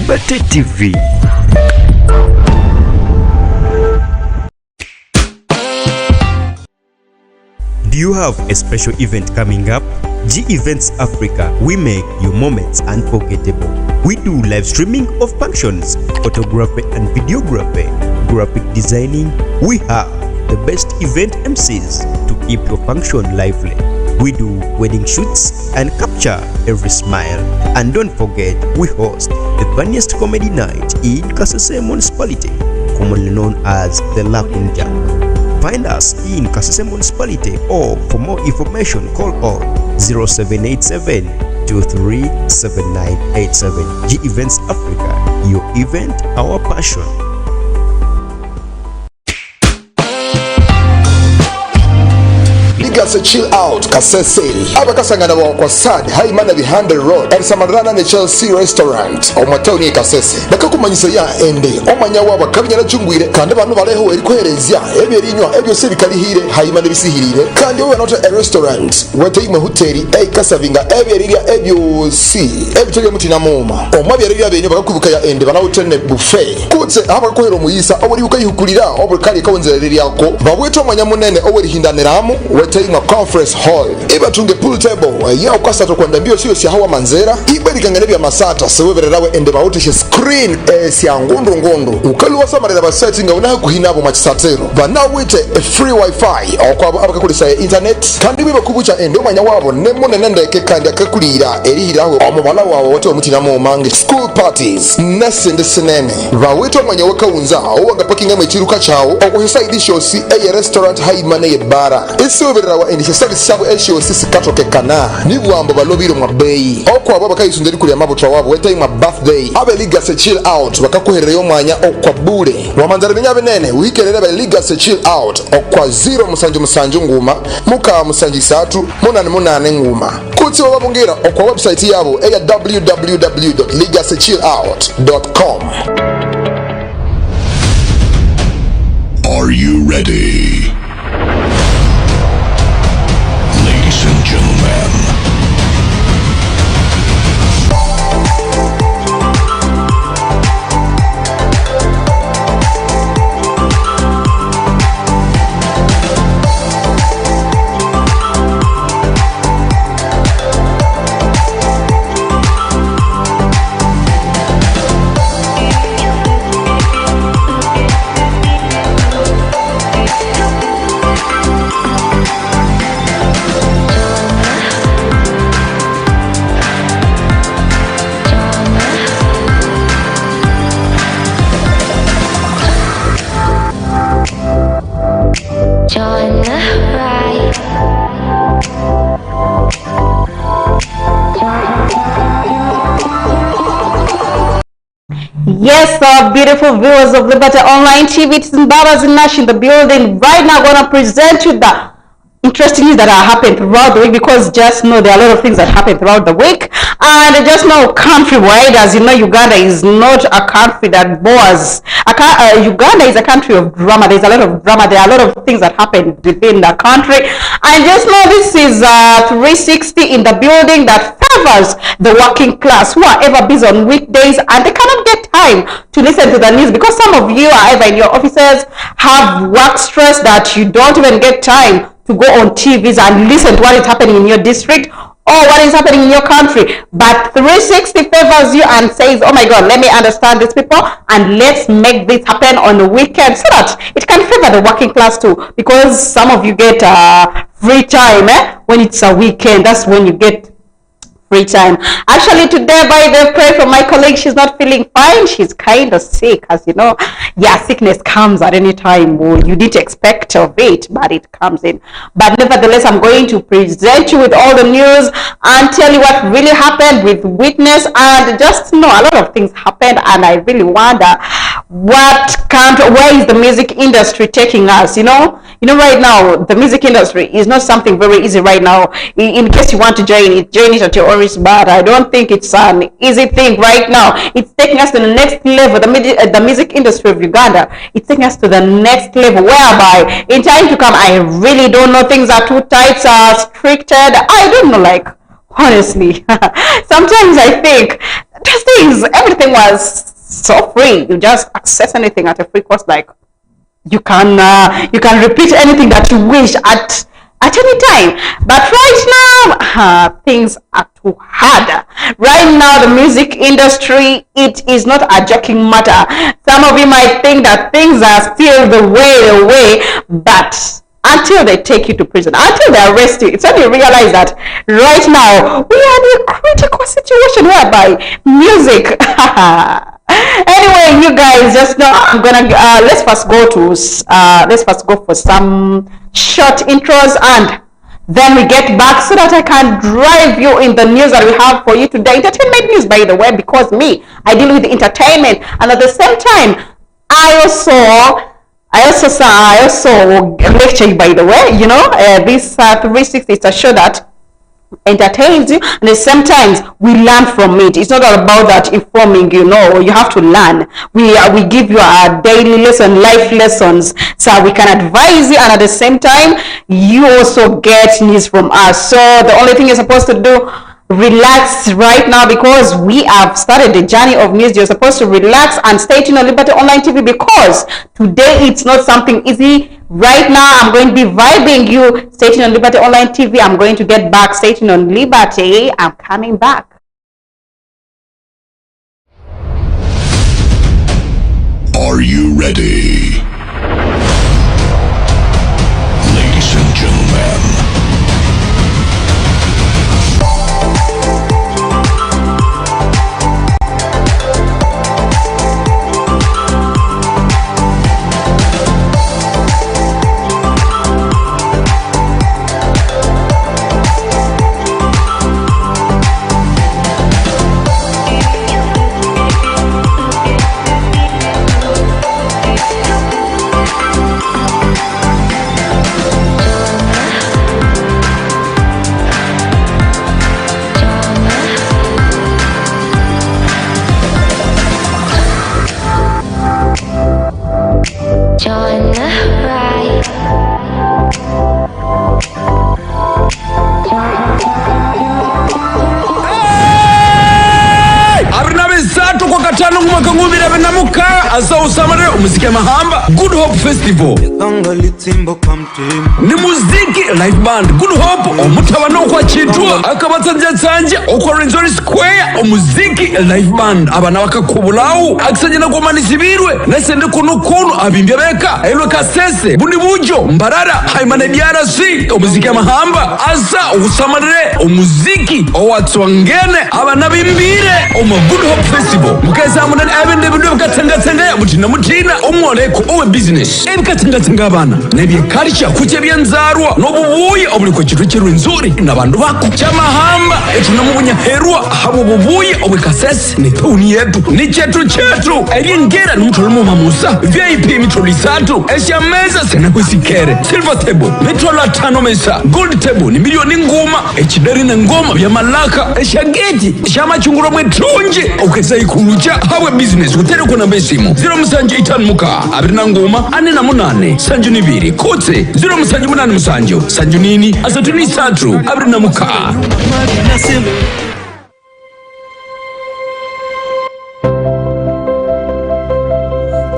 Liberty TV. Do you have a special event coming up? G Events Africa, we make your moments unforgettable. We do live streaming of functions, photography and videography, graphic designing. We have the best event MCs to keep your function lively. We do wedding shoots and capture every smile. And don't forget, we host the funniest comedy night in Kasese municipality, commonly known as the Lakunja. Find us in Kasese municipality, or for more information call on 0787 237987. G Events Africa, your event, our passion. Ligase chill out Kasese abakasangana kwa sad haimana behind the road and samarana ne Chelsea restaurant omwatoni Kasese bakakumanyisa ya ende omanya waba kabinyana jungwire kandi abantu baleho eri kwerezya ebyerinywa ebyo sebikalihire haimana bisihirire kandi owe not a restaurant wete imwe hoteli kasavinga ebyerirya ebyo si ebitege mutina moma omwabyerirya benyo bakakubuka ya ende banawutene buffet kutse abakohero muyisa obuli ukayihukulira obulkali kawonzereri yako babweto omanya munene oweri hindaniramu wetayima conference hall ibatunge pool table ya ukasa tokwanda mbio siyo si hawa manzera iberi kangane bya masata sewebererawe ende bawutishe screen siya ngondo ukalu wasamarira ba setting unaha kuhinabo machisatero banawite free wifi okwabo abakakulisa internet kandi biba kubucha ende omanya wabo nemone nendeke kandi akakulira erihiraho omubala wawo wote omutina mu mange school parties nesende senene bawite omanya wakawunza owanga pakinga mwechiruka chawo okuhisa idishosi eye restaurant haimane ye bara isiwebererawa ende sesali sabo eshosi sikatoke kana nibwambo balobiro mwabeyi okwabo bakayisunderi kuli amabutra wabo wetayima birthday abe Ligase chill out bakakuherera omwanya okwabule wamanzara binyabe nene uhikerera ba Ligase chill out okwa 0 musanju nguma muka musanji 3 munane nguma kutsi wababungira okwa website yabo eya www.ligasechillout.com. Are you ready? Ladies and gentlemen, yes, beautiful viewers of Liberty Online TV, it's Babas and Nash in the building. Right now, I'm going to present you the interesting things that have happened throughout the week, because just know there are a lot of things that happen throughout the week. And just know country-wide, as you know, Uganda is not a country that bores. Uganda is a country of drama. There's a lot of drama. There are a lot of things that happen within the country. And just know this is 360 in the building that favors the working class who are ever busy on weekdays and they cannot get time to listen to the news, because some of you are either in your offices, have work stress that you don't even get time to go on TVs and listen to what is happening in your district or what is happening in your country. But 360 favors you and says, oh my God, let me understand these people and let's make this happen on the weekend so that it can favor the working class too, because some of you get free time when it's a weekend. That's when you get free time. Actually, today, by the pray for my colleague, she's not feeling fine. She's kind of sick, as you know. Yeah, sickness comes at any time. Well, you didn't expect of it, but it comes in. But nevertheless, I'm going to present you with all the news and tell you what really happened with Witness. And just know a lot of things happened, and I really wonder where is the music industry taking us? You know, right now the music industry is not something very easy right now. In case you want to join it at your own risk, but I don't think it's an easy thing right now. It's taking us to the next level. The music industry of Uganda, it's taking us to the next level, whereby in time to come, I really don't know, things are too tight, are stricted. I don't know, like, Honestly, sometimes I think those things, everything was so free. You just access anything at a free cost. Like you can repeat anything that you wish at any time. But right now, things are too hard. Right now, the music industry, it is not a joking matter. Some of you might think that things are still the way, but until they take you to prison, until they arrest you, it's when you realize that right now we are in a critical situation whereby music. Anyway, you guys just know I'm gonna let's first go for some short intros, and then we get back so that I can drive you in the news that we have for you today. Entertainment news, by the way, because I deal with entertainment, and at the same time I also lecture you, by the way. This 360 is a show that entertains you, and at the same time we learn from it. It's not all about that informing, you have to learn. We give you our daily life lessons, so we can advise you, and at the same time you also get news from us. So the only thing you're supposed to do, relax right now, because we have started the journey of news. You're supposed to relax and stay tuned on Liberty Online TV, because today it's not something easy. Right now I'm going to be vibing you. Stay tuned on Liberty Online TV. I'm going to get back. Stay tuned on Liberty. I'm coming back. Are you ready? Ladies and gentlemen, Usamare umuziki mahamba Good Hope Festival ni muziki live band Good Hope omutabano kwa chitwa akabatsanje okwa Renzori Square umuziki live band abana bakakubulawu akisanyina kumanisibirwe nasende kuno abimbye beka elwe Kasese bundi bujo mbarara haimane DRC umuziki mahamba asa usamare umuziki owatswangene abana bimbire Good Hope Festival mukeza munene abende bintu bakatenga mutina umwoleko owe business ebikatenga abana nebye culture kuche byanzarwa nobubuye obuliko kitu kirwenzuri nabantu bako cyamahamba etunamubunya herwa habo bubuye obwe Kasese ne tuni yetu ni chetu elingera n'umutolo mamusa VIP mitolo 3 eshameza sena kwisikere silver table mitolo 5 mesa gold table ni milioni ngoma ekideri na ngoma bya malaka eshageti shamachunguro mwetunje okeza ikulucha hawe business utere kuna mbesimu 0 muka abirina ngoma ane na munane sanju nibiri kotse 0 munane musanjo sanju nini asatuni 3 abirina muka.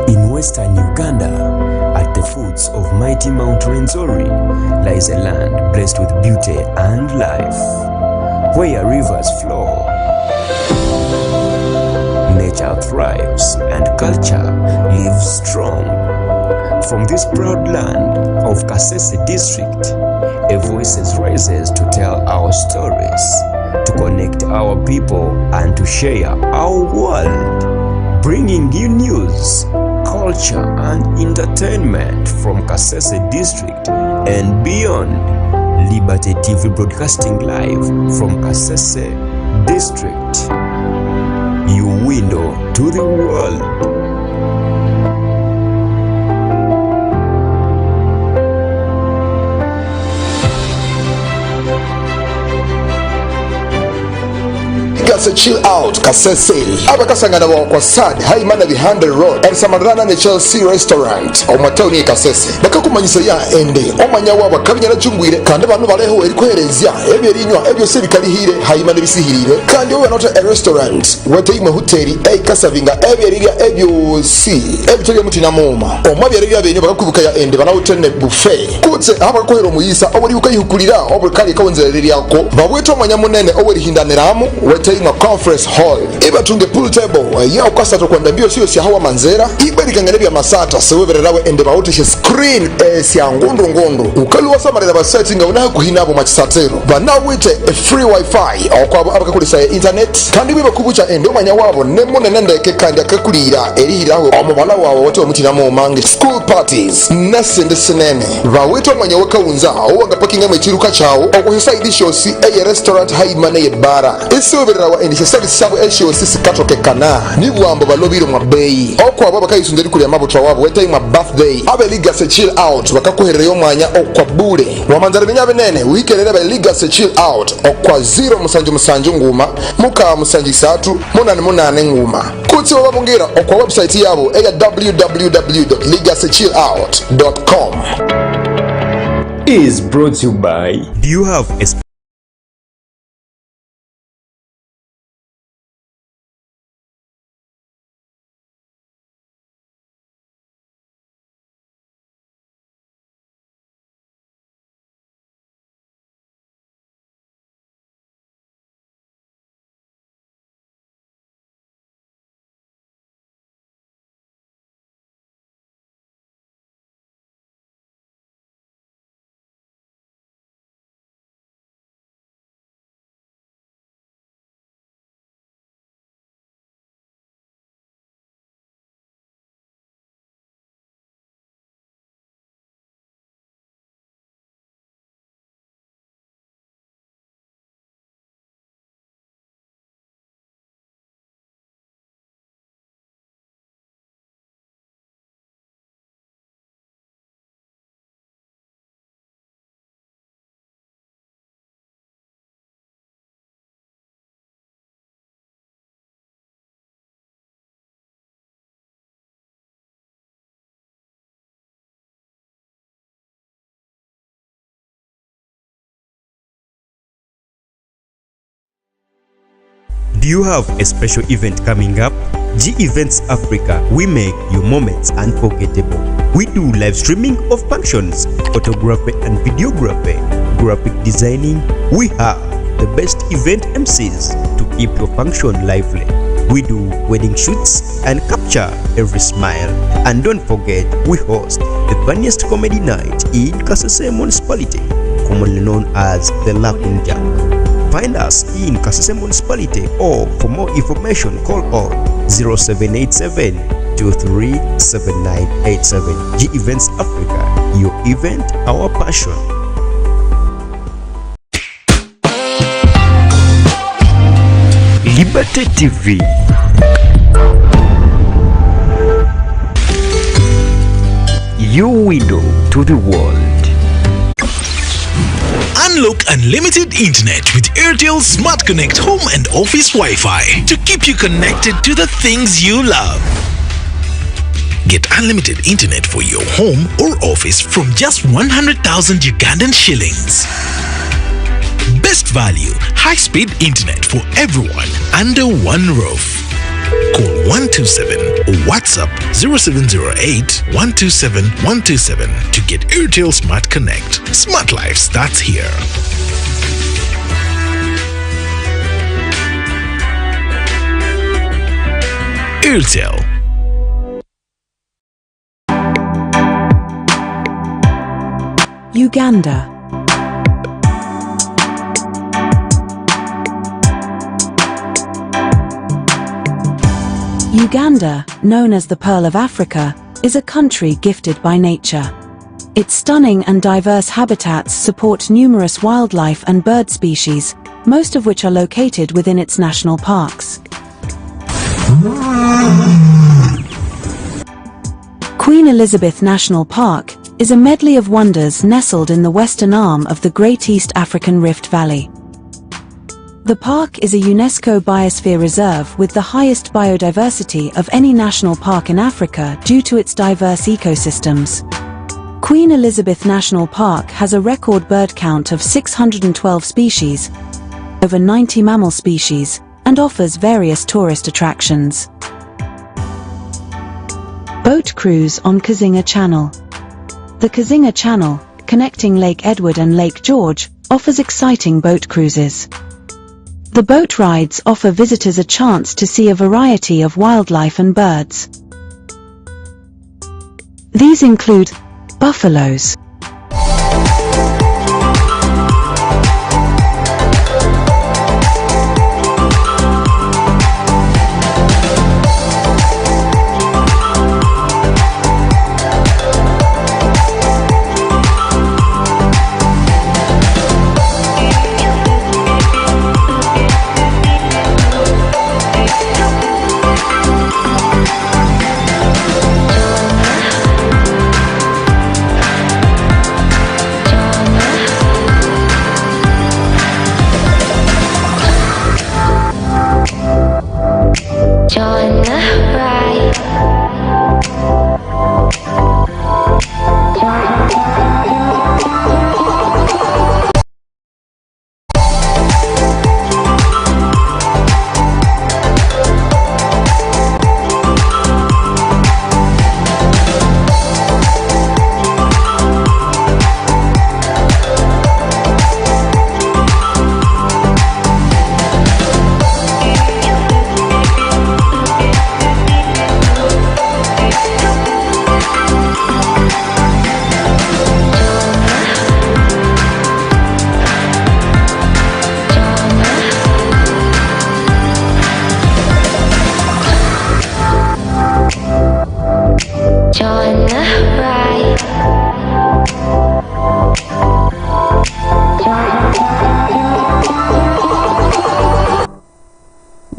In western Uganda, at the foots of mighty Mount Rwenzori, lies a land blessed with beauty and life, where rivers flow, nature thrives, and culture lives strong. From this proud land of Kasese district, a voice rises to tell our stories, to connect our people, and to share our world, bringing you news, culture, and entertainment from Kasese district and beyond. Liberty TV broadcasting live from Kasese district, your window to the world. Legacy Chill Out Kasese abakasangana kwa sad haimana behind the road erisamarana ne Chelsea restaurant omwatoni Kasese bakakumanyisa ya ende omanya wabo kabinyana jungwire kandi abantu baleho erikoherezya ebyerinywa ebyose bikalihire haimana bisihirire kandi owe not a restaurant weteyimwe hoteli kasavinga ebyerirya ebyosi ebitolye mutina moma omwabyerirya benyo bakakubuka ya ende banawutene buffet kutse abakohero muyisa obuli ukayihukulira obulkali kawonzereriyako babweta omwanya munene owerihindaniramu weteyimwe conference hall ibatunge pool table ya ukasa tokwenda mbio siyo siya hawa manzera ibarikangane bya masata sewebererawe ende bawuteshe screen siya ngundu ukaluwa samarira basetting unahe kuhinabo machisatero banawite free wifi okwabo abakakulisa internet kandi bibakubucha ende omwanya wabo nemunene ndeke kandi akakulira erihiraho omubala wawe wote omutina mu mange school parties nesende senene bawite omwanya wakawunza owanga pakinga mwechiruka chawo okuhisa idishosi eye restaurant haimane ye bara isiwebererawa ende service sabo eshosi sikatoke kana nibwambo balobiro mwabeyi okwabo bakayisunderi kuli amabutra wabo wetayimwa birthday abe Legacy Chill Out bakakuherera omwanya okwabule wamanzara binyabe nene uhikerere ba Legacy Chill Out okwa 0 musanju nguma muka musanji 3 munane nguma kutsi wababungira okwa website yabo eya www.legacychillout.com is brought to you by. Do you have a Do you have a special event coming up? G Events Africa, we make your moments unforgettable. We do live streaming of functions, photography and videography, graphic designing. We have the best event MCs to keep your function lively. We do wedding shoots and capture every smile. And don't forget, we host the funniest comedy night in Kasese municipality, commonly known as the Laughing Jack. Find us in Kasese municipality, or for more information call on 0787 237987. G Events Africa, your event, our passion. Liberty TV, your window to the world. Unlock unlimited internet with Airtel Smart Connect Home and Office Wi-Fi to keep you connected to the things you love. Get unlimited internet for your home or office from just 100,000 Ugandan shillings. Best value, high-speed internet for everyone under one roof. Call 127 or WhatsApp 0708 127 127 to get Airtel Smart Connect. Smart life starts here. Airtel. Uganda. Uganda, known as the Pearl of Africa, is a country gifted by nature. Its stunning and diverse habitats support numerous wildlife and bird species, most of which are located within its national parks. Queen Elizabeth National Park is a medley of wonders nestled in the western arm of the Great East African Rift Valley. The park is a UNESCO Biosphere Reserve with the highest biodiversity of any national park in Africa due to its diverse ecosystems. Queen Elizabeth National Park has a record bird count of 612 species, over 90 mammal species, and offers various tourist attractions. Boat cruise on Kasese Channel. The Kasese Channel, connecting Lake Edward and Lake George, offers exciting boat cruises. The boat rides offer visitors a chance to see a variety of wildlife and birds. These include buffaloes,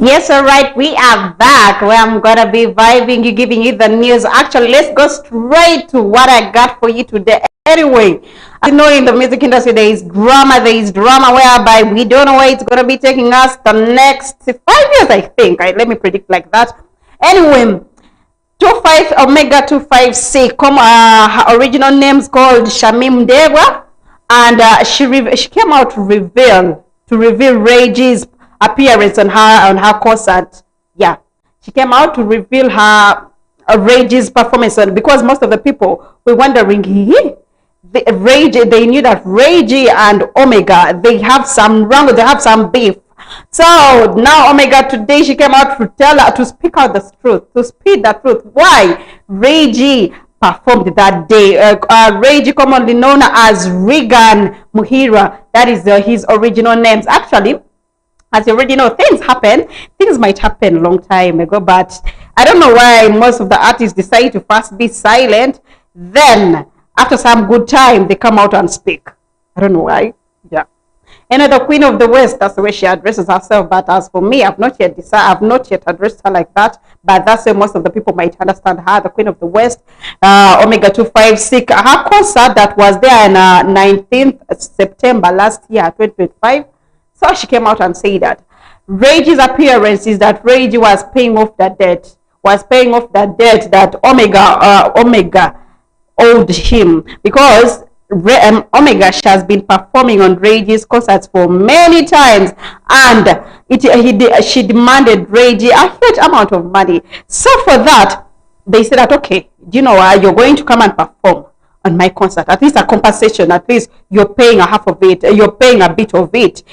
Yes, all right, we are back where I'm gonna be vibing you, giving you the news. Actually, let's go straight to what I got for you today. Anyway, I know in the music industry there is drama whereby we don't know where it's gonna be taking us the next 5 years, I think. Let me predict like that. Anyway, 25 Omega 25C, her original name's called Shamim Dewa, and she came out to reveal Ray G's appearance on her concert. Yeah, she came out to reveal her Ray G's performance, because most of the people were wondering, Ray G, they knew that Ray G and Omega, they have some wrong, they have some beef. So now Omega today, she came out to speak out the truth, to speak the truth. Why Ray G performed that day. Ray G, commonly known as Regan Muhira, that is his original names. Actually, as you already know, things might happen a long time ago, but I don't know why most of the artists decide to first be silent, then after some good time they come out and speak. I don't know why. Yeah. The Queen of the West, that's the way she addresses herself. But as for me, I've not yet addressed her like that. But that's why most of the people might understand her, the Queen of the West, Omega 256. Her concert that was there on 19th September last year, 2025. So she came out and said that Ray G's appearance is that Ray G was paying off the debt, that Omega owed him, because Omega, she has been performing on Ray G's concerts for many times, and she demanded Ray G a huge amount of money. So for that, they said that, okay, do you know what, you're going to come and perform on my concert, at least a compensation, at least you're paying a half of it, you're paying a bit of it.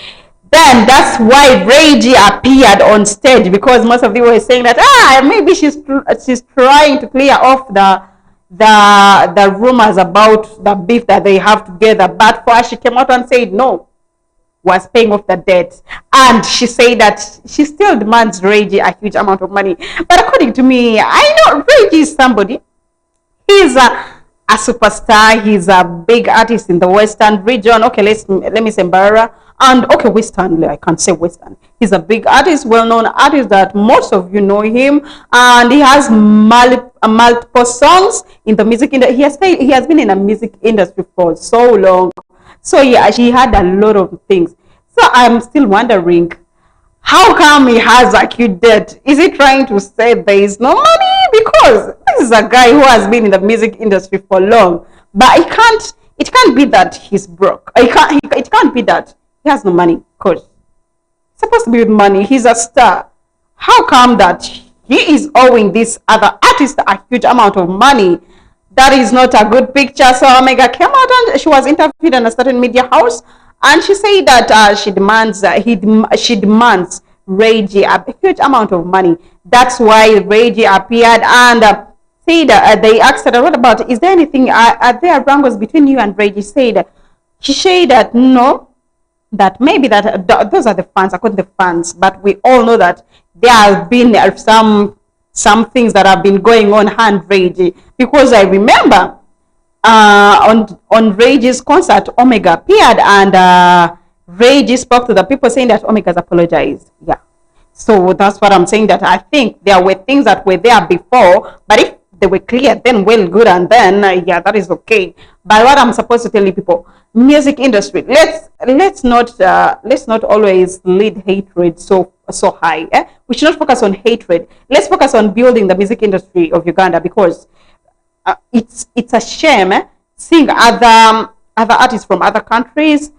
Then that's why Ray G appeared on stage, because most of them were saying that maybe she's trying to clear off the rumors about the beef that they have together. But for her, she came out and said no, was paying off the debt, and she said that she still demands Ray G a huge amount of money. But according to me, I know Ray G is somebody. He's a superstar. He's a big artist in the Western region. Okay, let me say Mbara. And okay, Western, I can't say Western. He's a big artist, well-known artist that most of you know him, and he has multiple songs in the music industry. He has been in the music industry for so long. So yeah, he had a lot of things. So I'm still wondering, How come he has acute debt? Is he trying to say there is no money? Because this is a guy who has been in the music industry for long, but it can't be that he's broke. It can't be that he has no money, because he's supposed to be with money. He's a star. How come that he is owing this other artist a huge amount of money? That is not a good picture. So Omega came out and she was interviewed in a certain media house, and she said that she demands Reggie a huge amount of money. That's why Reggie appeared and said they asked her, what about, is there anything, are there wrangles between you and Reggie? She said that no, that maybe that those are the fans, according to the fans, but we all know that there have been some things that have been going on hand Reggie, because I remember on Reggie's concert, Omega appeared and Reggie spoke to the people saying that Omega's apologized. Yeah. So that's what I'm saying, that I think there were things that were there before, but if they were clear, then well, good, and then yeah, that is okay. But what I'm supposed to tell you people, music industry, let's not always lead hatred so high. We should not focus on hatred. Let's focus on building the music industry of Uganda, because it's a shame seeing other artists from other countries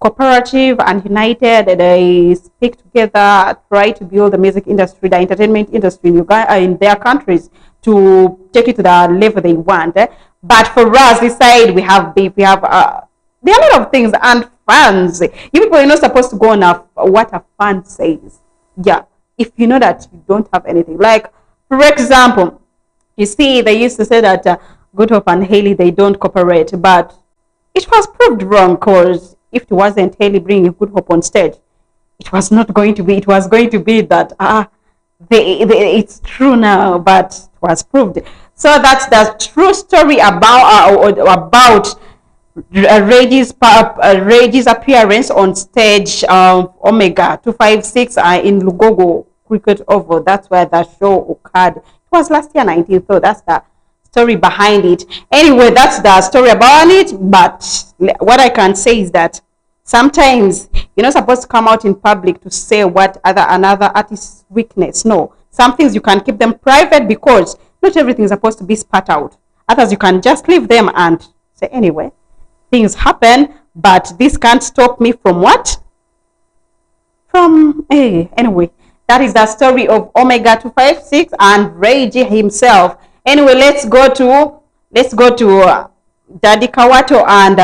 cooperative and united. They speak together, try to build the music industry, the entertainment industry in Uganda, in their countries, to take it to the level they want. But for us, this side, we have beef, there are a lot of things, and fans. You people are not supposed to go on what a fan says. Yeah, if you know that you don't have anything. Like, for example, you see, they used to say that Good Hope and Haley, they don't cooperate, but it was proved wrong, because if it wasn't Haley bringing Good Hope on stage, it was not going to be. It was going to be that it's true now, but it was proved. So that's the true story about Reggie's appearance on stage of Omega 256 in Lugogo Cricket Oval. That's where the show occurred. It was last year 19th, so that's the story behind it. Anyway, that's the story about it. But what I can say is that sometimes you're not supposed to come out in public to say what another artist's weakness. No, some things you can keep them private, because not everything is supposed to be spat out. Others you can just leave them and say, anyway, things happen, but this can't stop me from what? Anyway, that is the story of Omega 256 and Reggie himself. Anyway, let's go to Daddy Kawato and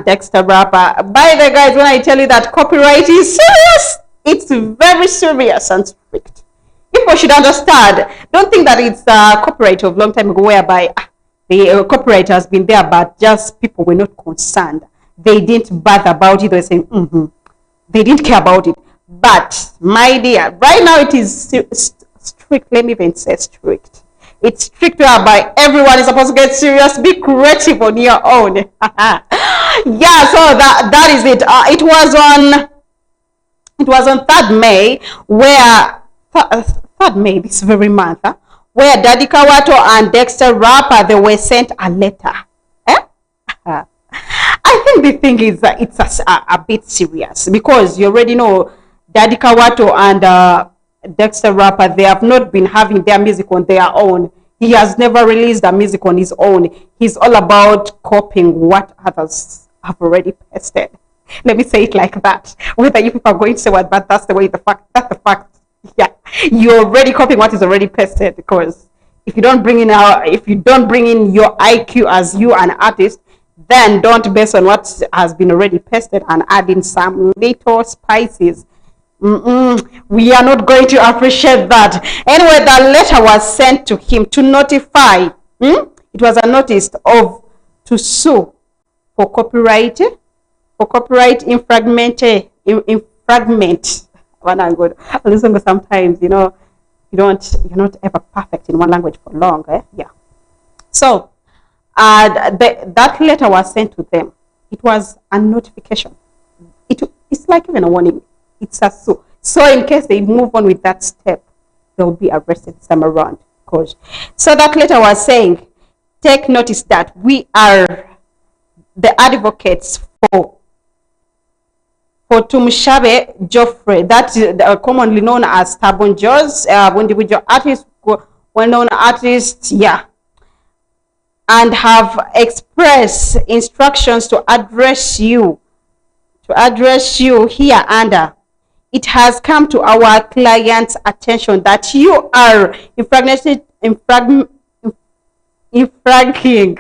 Dexter Rapper. By the way, guys, when I tell you that copyright is serious, it's very serious and strict. People should understand. Don't think that it's copyright of long time ago, whereby the copyright has been there, but just people were not concerned. They didn't bother about it. They were saying, they didn't care about it. But my dear, right now it is strict. Let me even say strict. It's strict, whereby everyone is supposed to get serious. Be creative on your own. Yeah, so that is it. It was on 3rd May, where 3rd May this very month, where Daddy Kawato and Dexter Rapper, they were sent a letter. I think the thing is that it's a bit serious, because you already know Daddy Kawato and Dexter Rapper, they have not been having their music on their own. He has never released the music on his own. He's all about copying what others have already pasted. Let me say it like that. Whether you people are going to say what, but that's the fact. Yeah, you're already copying what is already pasted, because if you don't bring in your IQ as you an artist, then don't base on what has been already pasted and add in some little spices. We are not going to appreciate that. Anyway, the letter was sent to him to notify. It was a notice to sue for copyright infringement. When I go listen, sometimes you're not ever perfect in one language for long. Yeah. So that letter was sent to them. It was a notification. It's like even a warning. It's a sue. So in case they move on with that step, they'll be arrested this time around. So that letter was saying, take notice that we are the advocates for for Tumushabe Geoffrey, that is commonly known as Stubborn Jaws, individual artist, well-known artist, yeah, and have expressed instructions to address you here under. It has come to our client's attention that you are infringing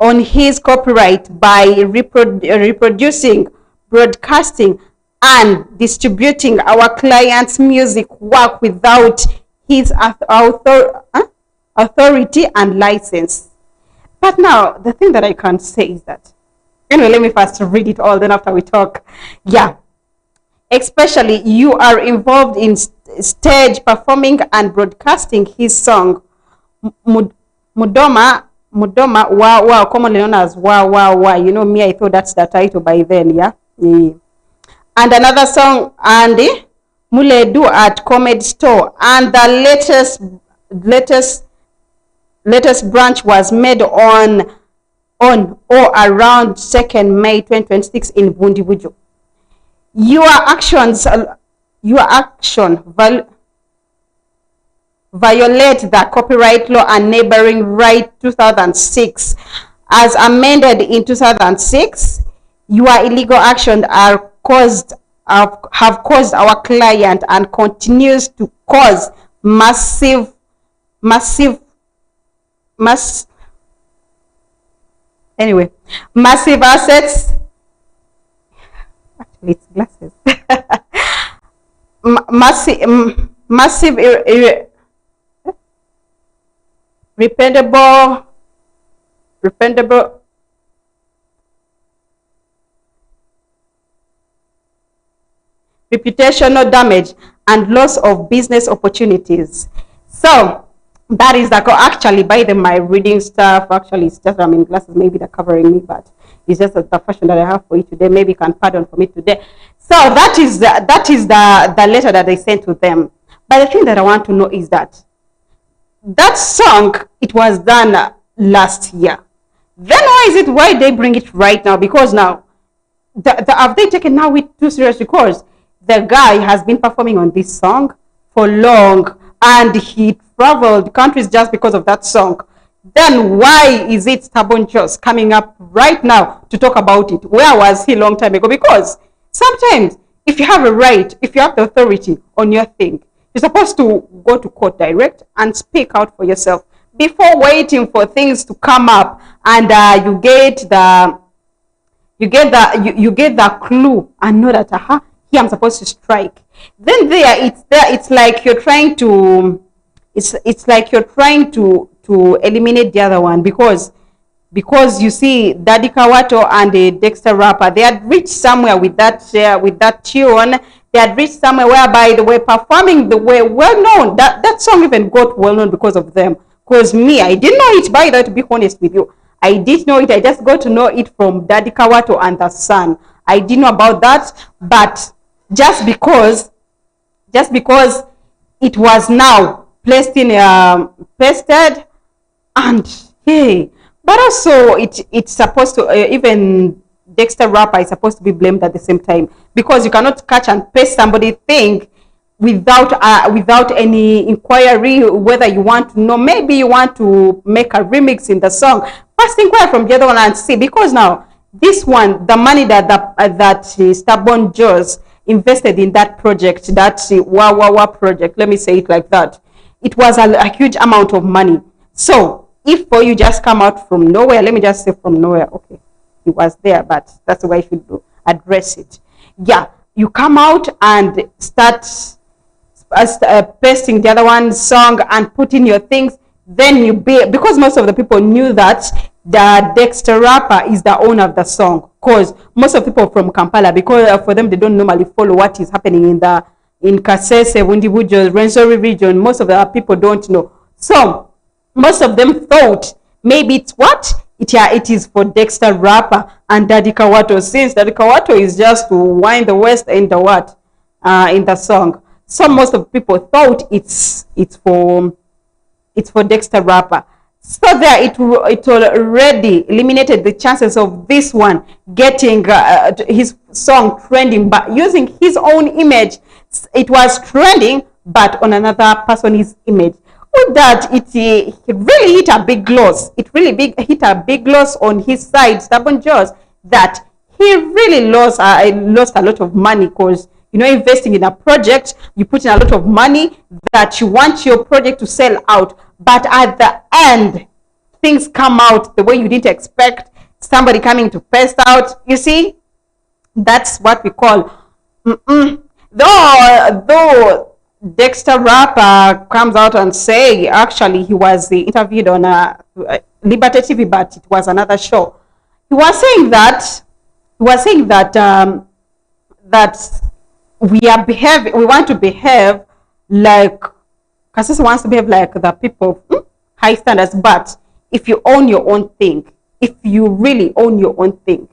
on his copyright by reproducing, broadcasting, and distributing our client's music work without his authority and license. But now, the thing that I can say is that, anyway, let me first read it all, then after we talk. Yeah. Especially, you are involved in stage performing and broadcasting his song, Mudoma, wow, commonly known as wow. You know me, I thought that's the title by then, yeah? And another song, Andy, Muledu at Comedy Store. And the latest branch was made on or around 2nd May 2026 in Bundibujo. Your action violate the copyright law and neighboring right 2006 as amended in 2006. Your illegal actions have caused our client and continues to cause massive assets. Actually, it's glasses. Massive repentable reputational damage and loss of business opportunities. So that is like, actually, by my reading stuff, actually it's just, I'm in glasses, maybe they're covering me, but it's just the fashion that I have for you today. Maybe you can pardon for me today. So that is the letter that I sent to them. But the thing that I want to know is that song, it was done last year. Then why they bring it right now? Because now have they taken now it too serious? Because the guy has been performing on this song for long and he traveled countries just because of that song. Then why is it Stubborn Jaws coming up right now to talk about it? Where was he long time ago? Because sometimes if you have a right, if you have the authority on your thing, you're supposed to go to court direct and speak out for yourself before waiting for things to come up and you get the clue and know that here I'm supposed to strike. Then it's like you're trying to eliminate the other one because you see Daddy Kawato and the Dexter rapper, they had reached somewhere with that tune. They had reached somewhere whereby they were performing the way well known. That song even got well known because of them. Because me, I didn't know it, by the way, to be honest with you. I did know it. I just got to know it from Daddy Kawato and the son. I didn't know about that, but just because it was now pasted and hey, but also it's supposed to even Dexter rapper is supposed to be blamed at the same time, because you cannot catch and paste somebody thing without any inquiry whether you want to know. Maybe you want to make a remix in the song, first inquire from the other one and see, because now this one, the money that Stubborn Jaws invested in that project, that Wawawa project, let me say it like that, it was a huge amount of money. So if for you just come out from nowhere, let me just say from nowhere, okay, it was there, but that's the way you should address it. Yeah, you come out and start pasting the other one's song and put in your things, then because most of the people knew that the Dexter rapper is the owner of the song, because most of people from Kampala, because for them they don't normally follow what is happening in Kasese, Bundibujo, Rwenzori region. Most of the people don't know, so most of them thought maybe it's it is for Dexter rapper and Daddy Kawato, since Daddy Kawato is just to wind the west and the what in the song. So most of the people thought it's for Dexter rapper. So there, it already eliminated the chances of this one getting his song trending, but using his own image. It was trending, but on another person's image. With that, it really hit a big loss. It really hit a big loss on his side, Stubborn Jaws, that he really lost a lot of money, because investing in a project, you put in a lot of money that you want your project to sell out, but at the end things come out the way you didn't expect, somebody coming to pass out. You see, that's what we call though Dexter Rapper comes out and say actually he was interviewed on Liberty TV, but it was another show. He was saying that that we want to behave like Kasese wants to behave like the people, high standards. But if you own your own thing, if you really own your own thing, you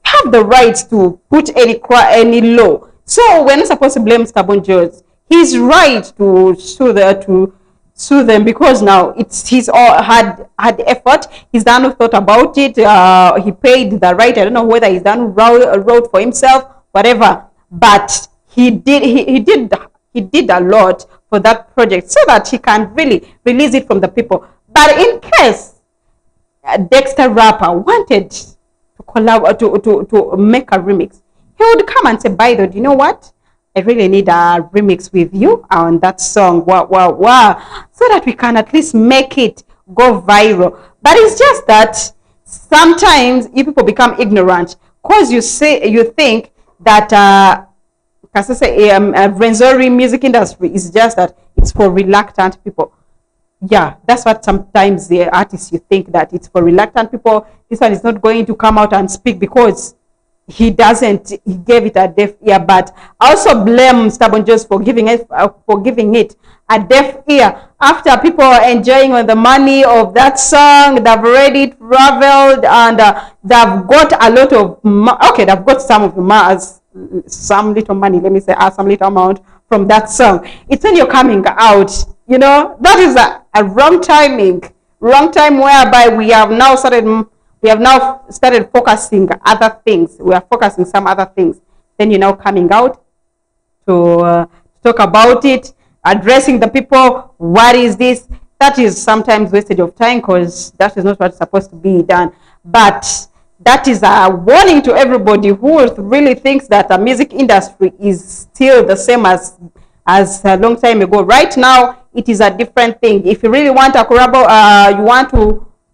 have the right to put any law. So we're not supposed to blame Stubborn Jaws. He's right to sue them, because now he's all had effort. He's done thought about it. He paid the right. I don't know whether he's done road for himself, whatever. But he did a lot for that project, so that he can really release it from the people. But in case Dexter Rapper wanted to collab to make a remix, he would come and say, by the way, you know what? I really need a remix with you on that song, so that we can at least make it go viral. But it's just that sometimes you people become ignorant, because you think that Kasese Renzori music industry is just that it's for reluctant people. Yeah, that's what sometimes the artists, you think that it's for reluctant people. This one is not going to come out and speak because he gave it a deaf ear. But I also blame Stubborn Jaws for giving it a deaf ear. After people are enjoying on the money of that song, they've already traveled, and they've got a lot of they've got some little money, let me say, some little amount from that song. It's when you're coming out, that is a wrong time whereby we have now started focusing other things. We are focusing some other things. Then you're now coming out to talk about it, addressing the people. What is this? That is sometimes wastage of time, because that is not what's supposed to be done. But that is a warning to everybody who really thinks that the music industry is still the same as a long time ago. Right now, it is a different thing. If you really want a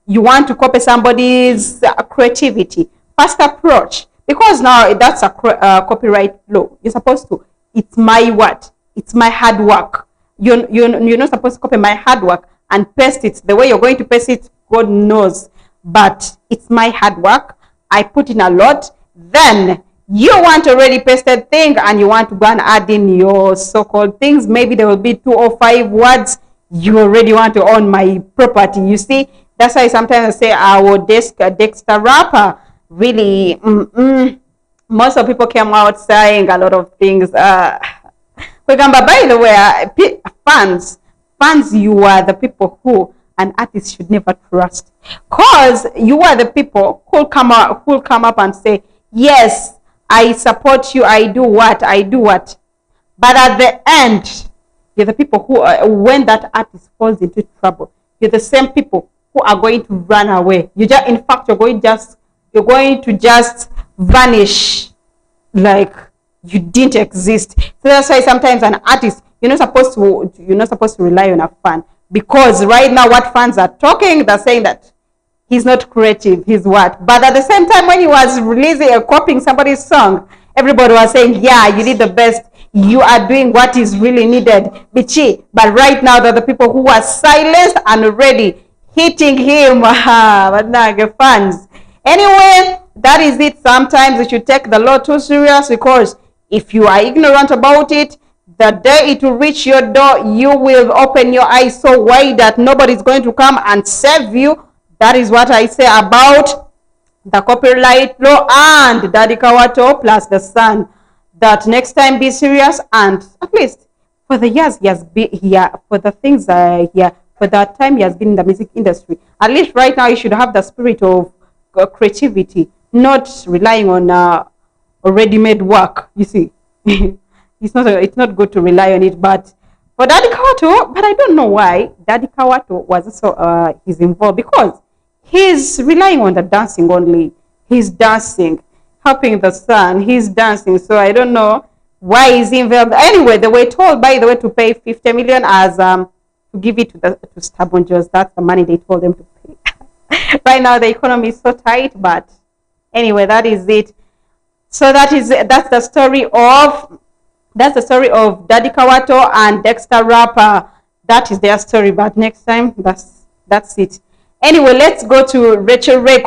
you want to copy somebody's creativity, first approach, because now that's a copyright law. You're supposed to. It's my what? It's my hard work. You're not supposed to copy my hard work and paste it the way you're going to paste it. God knows. But it's my hard work. I put in a lot. Then you want already pasted thing, and you want to go and add in your so-called things. Maybe there will be 2 or 5 words. You already want to own my property. You see, that's why sometimes I say our Dexter Rapper really. Most of people came out saying a lot of things. By the way, fans, you are the people who an artist should never trust, because you are the people who'll come up and say, yes, I support you, I do what, but at the end, you're the people who, when that artist falls into trouble, you're the same people who are going to run away. You're going to just vanish like you didn't exist. So that's why sometimes an artist, you're not supposed to rely on a fan. Because right now what fans are talking, they're saying that he's not creative, he's what. But at the same time, when he was releasing or copying somebody's song, everybody was saying, yeah, you did the best. You are doing what is really needed, Bichi. But right now, they're the people who are silenced and already hitting him. But now, fans. Anyway, that is it. Sometimes you should take the law too serious, because if you are ignorant about it, the day it will reach your door, you will open your eyes so wide that nobody's going to come and save you. That is what I say about the copyright law and Daddy Kawato plus the son. That next time be serious, and at least for the years he has been here, for the things for for that time he has been in the music industry. At least right now, he should have the spirit of creativity, not relying on ready-made work. You see, it's not good to rely on it. But for Daddy Kawato, but I don't know why Daddy Kawato was also he's involved, because he's relying on the dancing only. He's dancing, helping the son. He's dancing. So I don't know why is he involved. Anyway, they were told, by the way, to pay 50 million as to give it to Stubborn Joes. That's the money they told them to pay. Right now the economy is so tight, but anyway, that is it. So that's the story of Daddy Kawato and Dexter Rapper. That is their story, but next time that's it. Anyway, let's go to Rachel Ray.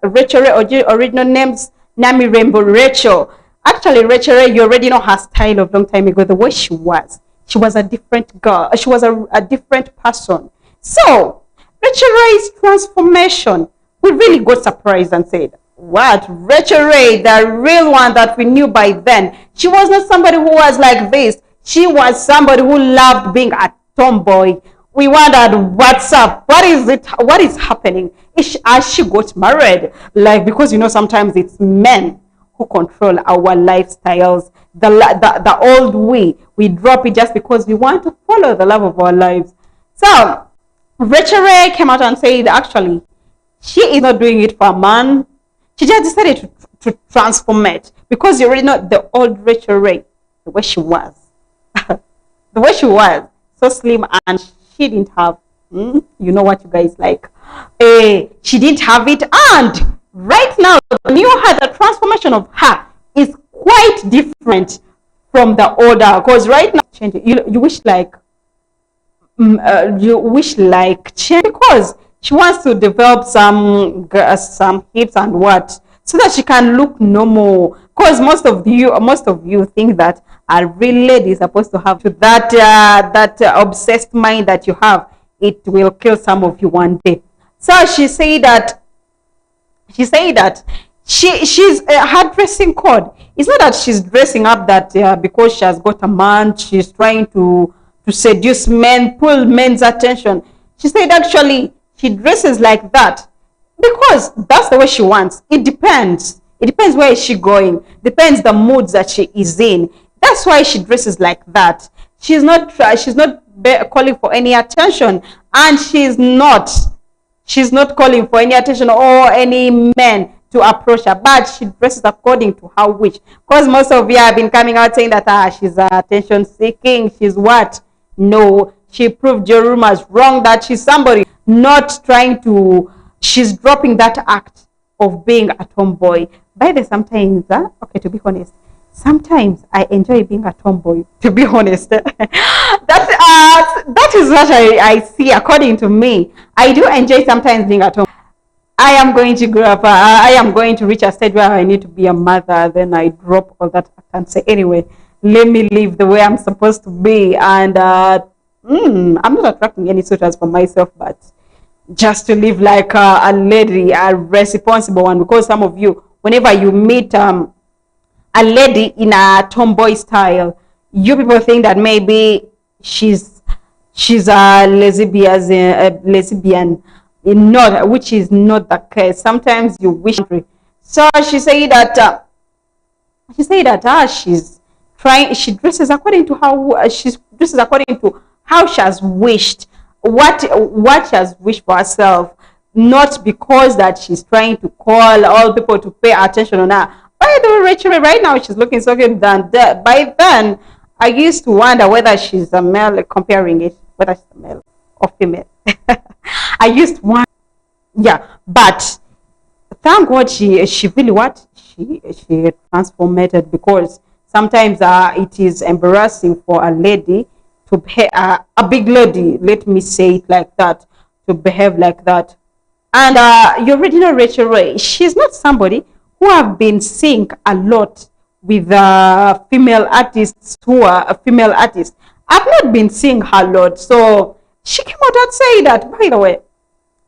Rachel Ray, original names Nami Rainbow Rachel. Actually, Rachel Ray, you already know her style of long time ago, the way she was. She was a different girl. She was a different person. So, Rachel Ray's transformation, we really got surprised and said, what? Rachel Ray, the real one that we knew by then. She was not somebody who was like this. She was somebody who loved being a tomboy. We wondered, what's up? What is it? What is happening? As she got married, like, because sometimes it's men who control our lifestyles. The old we drop it just because we want to follow the love of our lives. So Rachel Ray came out and said, actually, she is not doing it for a man. She just decided to transform it, because you already know the old Rachel Ray, the way she was, the way she was, so slim, and she didn't have, you know what you guys like. She didn't have it, and right now, the new her, the transformation of her is quite different from the older. Because right now, you wish like change, because she wants to develop some hips and what, so that she can look normal. Because most of you think that a real lady is supposed to have that obsessed mind that you have. It will kill some of you one day. So she said that she's her dressing code. It's not that she's dressing up that because she has got a man, she's trying to seduce men, pull men's attention. She said actually she dresses like that because that's the way she wants. It depends where is she going, depends the moods that she is in. That's why she dresses like that. She's not calling for any attention, and she's not calling for any attention or any men to approach her, but she dresses according to her wish. Because most of you have been coming out saying that she's attention seeking, she's what? No, she proved your rumors wrong, that she's somebody not trying to, she's dropping that act of being a tomboy. By the sometimes, okay, to be honest, sometimes I enjoy being a tomboy, to be honest. That is what I see according to me. I do enjoy sometimes being a tomboy. I am going to grow up. I am going to reach a stage where I need to be a mother. Then I drop all that and say, anyway, let me live the way I'm supposed to be. And I'm not attracting any suitors for myself, but just to live like a lady, a responsible one. Because some of you, whenever you meet a lady in a tomboy style, you people think that maybe she's a lesbian. Not, which is not the case. Sometimes you wish. So she said that she dresses according to how she dresses according to how she has wished, what she has wished for herself, not because that she's trying to call all people to pay attention on her. By the way, Rachel, right now she's looking so good than that. By then, I used to wonder whether she's a male, comparing it, whether she's a male or female. I used to wonder, yeah, but thank God she really what? She transformed, because sometimes it is embarrassing for a lady to behave, a big lady, let me say it like that, to behave like that. And you already know Rachel Ray. She's not somebody who have been seeing a lot with female artists who are female artists. I've not been seeing her a lot. So she came out and said that, by the way,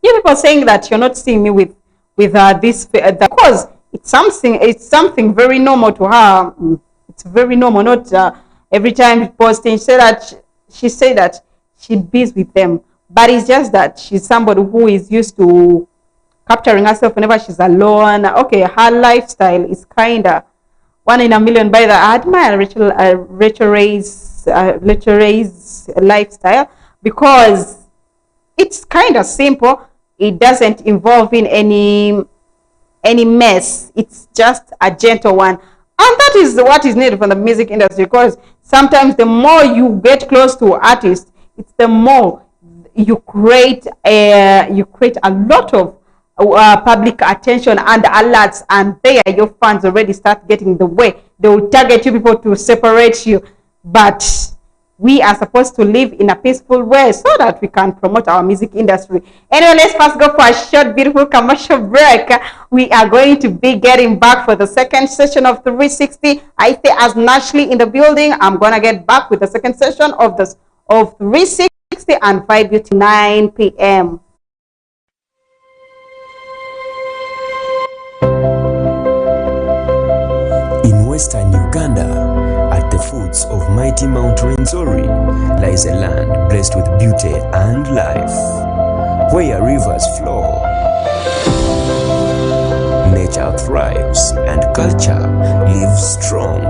you people saying that you're not seeing me with this, because it's something very normal to her. It's very normal, not every time posting. She said that she busy with them, but it's just that she's somebody who is used to capturing herself whenever she's alone. Okay, her lifestyle is kind of one in a million. By the I admire Rachel Ray's lifestyle, because it's kind of simple. It doesn't involve in any mess. It's just a gentle one, and that is what is needed from the music industry, because sometimes the more you get close to artists, it's the more you create a lot of public attention and alerts, and there your fans already start getting the way. They will target you people to separate you, but we are supposed to live in a peaceful way so that we can promote our music industry. Anyway, let's first go for a short, beautiful commercial break. We are going to be getting back for the second session of 360. I stay as Nashley in the building. I'm gonna get back with the second session of 360 and 5 to 9 p.m. In western Uganda, at the foots of mighty Mount Rwenzori, lies a land blessed with beauty and life, where rivers flow, nature thrives, and culture lives strong.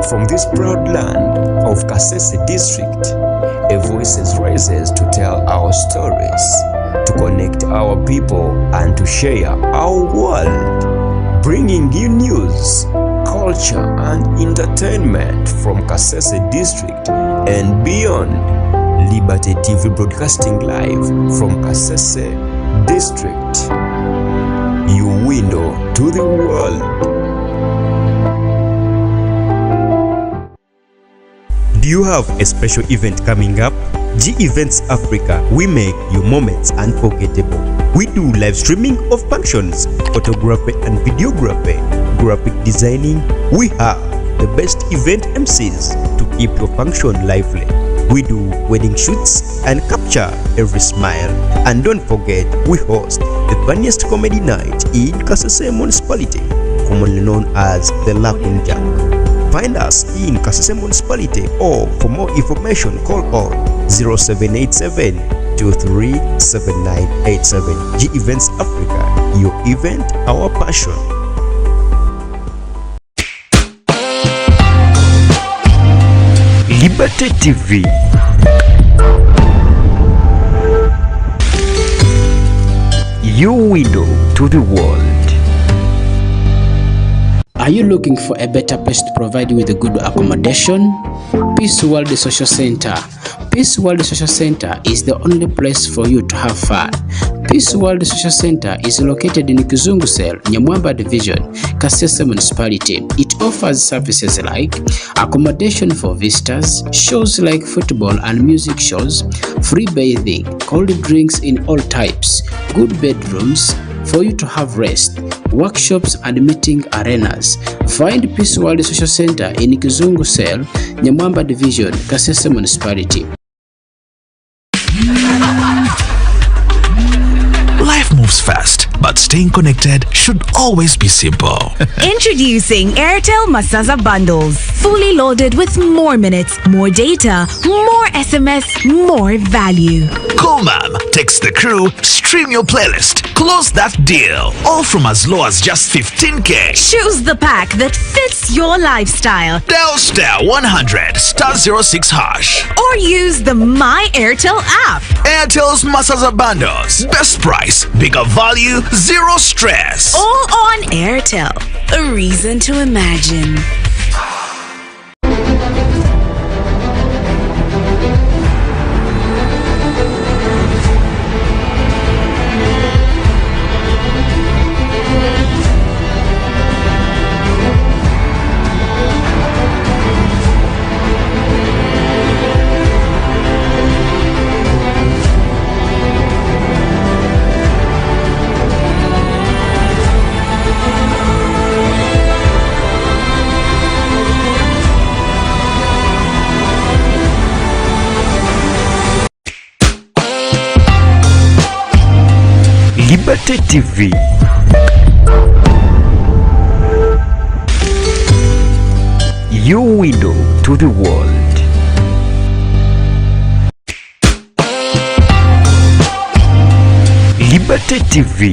From this proud land of Kasese district, a voice rises to tell our stories, to connect our people, and to share our world, bringing you news, culture, and entertainment from Kasese district and beyond. Liberty TV broadcasting live from Kasese district, your window to the world. Do you have a special event coming up? G Events Africa, we make your moments unforgettable. We do live streaming of functions, photography and videography, graphic designing. We have the best event MCs to keep your function lively. We do wedding shoots and capture every smile. And don't forget, we host the funniest comedy night in Kasese municipality, commonly known as the Lakunja. Find us in Kasese municipality, or for more information call on 0787 237987. G Events Africa, your event, our passion. Liberty TV, your window to the world. Are you looking for a better place to provide you with a good accommodation? Peace World Social Center. Peace World Social Center is the only place for you to have fun. Peace World Social Center is located in Kizungu Cell, Nyamwamba Division, Kasese Municipality. It offers services like accommodation for visitors, shows like football and music shows, free bathing, cold drinks in all types, good bedrooms for you to have rest, workshops and meeting arenas. Find Peace World Social Center in Kizungu Cell, Nyamwamba Division, Kasese Municipality. Life moves fast, but staying connected should always be simple. Introducing Airtel Masaza Bundles. Fully loaded with more minutes, more data, more SMS, more value. Cool, ma'am. Text the crew, stream your playlist, close that deal. All from as low as just 15K. Choose the pack that fits your lifestyle. Dial star 100 star 06 hash. Or use the My Airtel app. Airtel's Masaza Bundles. Best price, bigger value, zero stress. All on Airtel. A reason to imagine. Liberty TV, your window to the world. Liberty TV.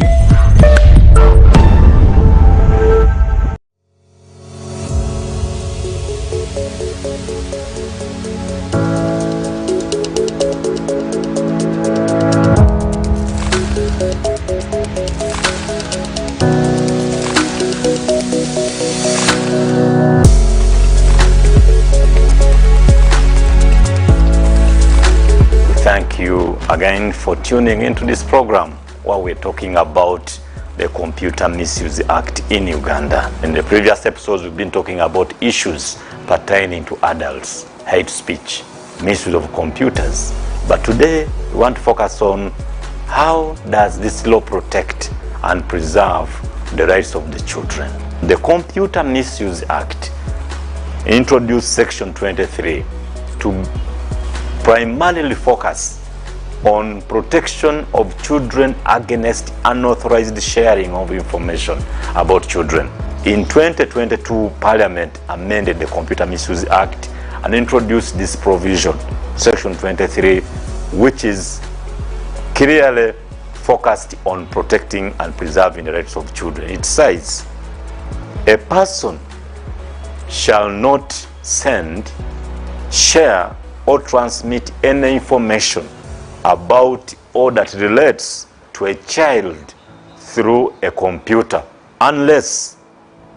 Thank you again for tuning into this program where we're talking about the Computer Misuse Act in Uganda. In the previous episodes, we've been talking about issues pertaining to adults, hate speech, misuse of computers. But today, we want to focus on how does this law protect and preserve the rights of the children. The Computer Misuse Act introduced Section 23 to primarily focus on protection of children against unauthorized sharing of information about children. In 2022, Parliament amended the Computer Misuse Act and introduced this provision, Section 23, which is clearly focused on protecting and preserving the rights of children. It says, a person shall not send, share, or transmit any information about or that relates to a child through a computer unless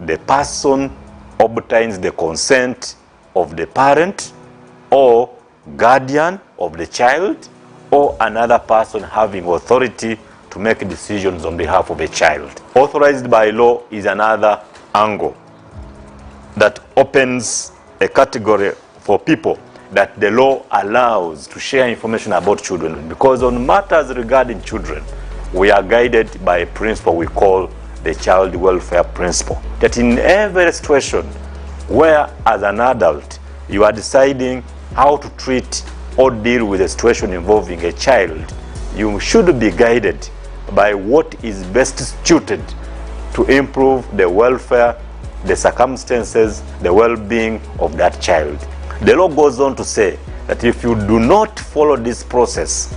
the person obtains the consent of the parent or guardian of the child or another person having authority to make decisions on behalf of a child. Authorized by law is another angle that opens a category for people that the law allows to share information about children, because on matters regarding children, we are guided by a principle we call the child welfare principle. That in every situation where as an adult you are deciding how to treat or deal with a situation involving a child, you should be guided by what is best suited to improve the welfare, the circumstances, the well-being of that child. The law goes on to say that if you do not follow this process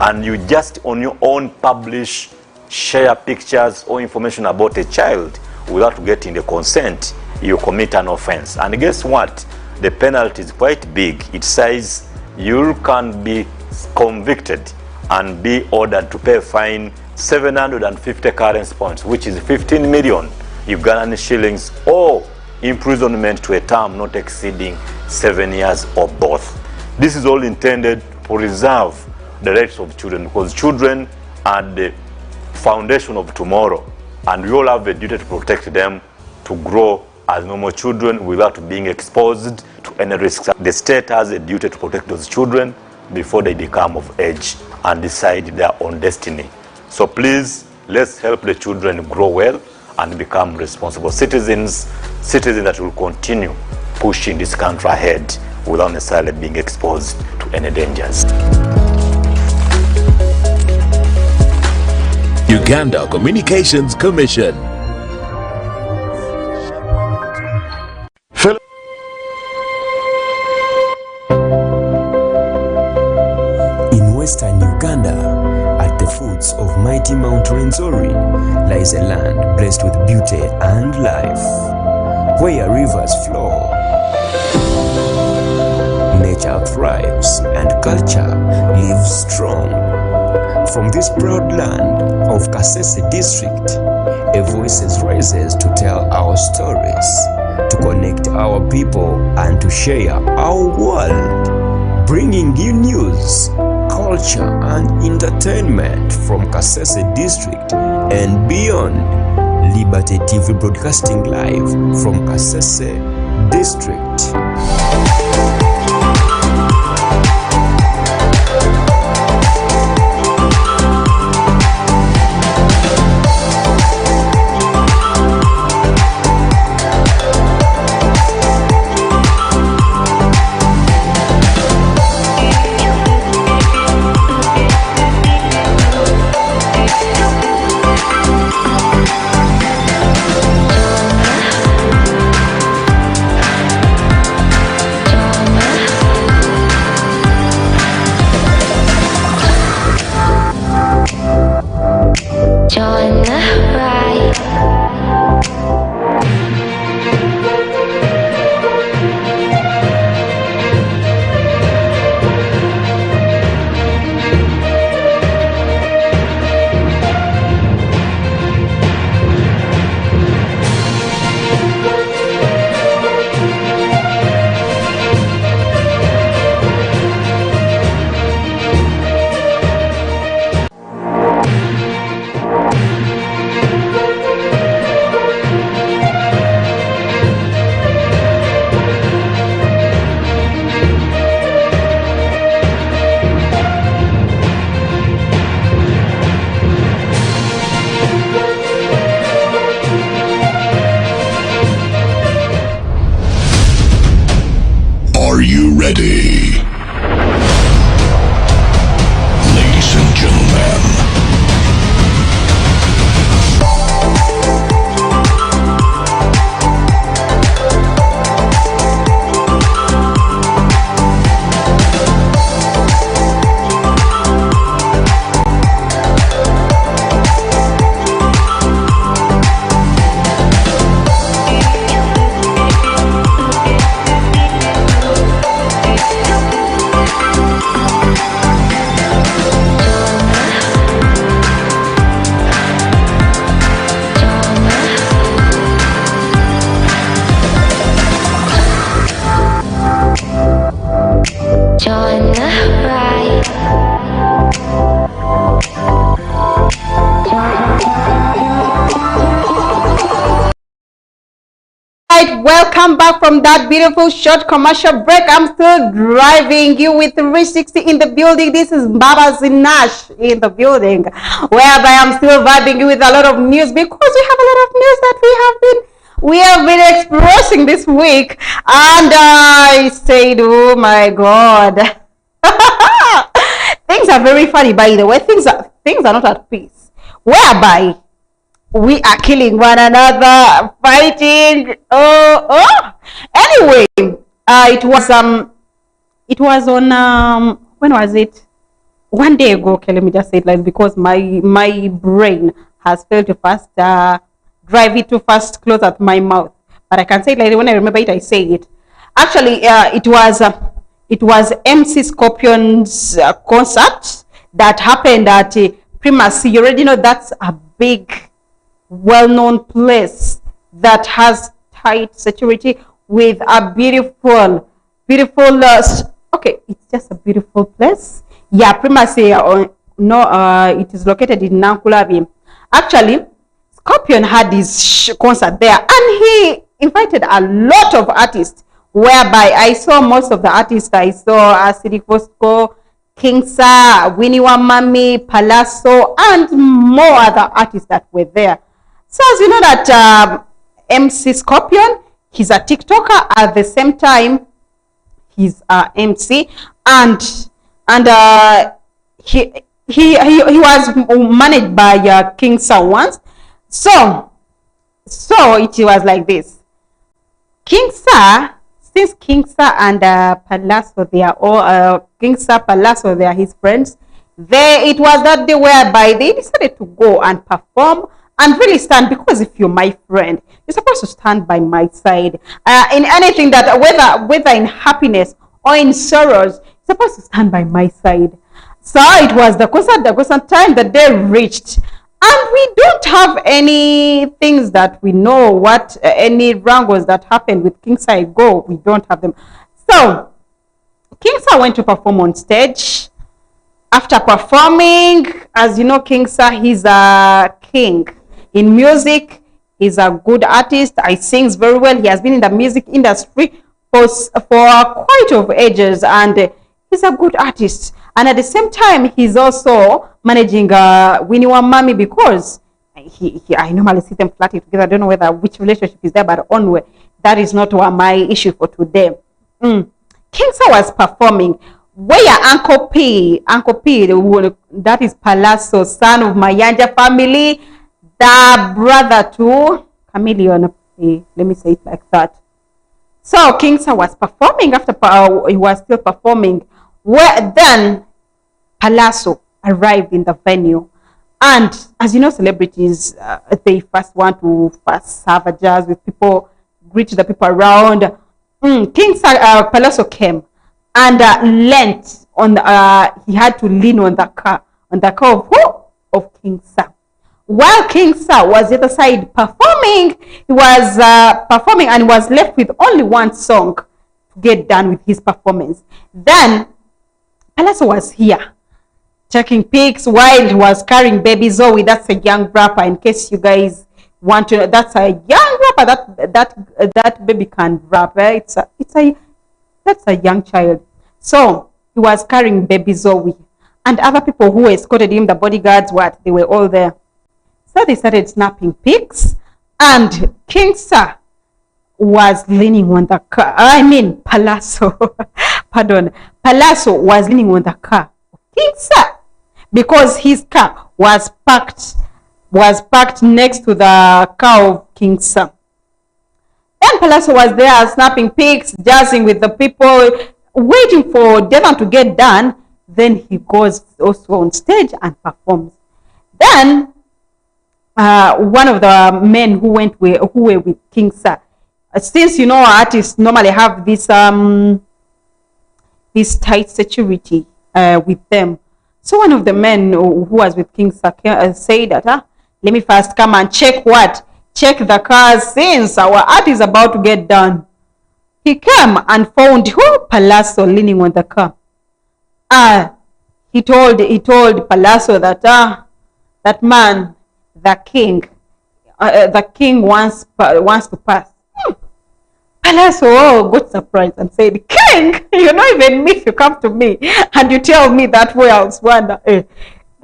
and you just on your own publish, share pictures or information about a child without getting the consent, you commit an offense. And guess what? The penalty is quite big. It says you can be convicted and be ordered to pay a fine 750 currency points, which is 15 million Ugandan shillings, or imprisonment to a term not exceeding 7 years or both. This is all intended to preserve the rights of children, because children are the foundation of tomorrow, and we all have a duty to protect them to grow as normal children without being exposed to any risks. The state has a duty to protect those children before they become of age and decide their own destiny. So please, let's help the children grow well and become responsible citizens that will continue pushing this country ahead without necessarily being exposed to any dangers. Uganda Communications Commission. In western Uganda, at the foots of mighty Mount Rwenzori, lies a land blessed with beauty and life, where rivers flow, nature thrives, and culture lives strong. From this proud land of Kasese district, a voice rises to tell our stories, to connect our people, and to share our world, bringing you news, culture, and entertainment from Kasese district and beyond. Liberty TV broadcasting live from Kasese district. right, welcome back from that beautiful short commercial break. I'm still driving you with 360 in the building. This is Baba Zinash in the building, whereby I'm still vibing you with a lot of news because we have a lot of news that we have been expressing this week. And I said, oh my God. Things are very funny, by the way. Things are not at peace, whereby we are killing one another, fighting. Anyway, it was on when was it? One day ago. Okay, let me just say it like, because my brain has failed to fast drive it too fast close at my mouth. But I can say it like when I remember it, I say it. Actually, it was MC Scorpion's concert that happened at Primacy. You already know that's a big, well-known place that has tight security with a beautiful okay, it's just a beautiful place. Yeah, Primacy. It is located in Nankulabi. Actually, Scorpion had his concert there, and he invited a lot of artists, whereby I saw most of the artists. I saw City Fosco, King Sa, Winnie Wamami, Palazzo, and more other artists that were there. So as you know that MC Scorpion, he's a TikToker, at the same time he's a MC, and he was managed by King Sa once. So it was like this. King Sa, since King Sa and Palazzo, they are all King Sa, Palazzo, they are his friends. It was that day whereby they decided to go and perform and really stand, because if you're my friend, you're supposed to stand by my side in anything that, whether in happiness or in sorrows, you're supposed to stand by my side. So it was the concert time. The day reached, and we don't have any things that we know what any wrangles that happened with King Sa go. We don't have them. So King Sa went to perform on stage. After performing, as you know, King Sa, he's a king in music. He's a good artist. He sings very well. He has been in the music industry for quite of ages, and he's a good artist. And at the same time, he's also managing Winnie Wamami, because I normally see them flatting together. I don't know which relationship is there, but anyway, that is not my issue for today. King Sa was performing. Where Uncle P, that is Palazzo, son of Mayanja family, the brother to Chameleon. Let me say it like that. So King Sa was performing. After he was still performing, where then Palazzo arrived in the venue. And as you know, celebrities, they first want to have a jazz with people, greet the people around. King Sa, Palazzo came and leant on he had to lean on the car of King Sa. While King Sa was the other side performing, he was performing and was left with only one song to get done with his performance. Then Palazzo was here taking pics while he was carrying baby Zoe. That's a young rapper, in case you guys want to know. That's a young rapper. That baby can rap. That's a young child. So he was carrying baby Zoe, and other people who escorted him, the bodyguards, they were all there. So they started snapping pics, and King Sa was leaning on the car. Palazzo. Pardon. Palazzo was leaning on the car of King Sa, because his car was parked next to the car of King Sa. Then Palazzo was there snapping pics, jazzing with the people, waiting for them to get done. Then he goes also on stage and performs. Then one of the men who were with King Sa, since you know artists normally have this tight security with them. So one of the men who was with King Sa said that, let me first come and check the cars, since our art is about to get done. He came and found Palazzo leaning on the car. He told Palazzo that that man, the king wants to pass. Palazzo got surprised and said, King, you know, even me, if you come to me and you tell me that Wales one, the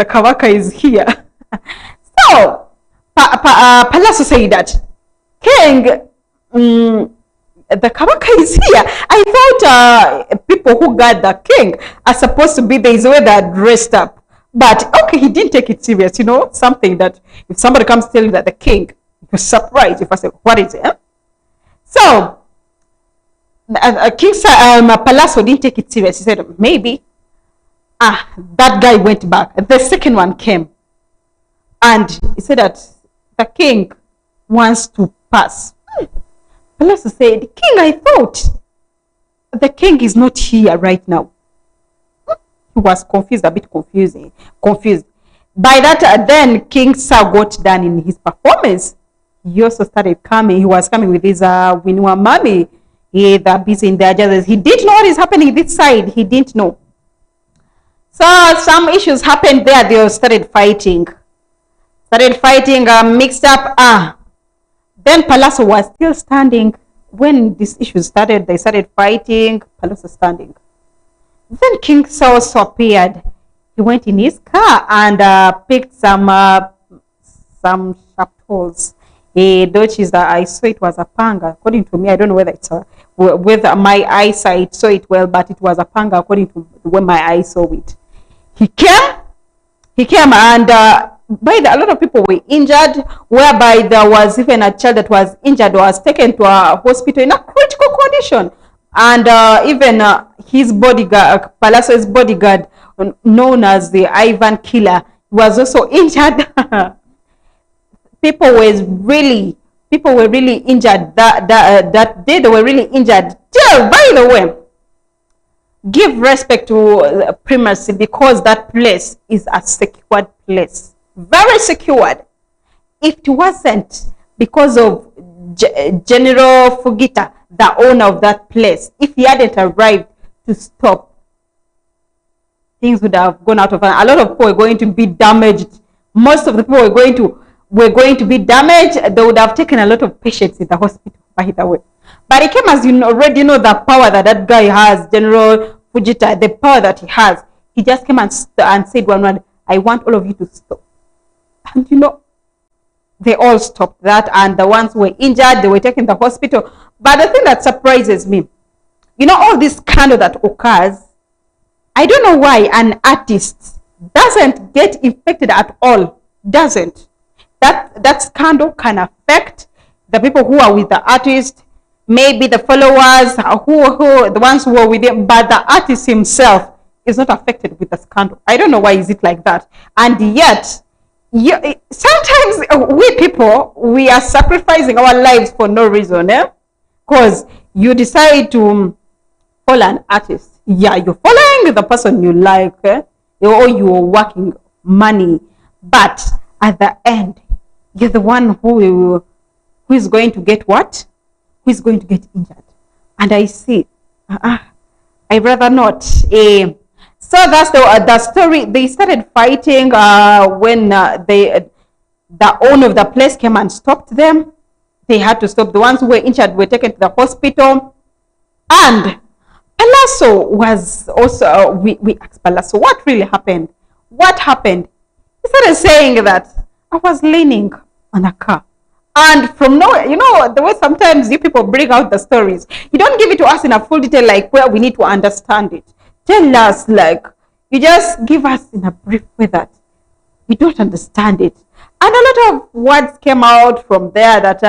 Kawaka is here. So, Palazzo said that, King, the Kawaka is here. I thought people who got the king are supposed to be the way they're dressed up. But, okay, he didn't take it serious, you know, something that if somebody comes to tell you that the king, you're surprised. If I say, what is it? Eh? So, King Palazzo didn't take it serious. He said, maybe. That guy went back. The second one came. And he said that the king wants to pass. Palazzo said, King, I thought the king is not here right now. He was confused, a bit confused. By that, then King Sir got done in his performance. He also started coming. He was coming with his Winua Mami. They're busy in their judges. He didn't know what is happening this side. He didn't know. So some issues happened there. They started fighting. Mixed up. Then Palazzo was still standing. When these issues started, they started fighting. Palazzo standing. Then King Sir also appeared. He went in his car and picked some sharp tools. Which is I saw it was a panga. According to me, I don't know whether it's whether my eyesight saw it well, but it was a panga according to when my eyes saw it. He came and a lot of people were injured, whereby there was even a child that was injured, was taken to a hospital in a critical condition. And even his bodyguard, Palazzo's bodyguard, known as the Ivan Killer, was also injured. People were really injured that day. They were really injured. Yeah, by the way, give respect to primacy, because that place is a secured place, very secured. If it wasn't because of General Fugita, the owner of that place, if he hadn't arrived to stop, things would have gone out of hand. A lot of people were going to be damaged. Most of the people were going to be damaged. They would have taken a lot of patients in the hospital, by the way. But it came, as you already know, the power that guy has, General Fujita, the power that he has. He just came and said one word, I want all of you to stop. And you know, they all stopped that, and the ones who were injured, they were taken to the hospital. But the thing that surprises me, you know, all this scandal that occurs, I don't know why an artist doesn't get infected at all. Doesn't. That scandal can affect the people who are with the artist, maybe the followers, who the ones who are with him, but the artist himself is not affected with the scandal. I don't know why is it like that. And yet, sometimes we people, we are sacrificing our lives for no reason, because you decide to follow an artist. Yeah, you're following the person you like, or you're working money, but at the end, you're the one who is going to get what? Who is going to get injured? And I see, I rather not. So that's the story. They started fighting when the owner of the place came and stopped them. They had to stop. The ones who were injured were taken to the hospital. And Palazzo was also, we asked Palazzo, what really happened? What happened? He started saying that I was leaning on a car. And from nowhere, you know, the way sometimes you people bring out the stories, you don't give it to us in a full detail, like where we need to understand it. Tell us, like, you just give us in a brief way that we don't understand it. And a lot of words came out from there that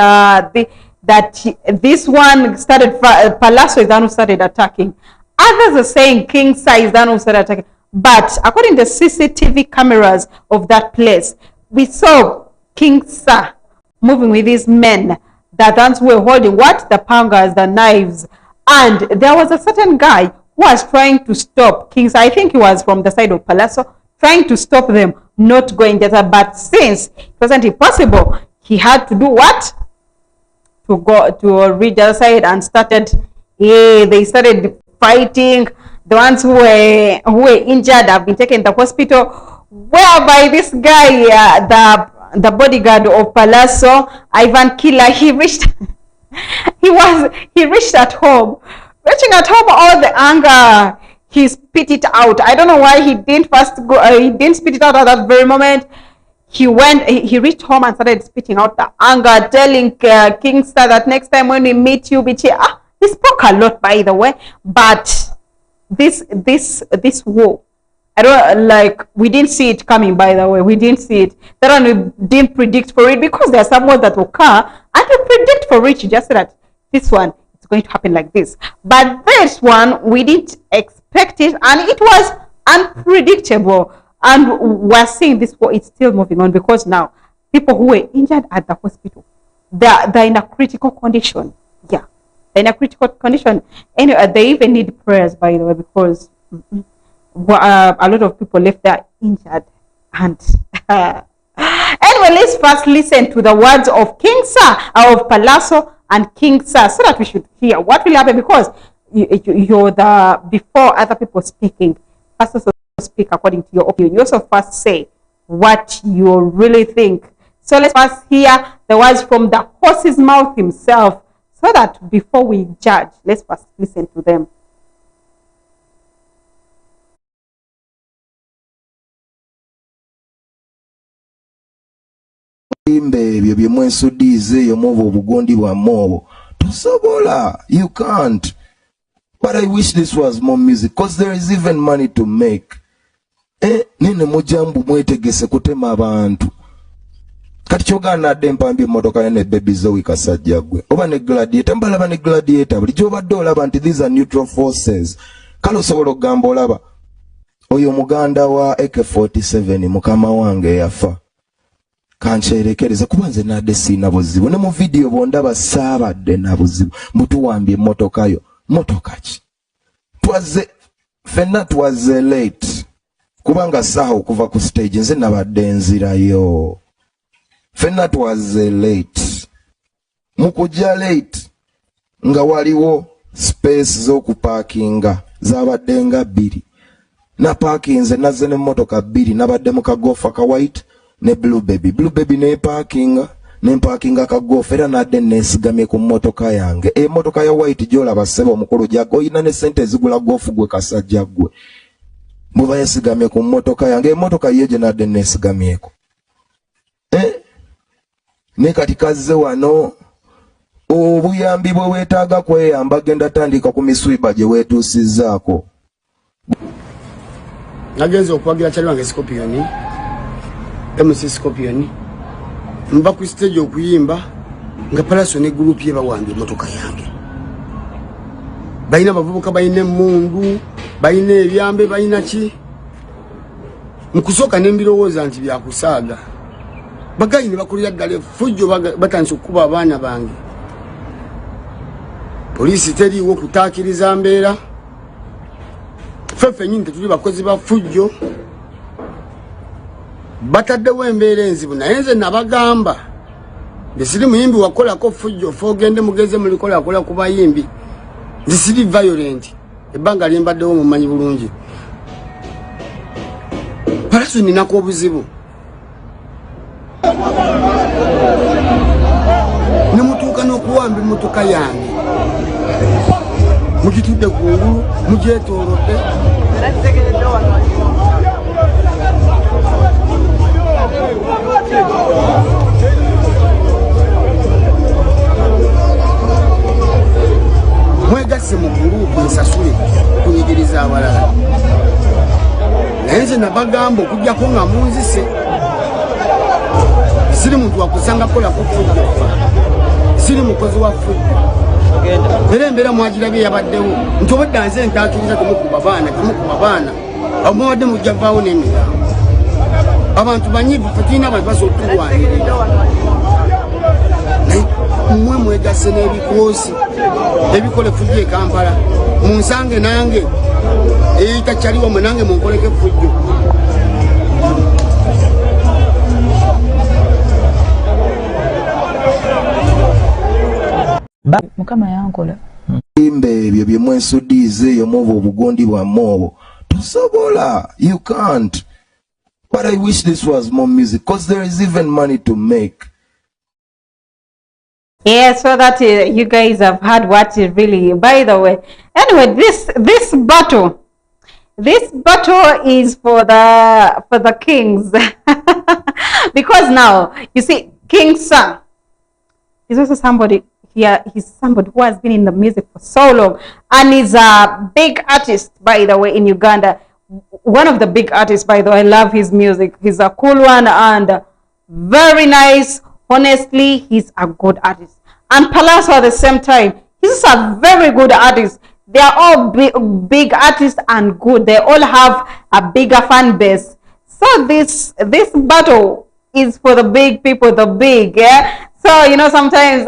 this one started, Palazzo is the one who started attacking. Others are saying King Sai is the one who started attacking. But according to the CCTV cameras of that place, we saw King Sa moving with these men, the ones who were holding what? The pangas, the knives. And there was a certain guy who was trying to stop King Sa. I think he was from the side of Palazzo, trying to stop them not going there. But since it wasn't impossible, he had to do what? To go to reach the other side and started, they started fighting. The ones who were injured have been taken to the hospital, whereby this guy, the bodyguard of Palazzo, Ivan Killer, he reached he reached at home. Reaching at home, all the anger, he spit it out. I don't know why he didn't he didn't spit it out at that very moment. He reached home and started spitting out the anger, telling King Star that next time when we meet you, bitch. He spoke a lot, by the way, but this war, I don't we didn't see it coming, by the way. We didn't see it. That one we didn't predict for it, because there are some wars that will come and we predict for it, just that this one is going to happen like this. But this one, we didn't expect it, and it was unpredictable. And we're seeing this war is still moving on, because now people who were injured at the hospital, they're in a critical condition. Yeah, they're in a critical condition. Anyway, they even need prayers, by the way, because a lot of people left there injured. And anyway, let's first listen to the words of King Sir, of Palazzo and King Sir, so that we should hear what will happen, because you're the before other people speaking. First also speak according to your opinion. You also first say what you really think. So let's first hear the words from the horse's mouth himself, so that before we judge, let's first listen to them. You can't. But I wish this was more music, because there is even money to make. Nene mujambu mwetegese kutema abantu. Kati kyogana adde mpambi motoka yene baby Zoe Kasajja gwe. Oba ne gladiator, mbalaba ne gladiator. Bulijjo badde olaba nti these are neutral forces. Kale osobola okugamba olaba oyo muganda wa AK47 mukama wange yafa. Kancherekereza kuba nze nadde siina buzibu. Ne mu video bondaba saabadde na buzibu. Mutuwambye motoka yo. Motoka ki? Fenna twaze late. Kubanga saha okuva ku stage nze nabadde nzirayo. Fenna twaze late. Mukujja late nga waliwo space z'okuparkinga zabadde nga 2. Na parkinze nazze ne motoka 2, nabadde mu kagofa ka white ne blue baby. Blue baby ne parkinga. Nemparkinga kagofa era nadde nesigamye ku motoka yange. Motoka ya white gyolaba ssebo omukulu gyago oyina ne sente ezigula goofu gwe Kasajja gwe. Muba yesigamye ku motoka yange. Motoka ye gye nadde nesigamyeko. Ne kati kazze wano obuyambi bwe weetaaga kweyamba genda tandika ku miswiba gye weetuusizzaako. Nagenze okwagira kyali wange Scorpion, MC Scorpion. Mba ku stage okuyimba nga Palazzo ne group ye bawambye motoka yange. Bayina bavubuka, bayina mundu, bayina ebyambe, bayina ki. Mukusoka nembirowooza nti byakusaaga. Bagayi ne bakulira ddala fujjo batandise okukuba abaana bange. Poliisi teriiwo kutaakiriza mbeera. Ffeffe nyini tetuli bakozi ba fujjo. Bataddewo embeera enzibu, naye nze nabagamba nze siri muyimbi wakolako fujjo fo ogende mugeze mulikola ku bayimbi. Nze siri violent. Ebbanga lyembaddewo mumanyi bulungi. Palazzo ninako obuzibu. Ne mutuuka n'okuwamba emmotoka yange. Mugitudde kungulu, mugyetoolodde. Mwegasse mu gurupu nsasule kunyigiriza abalala. Naye nze nabagamba okugyako nga munzise. Siri muntu wakusanga kolako fujjo. Siri mukozi wa fujjo. Era embeera mwagirabye yabaddewo nti obadde nze ntaakiriza temukuba baana. Abawadde mujja vaawo n'emirambo. Abantu banyivu ffe tulina abantu basobola okulwanirira. Naye mmwe mwegasse n'ebikoosi ebikola effujjo e Kampala. Munsange nange eyitakyaliwo mwe nange munkoleko effujjo. Mukama yankola. Imbe ebyo bye mwesudiize eyo muba obugondi bwammwe obwo. Tosobola. You can't. But I wish this was more music, because there is even money to make. Yeah, so that you guys have heard what is really, by the way. Anyway, this battle is for the kings. Because now you see King Sam is also somebody here. He's somebody who has been in the music for so long, and is a big artist, by the way, in Uganda. One of the big artists, by the way. I love his music. He's a cool one and very nice. Honestly, he's a good artist. And Palazzo at the same time, he's a very good artist. They are all big artists and good. They all have a bigger fan base. So this battle is for the big people, the big, yeah. So sometimes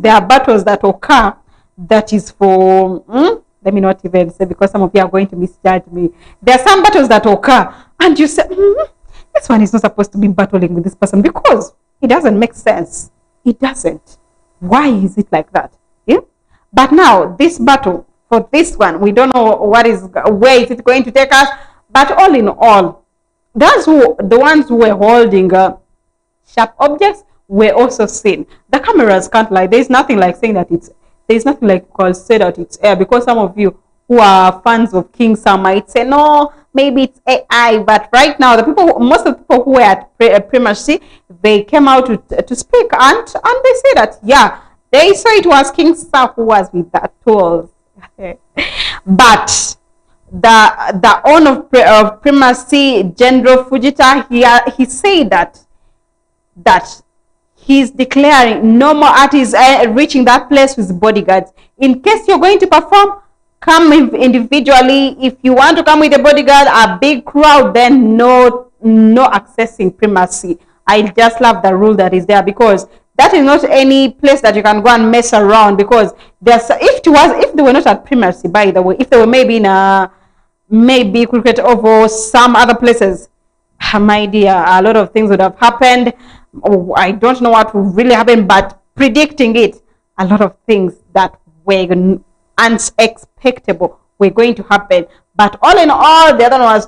there are battles that occur that is for let me not even say, because some of you are going to misjudge me. There are some battles that occur and you say this one is not supposed to be battling with this person because it doesn't make sense. It doesn't. Why is it like that? Yeah. But now this battle, for this one, we don't know where is it going to take us. But all in all, the ones who were holding sharp objects were also seen. The cameras can't lie. There's nothing like saying that there's nothing like say that it's air, because some of you who are fans of King Sam might say no, maybe it's AI. But right now, most of the people who were at Primacy, they came out to speak and they say that yeah, they saw it was King Sam who was with that tools. But the owner of Primacy, General Fujita, he said that he's declaring no more artists reaching that place with bodyguards. In case you're going to perform, come individually. If you want to come with a bodyguard, a big crowd, then no accessing Primacy. I just love the rule that is there, because that is not any place that you can go and mess around. Because if they were not at Primacy, by the way, if they were maybe in maybe Cricket Oval, some other places, my dear, a lot of things would have happened. I don't know what would really happen, but predicting it, a lot of things that were unexpectable were going to happen. But all in all, the other one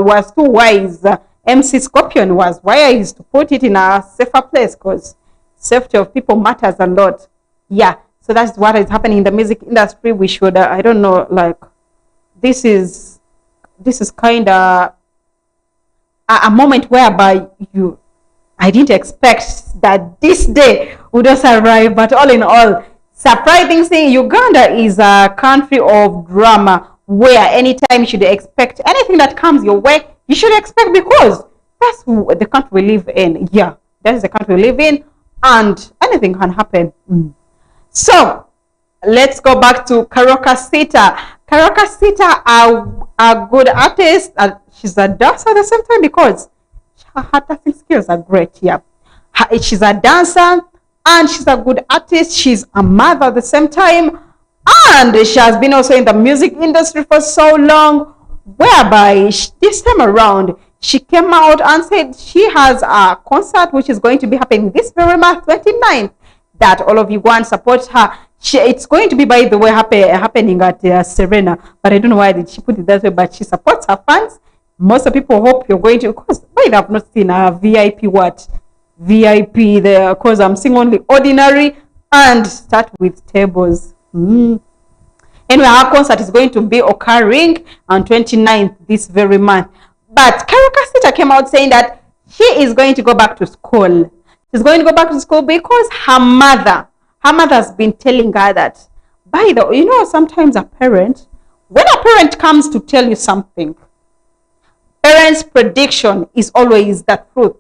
was too wise. MC Scorpion was wise to put it in a safer place, because safety of people matters a lot. Yeah, so that's what is happening in the music industry. We should, I don't know, like, this is kind of a moment whereby I didn't expect that this day would also arrive. But all in all, surprising thing, Uganda is a country of drama, where anytime you should expect anything that comes your way, you should expect, because that's the country we live in. Yeah, that is the country we live in, and anything can happen. So let's go back to Kasese. Kasese, a good artist. She's a dancer at the same time, because her dancing skills are great. Yeah, she's a dancer and she's a good artist. She's a mother at the same time, and she has been also in the music industry for so long, whereby this time around she came out and said she has a concert which is going to be happening this very month, 29th, that all of you go and support her. It's going to be, by the way, happening at Serena, but I don't know why did she put it that way, but she supports her fans. Most of the people hope you're going to, because I have not seen a VIP there, because I'm seeing only ordinary and start with tables. Anyway, our concert is going to be occurring on 29th this very month. But Kasese came out saying that she is going to go back to school. She's going to go back to school because her mother has been telling her that, by the way, sometimes when a parent comes to tell you something, parents' prediction is always the truth.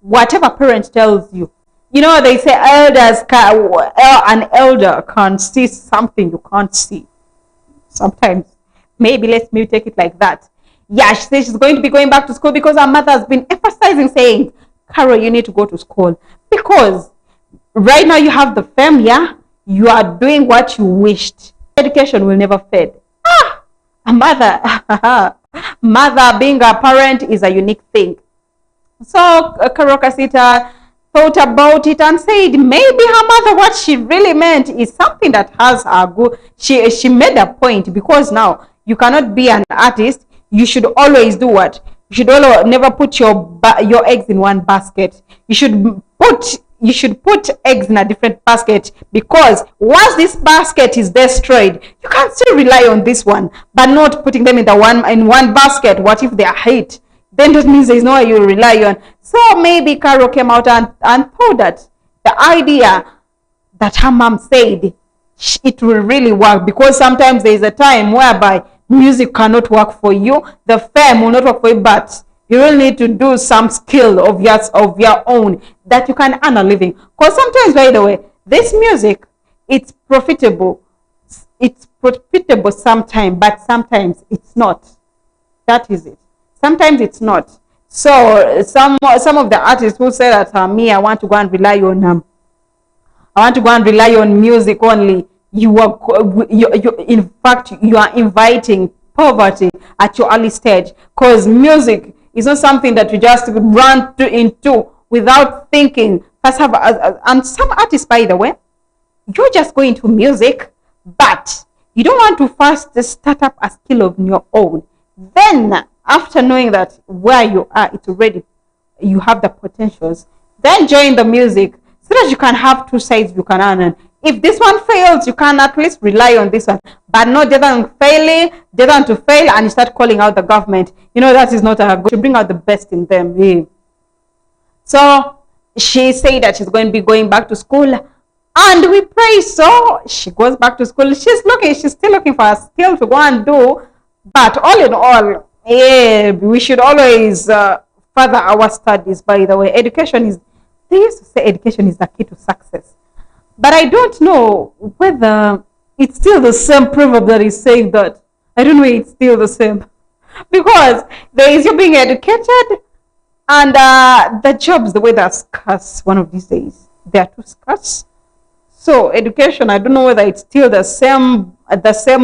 Whatever parent tells you, they say an elder can see something you can't see. Sometimes, maybe let me take it like that. Yeah, she says she's going to be going back to school because her mother has been emphasizing, saying, Carol, you need to go to school. Because right now you have the fame, yeah? You are doing what you wished. Education will never fade. A mother being a parent is a unique thing. So Kasese thought about it and said maybe her mother, what she really meant is something that has a good, she made a point, because now you cannot be an artist. You should always do what? You should never put your eggs in one basket. You should put you should put eggs in a different basket, because once this basket is destroyed, you can still rely on this one, but not putting them in one basket. What if they are hate? Then that means there is no one you rely on. So maybe Carol came out and thought that the idea that her mom said, it will really work, because sometimes there is a time whereby music cannot work for you, the fame will not work for you, but you will need to do some skill of your own that you can earn a living. Because sometimes, by the way, this music, it's profitable. It's profitable sometimes, but sometimes it's not. That is it. Sometimes it's not. So some of the artists who say that me, I want to go and rely on music only. In fact, you are inviting poverty at your early stage, because music is not something that you just run into without thinking. And some artists, by the way, you're just going to music, but you don't want to first start up a skill of your own. Then, after knowing that where you are, it's already, you have the potentials, then join the music so that you can have two sides you can earn. If this one fails, you can at least rely on this one, but not the other one to fail and you start calling out the government. That is not a good to bring out the best in them. Yeah. So she said that she's going to be going back to school, and we pray. So she goes back to school. She's still looking for a skill to go and do. But all in all, yeah, we should always further our studies. By the way, they used to say education is the key to success. But I don't know whether it's still the same proverb that is saying that. I don't know if it's still the same. Because there is you being educated, and the jobs, the way they're scarce one of these days. They are too scarce. So education, I don't know whether it's still the same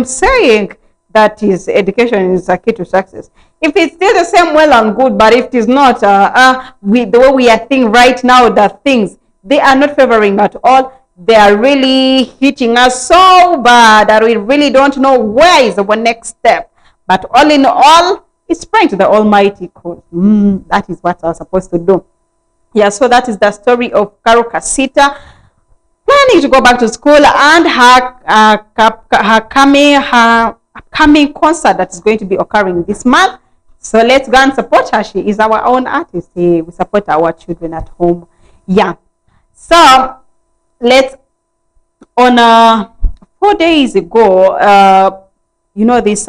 saying that is education is a key to success. If it's still the same, well and good, but if it is not, the way we are thinking right now, the things, they are not favoring at all. They are really hitting us so bad that we really don't know where is our next step. But all in all, it's praying to the Almighty, because that is what we're supposed to do. Yeah, so that is the story of Carol Kasese, planning to go back to school, and her upcoming concert that is going to be occurring this month. So let's go and support her. She is our own artist. We support our children at home. Yeah. So on 4 days ago, this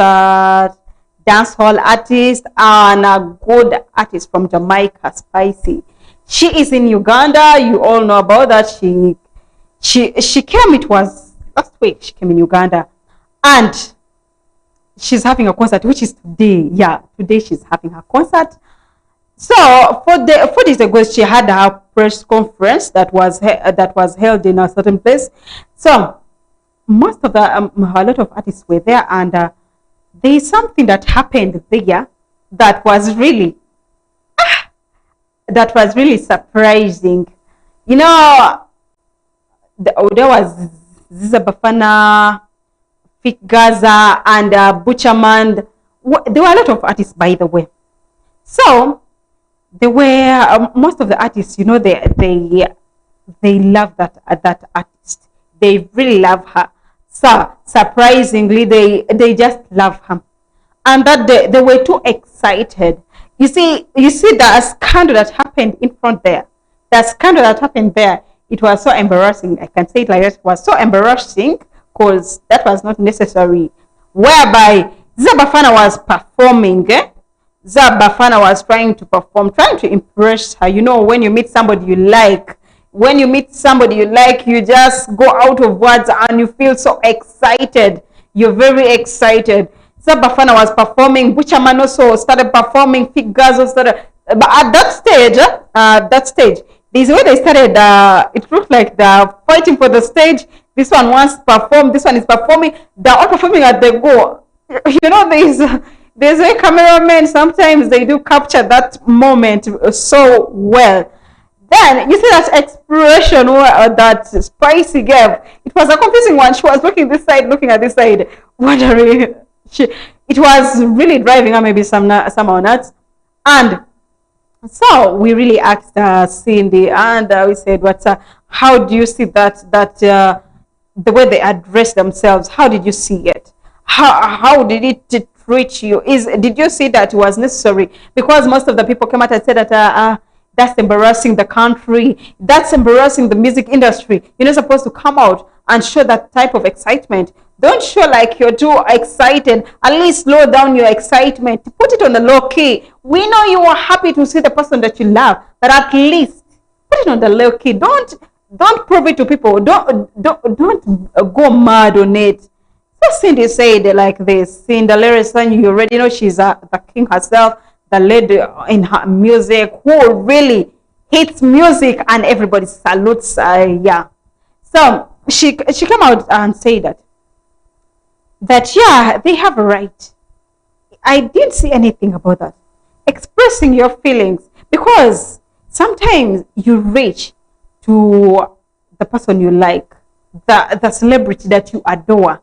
dance hall artist and a good artist from Jamaica, Spicy. She is in Uganda. You all know about that. She came, it was last week, she came in Uganda, and she's having a concert, which is today. Yeah, today she's having her concert. So 4 days ago, she had her press conference that was held in a certain place. So most of a lot of artists were there, and there is something that happened there that was really surprising. There was Zizabafana, Fik Gaza, and Butcherman. There were a lot of artists, by the way. So there were most of the artists, they love that artist. They really love her. So surprisingly, they just love her, and that they were too excited. You see the scandal that happened in front there. The scandal that happened there. It was so embarrassing. I can say it like that. It was so embarrassing because that was not necessary. Whereby Zabafana was performing. Zabafana was trying to perform, trying to impress her. When you meet somebody you like, you just go out of words and you feel so excited. You're very excited. Zabafana was performing. Butcherman also started performing. Figures also started. But at that stage, this way they started, it looked like they're fighting for the stage. This one wants to perform, this one is performing. They're all performing as they go. There's a cameraman, sometimes they do capture that moment so well. Then, you see that expression that Spicy gave. It was a confusing one. She was looking this side, looking at this side, wondering. It was really driving her maybe somehow nuts. And So we really asked Cindy, and we said, how do you see that the way they address themselves? How did you see it? How did it treat you? Did you see that it was necessary? Because most of the people came out and said that that's embarrassing the country, that's embarrassing the music industry. You're not supposed to come out and show that type of excitement. Don't show like you're too excited. At least slow down your excitement. Put it on the low key. We know you are happy to see the person that you love, but at least put it on the low key. Don't prove it to people. Don't go mad on it. So Cindy said like this. Cinderella, you already know she's the king herself, the lady in her music who really hits music, and everybody salutes. Yeah. So she came out and said that yeah, they have a right. I didn't see anything about that. Expressing your feelings, because sometimes you reach to the person you like, the celebrity that you adore,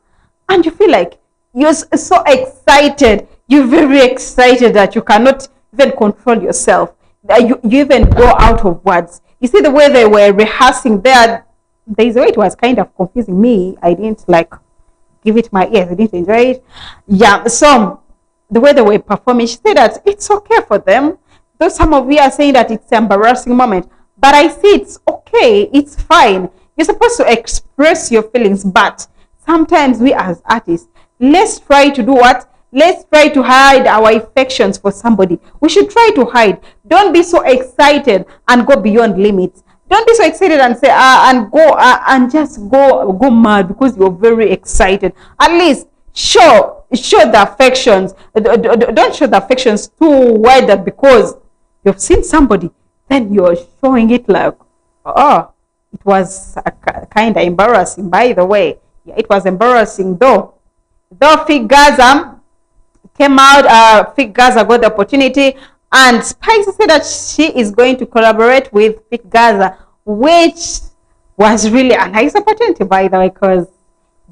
and you feel like you're so excited. You're very excited that you cannot even control yourself. You even go out of words. You see the way they were rehearsing there. There's a way it was kind of confusing me. I didn't like give it my ears. I didn't enjoy it. Yeah, so the way they were performing, she said that it's okay for them. Though some of you are saying that it's an embarrassing moment, but I see it's okay. It's fine. You're supposed to express your feelings, but sometimes we as artists, let's try to do what? Let's try to hide our affections for somebody. We should try to hide. Don't be so excited and go beyond limits. Don't be so excited and say and go and just go mad because you're very excited. At least show the affections. Don't show the affections too wide because you've seen somebody, then you're showing it like, oh, it was kind of embarrassing. By the way, yeah, it was embarrassing though. Though Fig Gaza came out, Fig Gaza got the opportunity, and Spicy said that she is going to collaborate with Fig Gaza, which was really a nice opportunity, by the way, because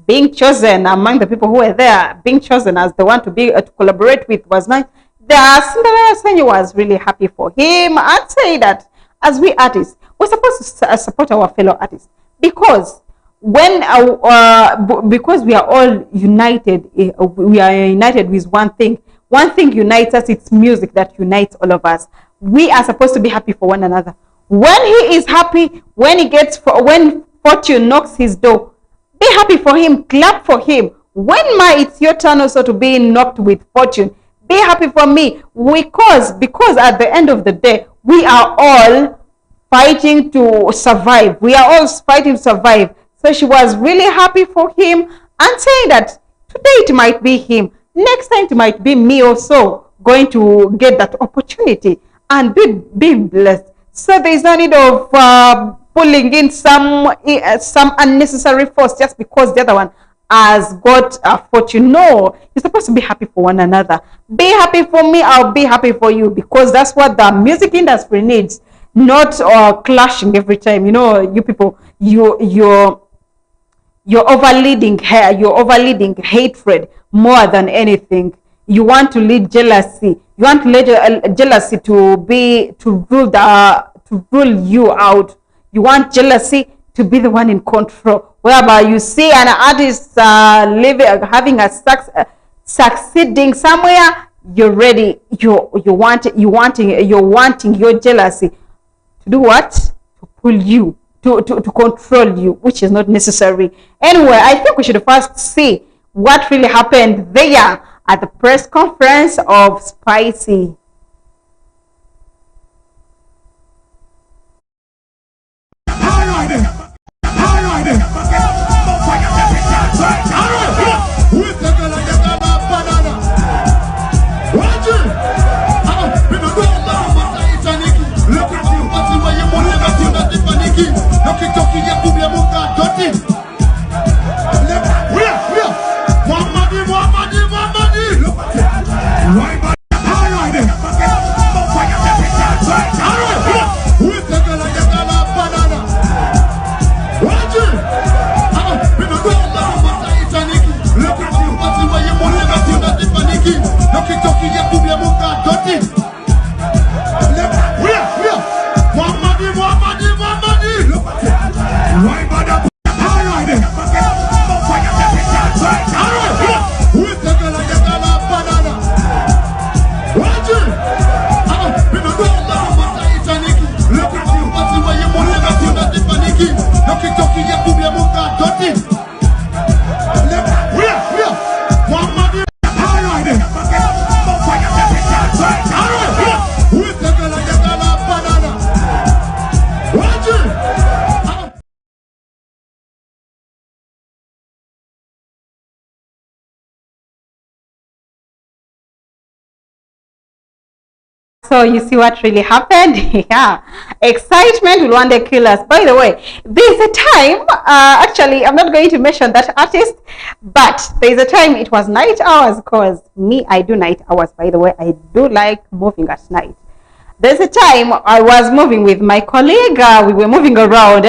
being chosen among the people who were there, being chosen as the one to collaborate with was nice. The Cinderella Sanyo was really happy for him. I'd say that as we artists, we're supposed to support our fellow artists, because when because we are all united, we are united with one thing. One thing unites us. It's music that unites all of us. We are supposed to be happy for one another. When he is happy, when fortune knocks his door, be happy for him, clap for him. When it's your turn also to be knocked with fortune, be happy for me, because at the end of the day, we are all fighting to survive. We are all fighting to survive. So she was really happy for him and saying that today it might be him, next time it might be me also going to get that opportunity and be blessed. So there is no need of pulling in some unnecessary force just because the other one has got a fortune. No, you're supposed to be happy for one another. Be happy for me, I'll be happy for you, because that's what the music industry needs. Not clashing every time. You know, you people, you're overleading hatred more than anything. You want to lead jealousy. You want to let jealousy to rule you out. You want jealousy to be the one in control. Whereby you see an artist having a succeeding somewhere, you're ready. You're wanting your jealousy to do what? To pull you, to control you, which is not necessary. Anyway, I think we should first see what really happened there at the press conference of Spicy. So you see what really happened? Yeah, excitement will one day kill us. By the way, there's a time, actually, I'm not going to mention that artist, but there's a time it was night hours, because me, I do night hours, by the way. I do like moving at night. There's a time I was moving with my colleague. We were moving around.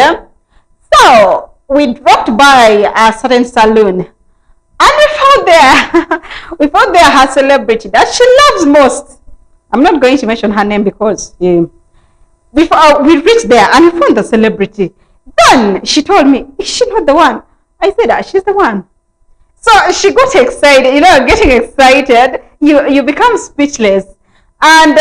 So we dropped by a certain saloon. And we found there her celebrity that she loves most. I'm not going to mention her name because before we reached there and we found the celebrity. Then she told me, is she not the one? I said, she's the one. So she got excited. You know, getting excited, you become speechless. And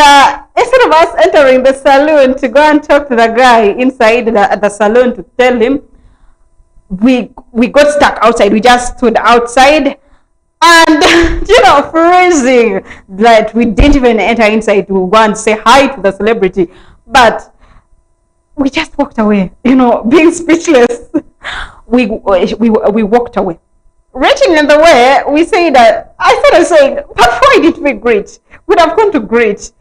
instead of us entering the saloon to go and talk to the guy inside the saloon to tell him, we got stuck outside. We just stood outside and freezing, that we didn't even enter inside to go and say hi to the celebrity, but we just walked away, being speechless. We walked away. Reaching in the way, we say that I started saying, but why did we greet? We'd have gone to greet.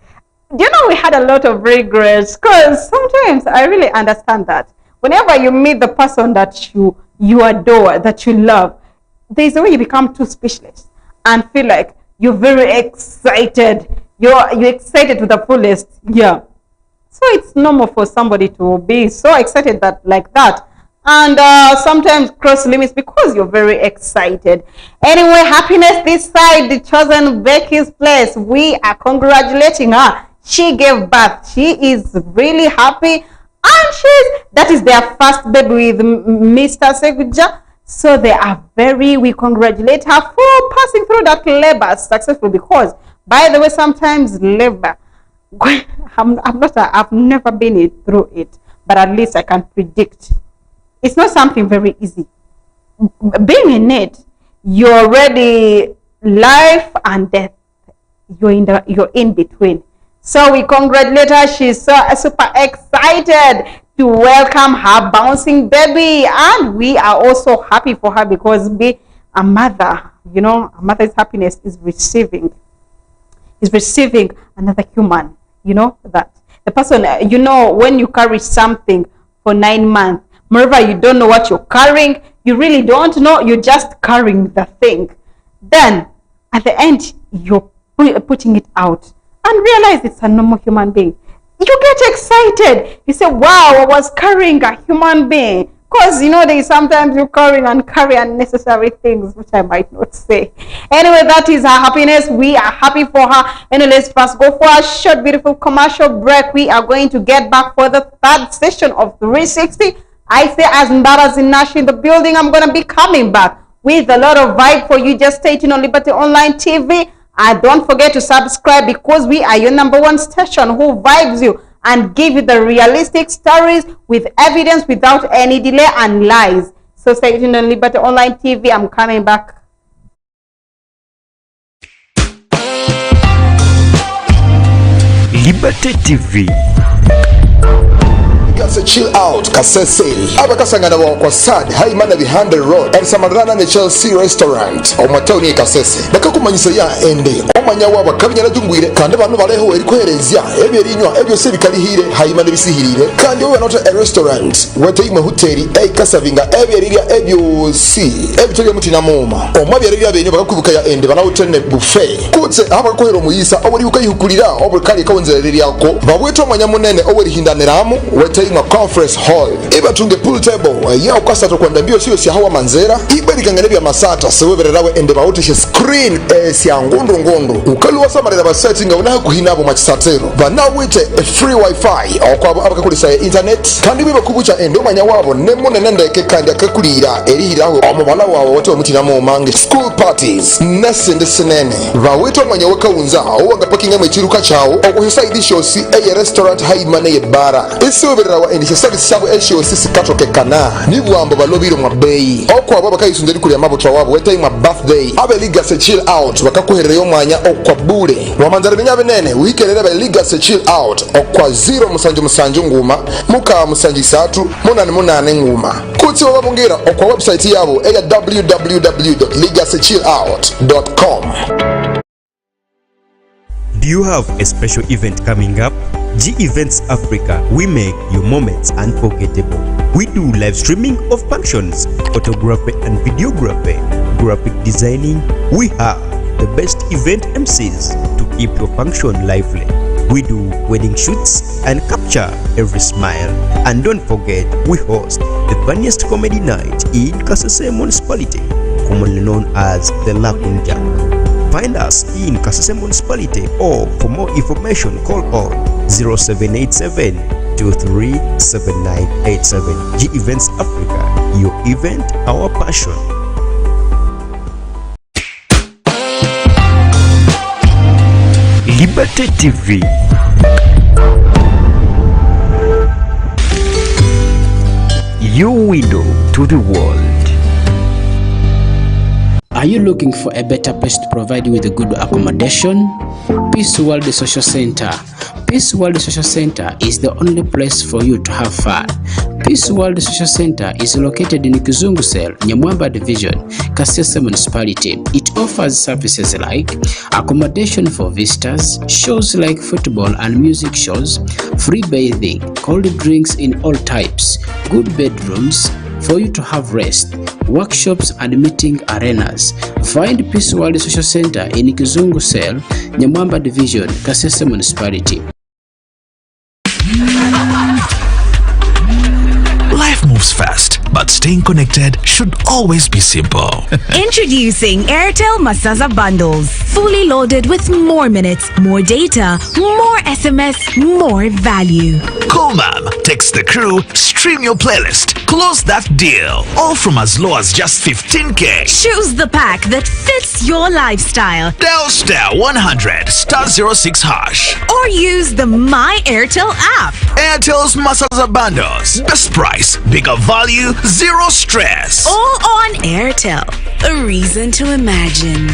We had a lot of regrets, because sometimes I really understand that whenever you meet the person that you adore, that you love, there's a way you become too speechless and feel like you're very excited. You're excited to the fullest. Yeah. So it's normal for somebody to be so excited like that. And sometimes cross limits because you're very excited. Anyway, Happiness this side, the chosen Becky's place. We are congratulating her. She gave birth. She is really happy. And that is their first baby with Mr. Seguja. So we congratulate her for passing through that labor successfully, because, by the way, sometimes labor, I've never been through it, but at least I can predict. It's not something very easy. Being in it, you're already life and death. You're in between. So we congratulate her. She's so super excited to welcome her bouncing baby, and we are also happy for her, because being a mother, a mother's happiness is receiving another human. That the person, when you carry something for 9 months, moreover, you don't know what you're carrying, you really don't know, you're just carrying the thing. Then at the end, you're putting it out and realize it's a normal human being. You get excited. You say, wow, I was carrying a human being. Because, there's sometimes you carry unnecessary things, which I might not say. Anyway, that is her happiness. We are happy for her. Anyway, let's first go for a short, beautiful commercial break. We are going to get back for the third session of 360. I say, as Mbara's in Nash in the building, I'm going to be coming back with a lot of vibe for you. Just stay tuned on Liberty Online TV. And don't forget to subscribe, because we are your #1 station who vibes you and give you the realistic stories with evidence without any delay and lies. So stay tuned on Liberty Online TV. I'm coming back. Liberty TV. Gase chill out Kasese abakasangana kwa sad haimana behind road and samarana ne Chelsea restaurant omwatoni Kasese bakakumanyisa ya ende omanya waba kabinyana jungwire kandi abantu baleho eri kwerezya ebyerinywa ebyo sebikalihire haimana bisihirire kandi we not a restaurant weteyima hoteli kasavinga ebyeriria ebyo si ebitege mutina moma omwabyeriria benyo bakakubuka ya ende bana hotene buffet kutse abakohero muyisa obuli ukayihukulira obukali kawonzereri yako babweto omanya munene obuli hindaniramu weteyima mwa conference hall iba tunge pool table ya ukasa kwenda mbio sio si hawa manzera iberi kangane bya masata sewebererawe ende bawutishe screen esya ngundu ukaluwa samarira ba setting una kuhina abo machisatero banawite a free wifi okwabo abakakulisa internet kandi biba kubucha endo manya wabo nemunene ndeke kandi akakulira erihiraho omubala wawo wote omutina mu mange school parties nesende senene bawito manya wakawunza owanga pakinga mechiruka chawo okuhisa idishosi eye restaurant haimane ye bara isiwebererawa ende service sabo eshosi sikatoke kana nibwambo balobiro mwa bei okwabo bakayisunderi kuli amabutra wabo wete mwa birthday abe legacy chill out bakakuherera mwanya okwabure wamanzara binyabe nene wikerera ba legacy chill out okwa 0 musanju nguma muka musanju 3 munane nguma kuti wababungira okwa website yabo eya www.legacychillout.com. Do you have a special event coming up? G Events Africa, we make your moments unforgettable. We do live streaming of functions, photography and videography, graphic designing. We have the best event MCs to keep your function lively. We do wedding shoots and capture every smile. And don't forget, we host the funniest comedy night in Kasese municipality, commonly known as the Lakunja. Find us in Kasese municipality, or for more information call on 0787 237987. G Events Africa, your event, our passion. Liberty TV. Your window to the world. Are you looking for a better place to provide you with a good accommodation? Peace World Social Center. Peace World Social Center is the only place for you to have fun. Peace World Social Center is located in Kizungu Cell, Nyamwamba Division, Kasese Municipality. It offers services like accommodation for visitors, shows like football and music shows, free bathing, cold drinks in all types, good bedrooms for you to have rest, workshops and meeting arenas. Find Peace World Social Center in Kizungu Cell, Nyamwamba Division, Kasese Municipality. Life moves fast, but staying connected should always be simple. Introducing Airtel Masaza Bundles. Fully loaded with more minutes, more data, more SMS, more value. Cool, ma'am. Text the crew, stream your playlist, close that deal. All from as low as just 15K. Choose the pack that fits your lifestyle. Dial *100 *06 hash. Or use the My Airtel app. Airtel's Masaza Bundles. Best price, bigger value, zero stress. All on Airtel. A reason to imagine.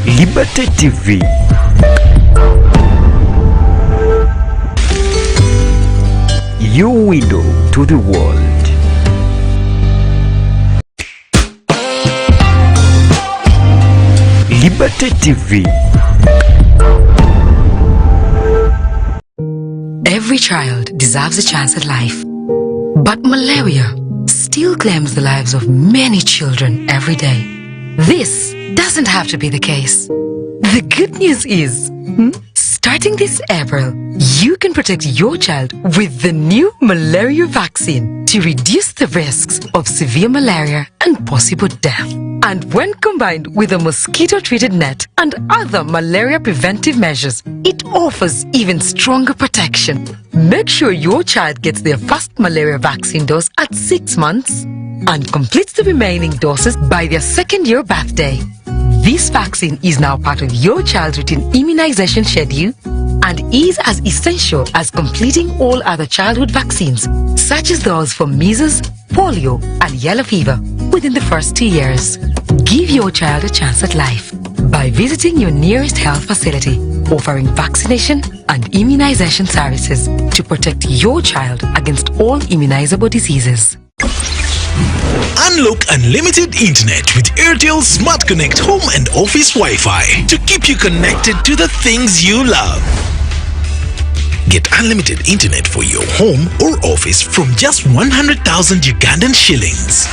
Liberty TV. Your window to the world. Liberty TV. Every child deserves a chance at life. But malaria still claims the lives of many children every day. This doesn't have to be the case. The good news is, starting this April, you can protect your child with the new malaria vaccine to reduce the risks of severe malaria and possible death. And when combined with a mosquito-treated net and other malaria preventive measures, it offers even stronger protection. Make sure your child gets their first malaria vaccine dose at 6 months and completes the remaining doses by their second-year birthday. This vaccine is now part of your child's routine immunization schedule and is as essential as completing all other childhood vaccines, such as those for measles, polio, and yellow fever within the first 2 years. Give your child a chance at life by visiting your nearest health facility, offering vaccination and immunization services to protect your child against all immunizable diseases. Unlock unlimited internet with Airtel Smart Connect Home and Office Wi-Fi to keep you connected to the things you love. Get unlimited internet for your home or office from just 100,000 Ugandan shillings.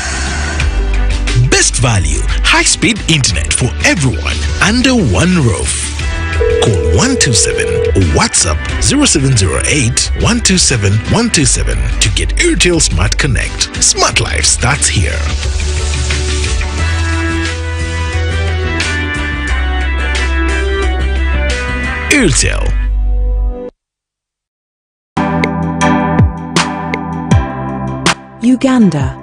Best value, high-speed internet for everyone under one roof. Call 127 or WhatsApp 0708 127 127 to get Airtel Smart Connect. Smart life starts here. Airtel. Uganda.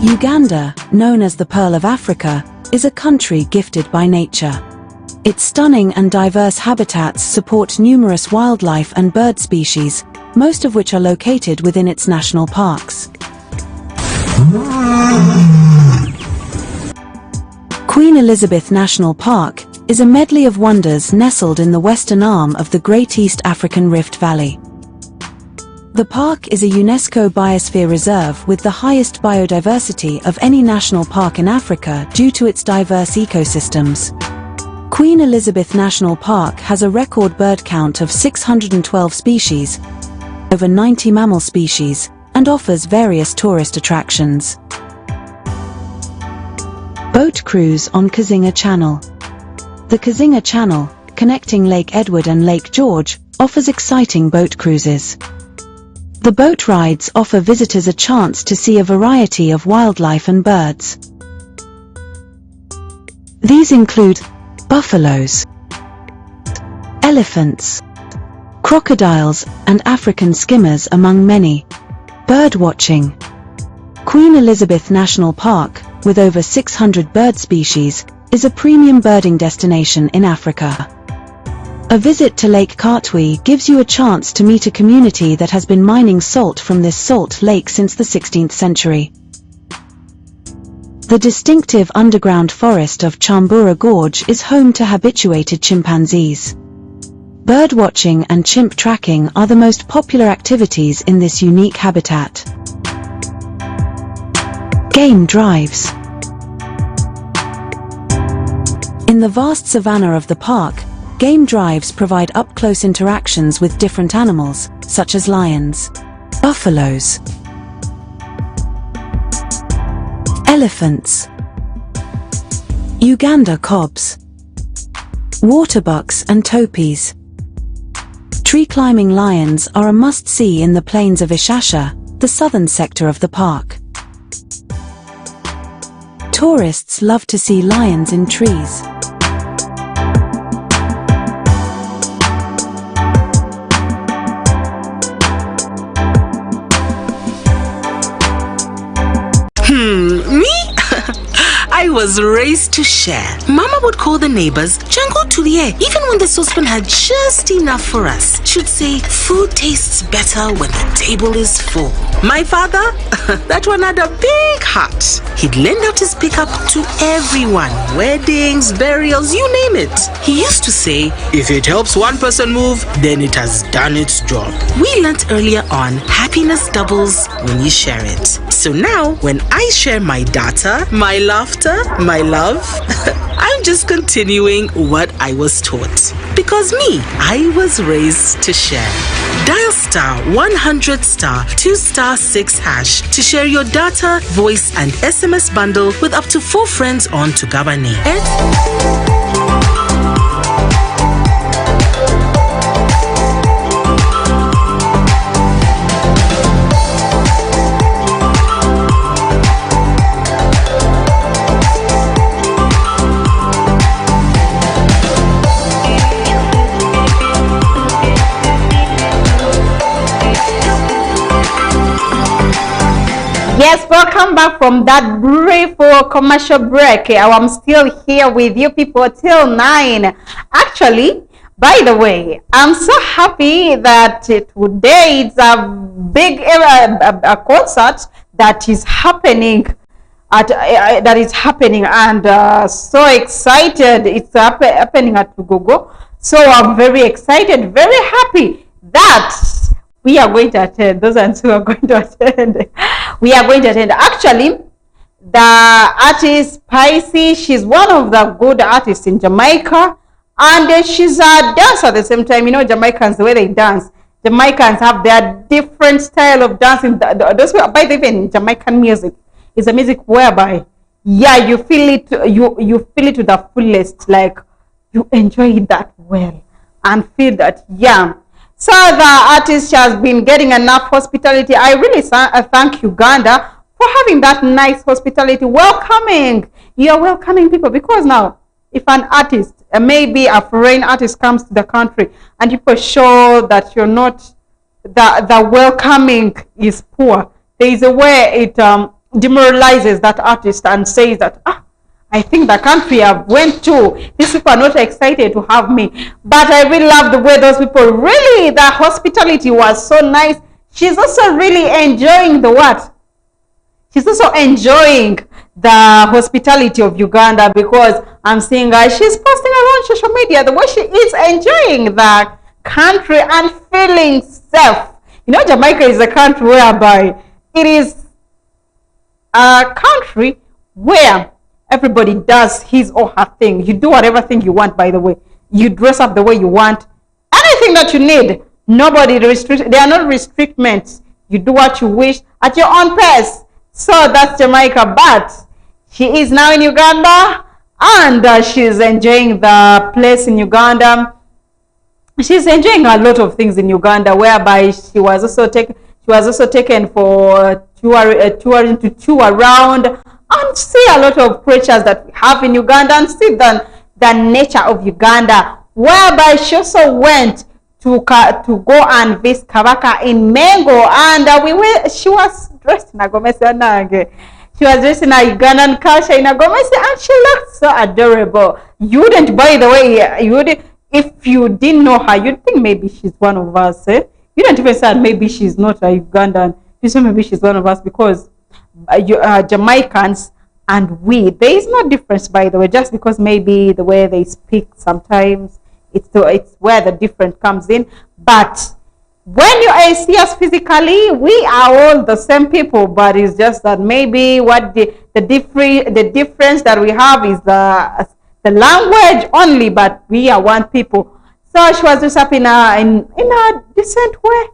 Uganda, known as the Pearl of Africa, is a country gifted by nature. Its stunning and diverse habitats support numerous wildlife and bird species, most of which are located within its national parks. Queen Elizabeth National Park is a medley of wonders nestled in the western arm of the Great East African Rift Valley. The park is a UNESCO Biosphere Reserve with the highest biodiversity of any national park in Africa due to its diverse ecosystems. Queen Elizabeth National Park has a record bird count of 612 species, over 90 mammal species, and offers various tourist attractions. Boat cruise on Kasese Channel. The Kasese Channel, connecting Lake Edward and Lake George, offers exciting boat cruises. The boat rides offer visitors a chance to see a variety of wildlife and birds. These include buffaloes, elephants, crocodiles, and African skimmers, among many. Bird watching. Queen Elizabeth National Park, with over 600 bird species, is a premium birding destination in Africa. A visit to Lake Katwe gives you a chance to meet a community that has been mining salt from this salt lake since the 16th century. The distinctive underground forest of Chambura Gorge is home to habituated chimpanzees. Bird watching and chimp tracking are the most popular activities in this unique habitat. Game drives. In the vast savanna of the park, game drives provide up-close interactions with different animals, such as lions, buffaloes, elephants, Uganda cobs, waterbucks and topies. Tree-climbing lions are a must-see in the plains of Ishasha, the southern sector of the park. Tourists love to see lions in trees. Me? I was raised to share. Mama would call the neighbors Jango Tulie, even when the saucepan had just enough for us. She'd say, food tastes better when the table is full. My father? That one had a big heart. He'd lend out his pickup to everyone. Weddings, burials, you name it. He used to say, if it helps one person move, then it has done its job. We learnt earlier on, happiness doubles when you share it. So now, when I share my data, my laughter, my love, I'm just continuing what I was taught. Because me, I was raised to share. Dial *100*2*6# to share your data, voice, and SMS bundle with up to 4 friends on Tugabane. Yes, welcome back from that brief commercial break. I'm still here with you people till 9. Actually, By the way, I'm so happy that today it's a big a concert that is happening and so excited. It's happening at Gogo. So I'm very excited, very happy that we are going to attend. Those and who are going to attend. We are going to attend. Actually, the artist Pisces, she's one of the good artists in Jamaica. And she's a dancer at the same time. You know, Jamaicans, the way they dance. Jamaicans have their different style of dancing. Those by the way, in Jamaican music, it's a music whereby, yeah, you feel it. You feel it to the fullest. Like you enjoy it that well and feel that, yeah. So the artist has been getting enough hospitality. I really thank Uganda for having that nice hospitality, welcoming. You're welcoming people, because now, if an artist, maybe a foreign artist, comes to the country and people show that you're not, the welcoming is poor, there is a way it demoralizes that artist and says that, I think the country I went to, these people are not excited to have me. But I really love the way those people, really, the hospitality was so nice. She's also really enjoying the what? She's also enjoying the hospitality of Uganda, because I'm seeing her, she's posting around social media the way she is enjoying the country and feeling safe. You know, Jamaica is a country whereby it is a country where everybody does his or her thing. You do whatever thing you want, by the way. You dress up the way you want. Anything that you need, nobody restricts. There are no restrictions. You do what you wish at your own pace. So that's Jamaica, but she is now in Uganda, and she's enjoying the place in Uganda. She's enjoying a lot of things in Uganda, whereby she was also taken for touring to tour around and see a lot of creatures that we have in Uganda and see the nature of Uganda, whereby she also went to go and visit Kabaka in Mengo, and she was dressed in a gomesi. She was dressed in a Ugandan culture in a gomesi, and she looked so adorable. You wouldn't, by the way, if you didn't know her, you'd think maybe she's one of us. You don't even say maybe she's not a Ugandan. You say maybe she's one of us, because Jamaicans and we, there is no difference, by the way, just because maybe the way they speak sometimes, it's where the difference comes in. But when you see us physically, we are all the same people, but it's just that maybe what the difference that we have is the language only, but we are one people. So she was dressed up in a decent way,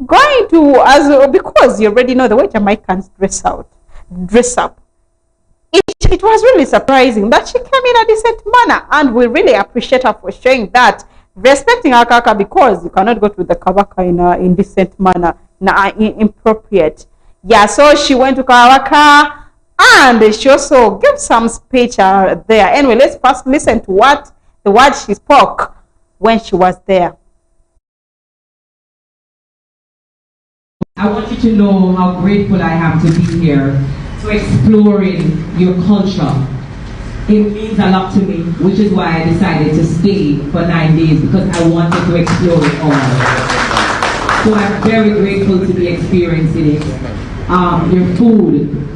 going to, because you already know the way Jamaicans dress up. It was really surprising that she came in a decent manner, and we really appreciate her for showing that, respecting her kaka, because you cannot go to the Kabaka in a indecent manner, inappropriate. Yeah, so she went to Kabaka, and she also gave some speech there. Anyway, let's first listen to the words she spoke when she was there. I want you to know how grateful I am to be here, to exploring your culture. It means a lot to me, which is why I decided to stay for 9 days, because I wanted to explore it all. So I'm very grateful to be experiencing it. Your food.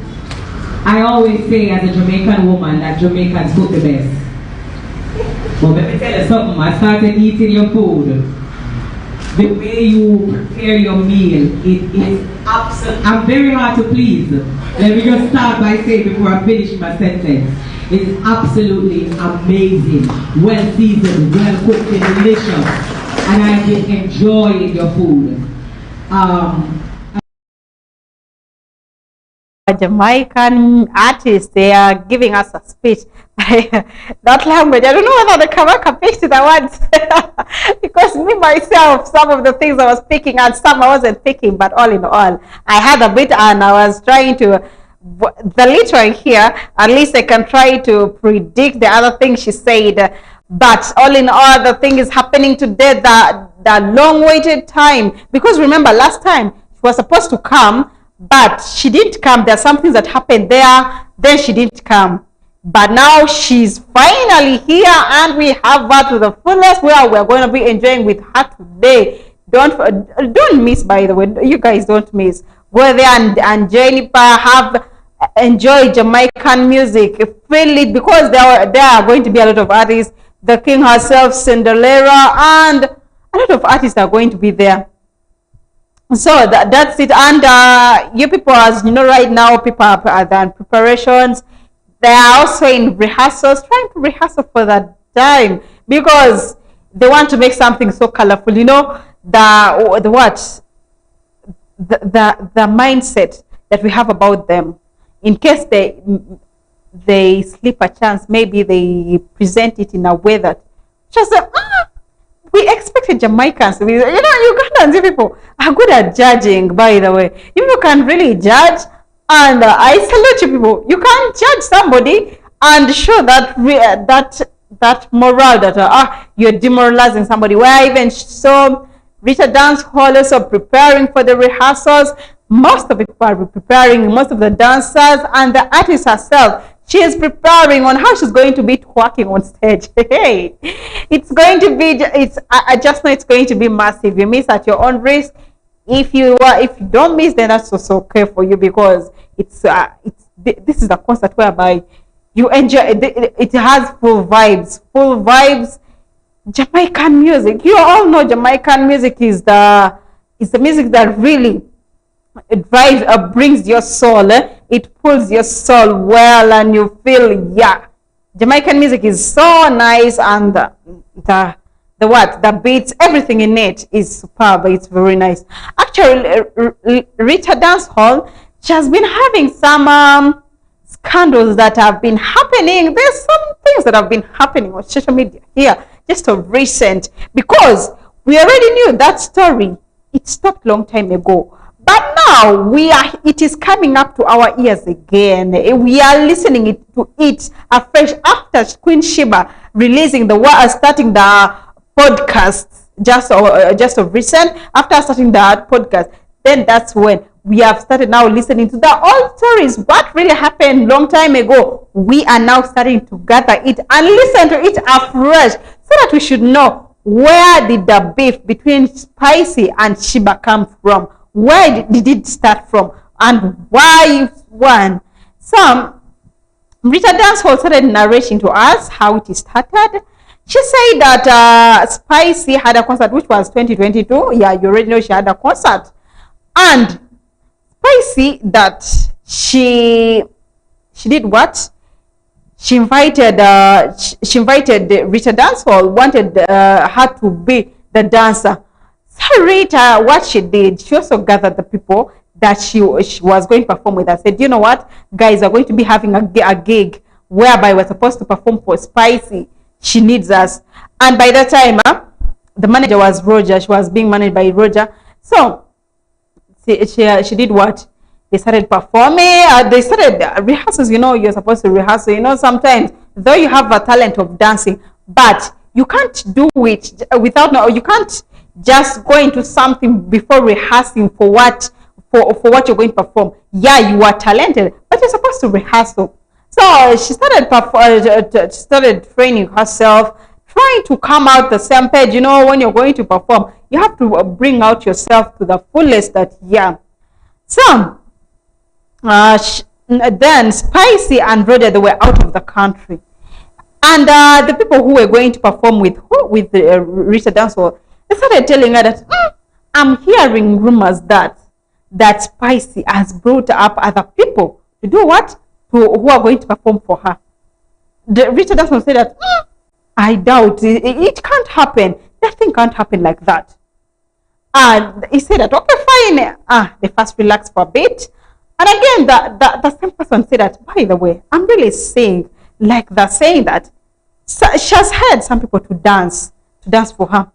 I always say as a Jamaican woman that Jamaicans cook the best. But let me tell you something, I started eating your food. The way you prepare your meal, it is absolutely, I'm very hard to please. Let me just start by saying before I finish my sentence, it is absolutely amazing, well seasoned, well cooked, and delicious, and I've been enjoying your food. Jamaican artists, they are giving us a speech. That language, I don't know whether the Kabaka picked the words because me myself, some of the things I was picking and some I wasn't picking, but all in all, I had a bit and I was trying to, the little here, at least I can try to predict the other thing she said. But all in all, the thing is happening today, the long-waited time, because remember last time she was supposed to come, but she didn't come. There are some things that happened there, then she didn't come. But now she's finally here, and we have her to the fullest, where we're going to be enjoying with her today. Don't miss, by the way. You guys don't miss. Go there and Jennifer enjoy Jamaican music. Feel it, because there are going to be a lot of artists. The King herself, Cinderella, and a lot of artists are going to be there. So that's it. And you people, as you know, right now people are in preparations. They are also in rehearsals, trying to rehearse for that time, because they want to make something so colorful. You know, the mindset that we have about them. In case they slip a chance, maybe they present it in a way that just we expected Jamaicans to be, Ugandans, people are good at judging, by the way. You can really judge, and I salute you people. You can't judge somebody and show that morale that you're demoralizing somebody. Where I even saw Richard Dance Hall also preparing for the rehearsals. Most of the people are preparing, most of the dancers, and the artist herself. She is preparing on how she's going to be twerking on stage. Hey, it's going to be, I just know it's going to be massive. You miss at your own risk. If you don't miss, then that's also okay for you, because this is a concert whereby you enjoy it. It has full vibes. Jamaican music. You all know Jamaican music is the music that really brings your soul. It pulls your soul well, and you feel, Jamaican music is so nice, and the beats, everything in it is superb. It's very nice. Actually, Rita Dance Hall, she has been having some scandals that have been happening. There's some things that have been happening on social media here, just of recent, because we already knew that story. It stopped long time ago. But now it is coming up to our ears again. We are listening to it afresh after Queen Sheba starting the podcast just of recent. After starting that podcast, then that's when we have started now listening to the old stories. What really happened long time ago? We are now starting to gather it and listen to it afresh, so that we should know, where did the beef between Spicy and Sheba come from? Where did it start from, and why one? So Rita Dance Hall started narrating to us how it started. She said that Spicy had a concert, which was 2022. Yeah, you already know she had a concert. And Spicy, that she did what? She invited Rita Dance Hall, wanted her to be the dancer. So Rita, what she did, she also gathered the people that she was going to perform with. I said, you know what, guys, are going to be having a gig whereby we're supposed to perform for Spicy. She needs us. And by that time, the manager was Roger. She was being managed by Roger. So she did what? They started performing. They started rehearsals. You know, you're supposed to rehearse. You know, sometimes, though you have a talent of dancing, but you can't do it without, you can't just go into something before rehearsing for what you're going to perform. Yeah, you are talented, but you're supposed to rehearse. So she started training herself, trying to come out the same page. You know, when you're going to perform, you have to bring out yourself to the fullest. So then Spicy and Roger, they were out of the country, and the people who were going to perform with Rita Dance Hall, they started telling her that I'm hearing rumors that Spicy has brought up other people to do what? Who are going to perform for her. Rita Dance Hall said that I doubt it can't happen. That thing can't happen like that. And he said that, okay, fine. They first relaxed for a bit. And again, the same person said that, by the way, I'm really saying that she has had some people to dance for her.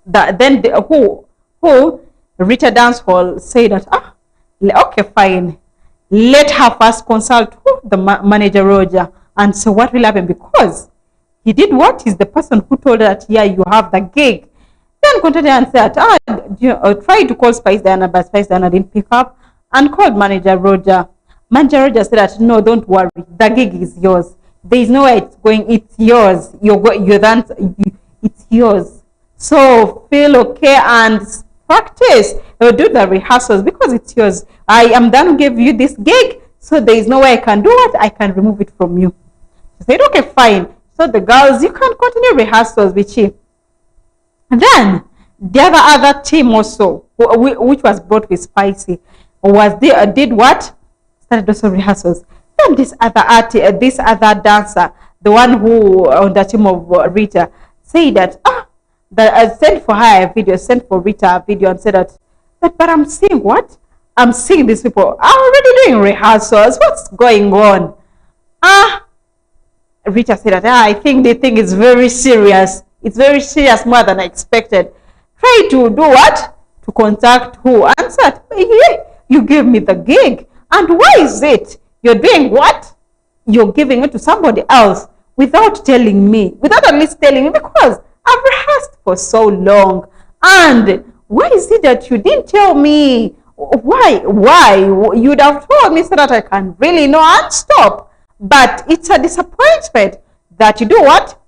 Then who Rita Dance Hall said that, okay, fine. Let her first consult the manager Roger and see what will happen, because he did what? He's the person who told her that, yeah, you have the gig. Then contacted and said, tried to call Spice Diana, but Spice Diana didn't pick up, and called manager Roger Manager Roger said that no, don't worry, the gig is yours. There is no way it's going. It's yours. It's yours. So feel okay and practice. Do the rehearsals because it's yours. I am done. Give you this gig, so there is no way I can do it. I can remove it from you. She said, okay, fine. So the girls, you can continue rehearsals with you. And then the other team also, which was brought with Spicy, did what? Started also rehearsals. Then this other dancer, the one who on the team of Rita, said that sent for her a video, sent for Rita a video, and said that but I'm seeing what? I'm seeing these people are already doing rehearsals. What's going on? Rita said that I think the thing is very serious. It's very serious, more than I expected. Try to do what? To contact who? And said, hey, you gave me the gig. And why is it you're doing what? You're giving it to somebody else without telling me, without at least telling me, because I've rehearsed for so long. And why is it that you didn't tell me? Why? You'd have told me so that I can really know and stop. But it's a disappointment that you do what?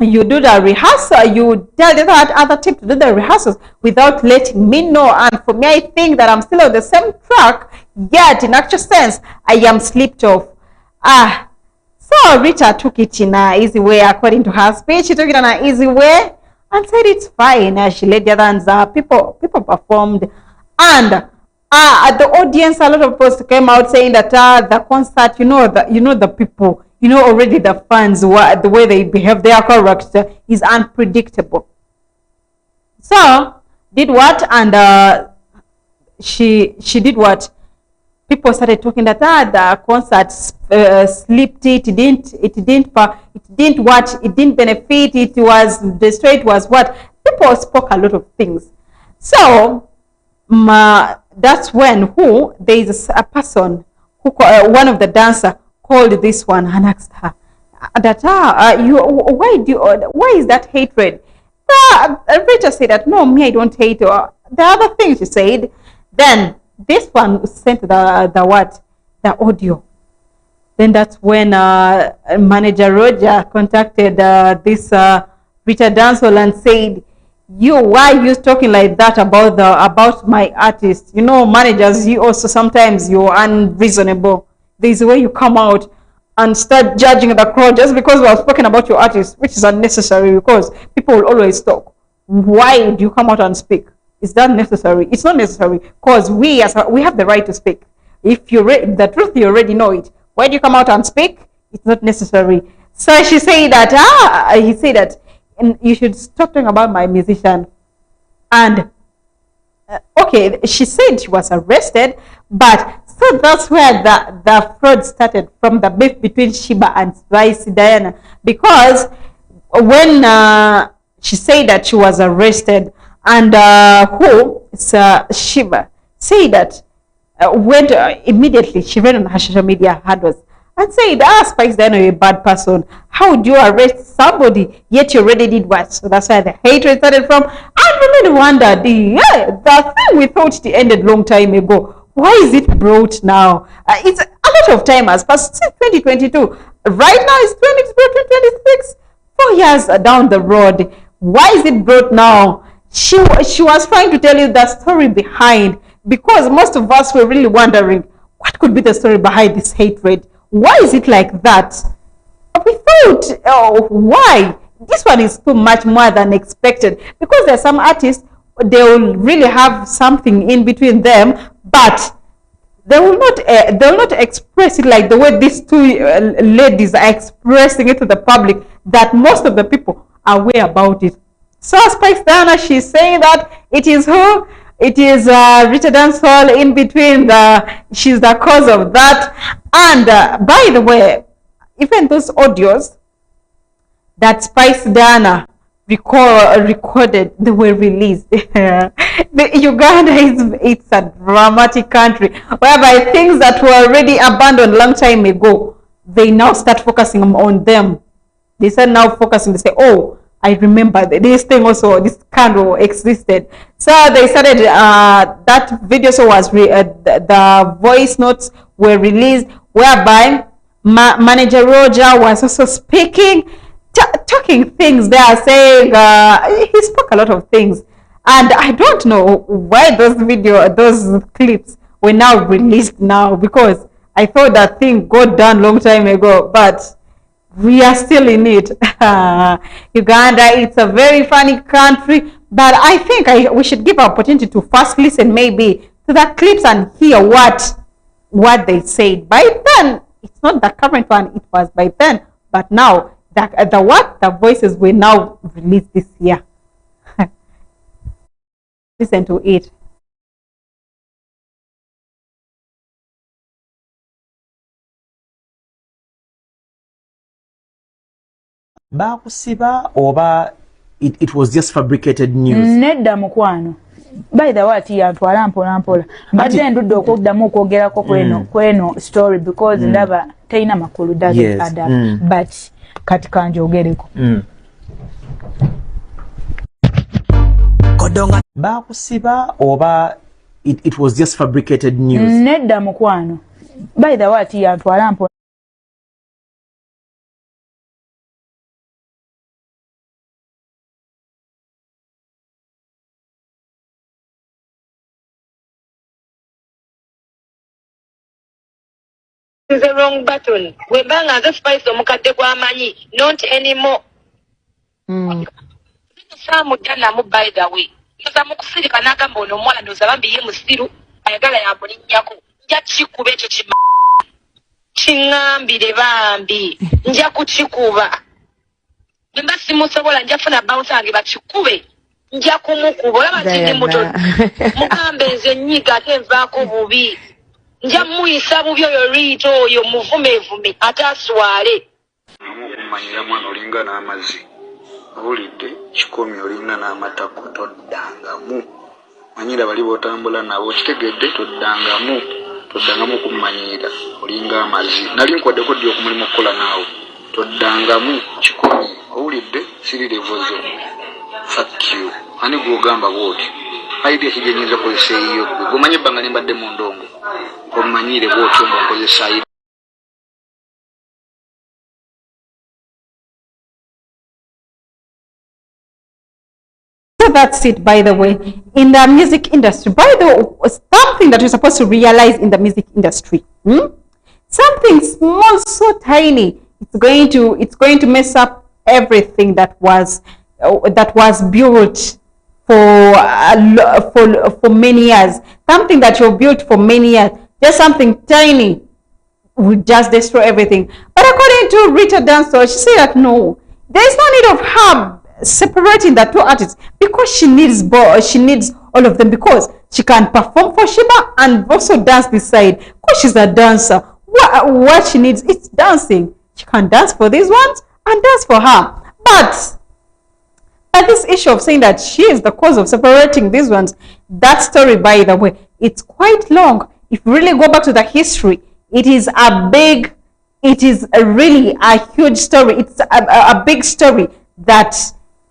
You do the rehearsal, you tell the other team to do the rehearsals without letting me know. And for me, I think that I'm still on the same track, yet in actual sense, I am slipped off. So Rita took it in an easy way, according to her speech. She took it in an easy way and said it's fine. She let the others, people performed. And at the audience, a lot of people came out saying that the concert, the people, already the fans, the way they behave, their character is unpredictable. So did what? And she did what? People started talking that the concert slipped. It didn't benefit. It was destroyed. Was what? People spoke a lot of things. So that's when there is a person who one of the dancer called this one and asked her that why is that hatred? Rachel said that no, me, I don't hate her. The other thing she said, then this one sent the audio. Then that's when manager Roger contacted this Rita Dancehall and said, why are you talking like that about my artist? Managers, you also sometimes you're unreasonable. There's a way you come out and start judging the crowd just because we have spoken about your artist, which is unnecessary because people will always talk. Why do you come out and speak? Is that necessary? It's not necessary because we have the right to speak. If you read the truth, you already know it. Why do you come out and speak? It's not necessary. So she said that he said that you should stop talking about my musician. And okay, she said she was arrested, but so that's where the fraud started, from the beef between Sheba and Spicy Diana, because when she said that she was arrested, and Sheba said that went immediately, she ran on her social media handles and said, Spice Diana, you're a bad person. How would you arrest somebody yet you already did what? So that's where the hatred started from. And we really wondered, the thing we thought it ended long time ago, why is it brought now? It's a lot of time has passed since 2022. Right now it's 2026, 4 years down the road. Why is it brought now? She was trying to tell you the story behind, because most of us were really wondering what could be the story behind this hatred. Why is it like that? We thought, why? This one is too much more than expected, because there are some artists, they will really have something in between them, but they will not express it like the way these two ladies are expressing it to the public, that most of the people are aware about it. So Spice Diana, she's saying that it is her, it is Rita Dancehall in between, she's the cause of that. And by the way, even those audios that Spice Diana recorded, they were released. Uganda it's a dramatic country whereby things that were already abandoned long time ago, they now start focusing on them. They start now focusing, they say, oh, I remember this thing also, this scandal existed. So they started, that video so was, the voice notes were released, whereby Manager Roger was also speaking, talking things there, saying he spoke a lot of things. And I don't know why those clips were now released now, because I thought that thing got done long time ago, but we are still in it. Uganda, it's a very funny country, but I think we should give an opportunity to first listen maybe to the clips and hear what they said. By then, it's not the current one, it was by then, but now the voices were now released this year. Listen to it. Bakusiba oba it was just fabricated news. Nedda mukwano. By the way, yantwala mpola. Badde ndudde okuddamu okwogerako kweno story because ndaba teyina makulu doesn't add up. But kati kanjogereko. Bakusiba oba it was just fabricated news. Nedda mukwano. By the way, yantwala mpola. Is the wrong button. We bang as a spice omukadde gwamanyi. Not anymore. Samu dana mu by the way. Yoza mukusirika nagamba ono omwana ndoza bambi ye musiru ayagala yamulinnyako. Nja kikuba ekyo kiŋŋambire bambi. Nja kukikuba. Bemba simusobola nja funa bounce ange bakikube. Nja kumukuba. Olaba nti muto. Mugambe nze nnyiga ate nvaako bubi. Nja muyisa bubi oyo liito oyo muvumevume ate aswale. Okumanyira mwana olinga n'amazzi. Olidde kikomi olinga n'amatako toddangamu. Manyira bali b'otambula nabo kitegedde toddangamu kumanyira olinga amazzi. Nali nkwaddeko ddi okumulimu okukola naawe. Toddangamu kikomi. Owulidde sirirevozo. Fuck you. Ani gw'ogamba bw'oti. Idea kigenyinza kozesa eyiyo gwe. Gwomanyi ebbanga ne mbadde mu ndongo. Omanyire bw'otyo ng'okozesa idea. So that's it, by the way. In the music industry, by the way, something that you're supposed to realize in the music industry, something small, so tiny, it's going to mess up everything that was built for many years. Something that you built for many years, just something tiny, would just destroy everything. But according to Rita Danso, she said that no, there is no need of her separating the two artists, because she needs all of them, because she can perform for Sheba and also dance this side, because she's a dancer. What she needs is dancing. She can dance for these ones and dance for her. But this issue of saying that she is the cause of separating these ones, that story, by the way, it's quite long. If you really go back to the history, it is really a huge story. It's a big story that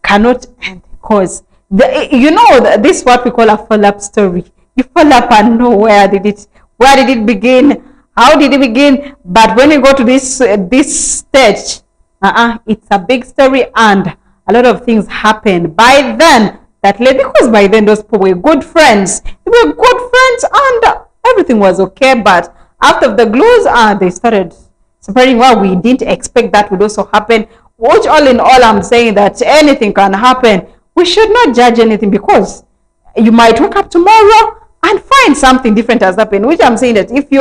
cannot end, because this is what we call a follow-up story. You follow up and know where did it begin, how did it begin. But when you go to this stage, it's a big story, and a lot of things happened by then. Because by then those people were good friends. They were good friends, and everything was okay. But after the glues, they started separating. Well, we didn't expect that would also happen. Which, all in all, I'm saying that anything can happen. We should not judge anything, because you might wake up tomorrow and find something different has happened. Which I'm saying that if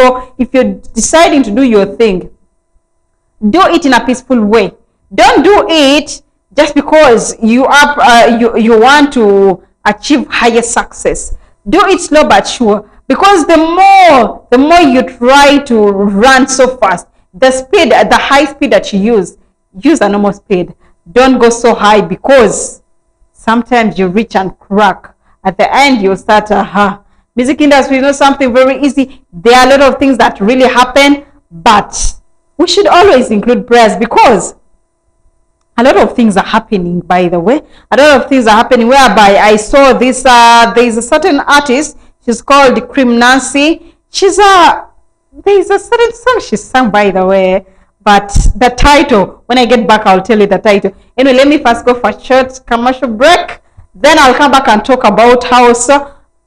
you're deciding to do your thing, do it in a peaceful way. Don't do it just because you want to achieve higher success. Do it slow but sure, because the more you try to run so fast, the high speed that you use a normal speed. Don't go so high, because sometimes you reach and crack. At the end, you start music industry is not something very easy. There are a lot of things that really happen, but we should always include prayers, because a lot of things are happening, by the way. A lot of things are happening, whereby I saw this, there is a certain artist, she's called Cream Nancy. She's There's a certain song she sang, by the way, but the title, when I get back, I'll tell you the title. Anyway, let me first go for a short commercial break. Then I'll come back and talk about house,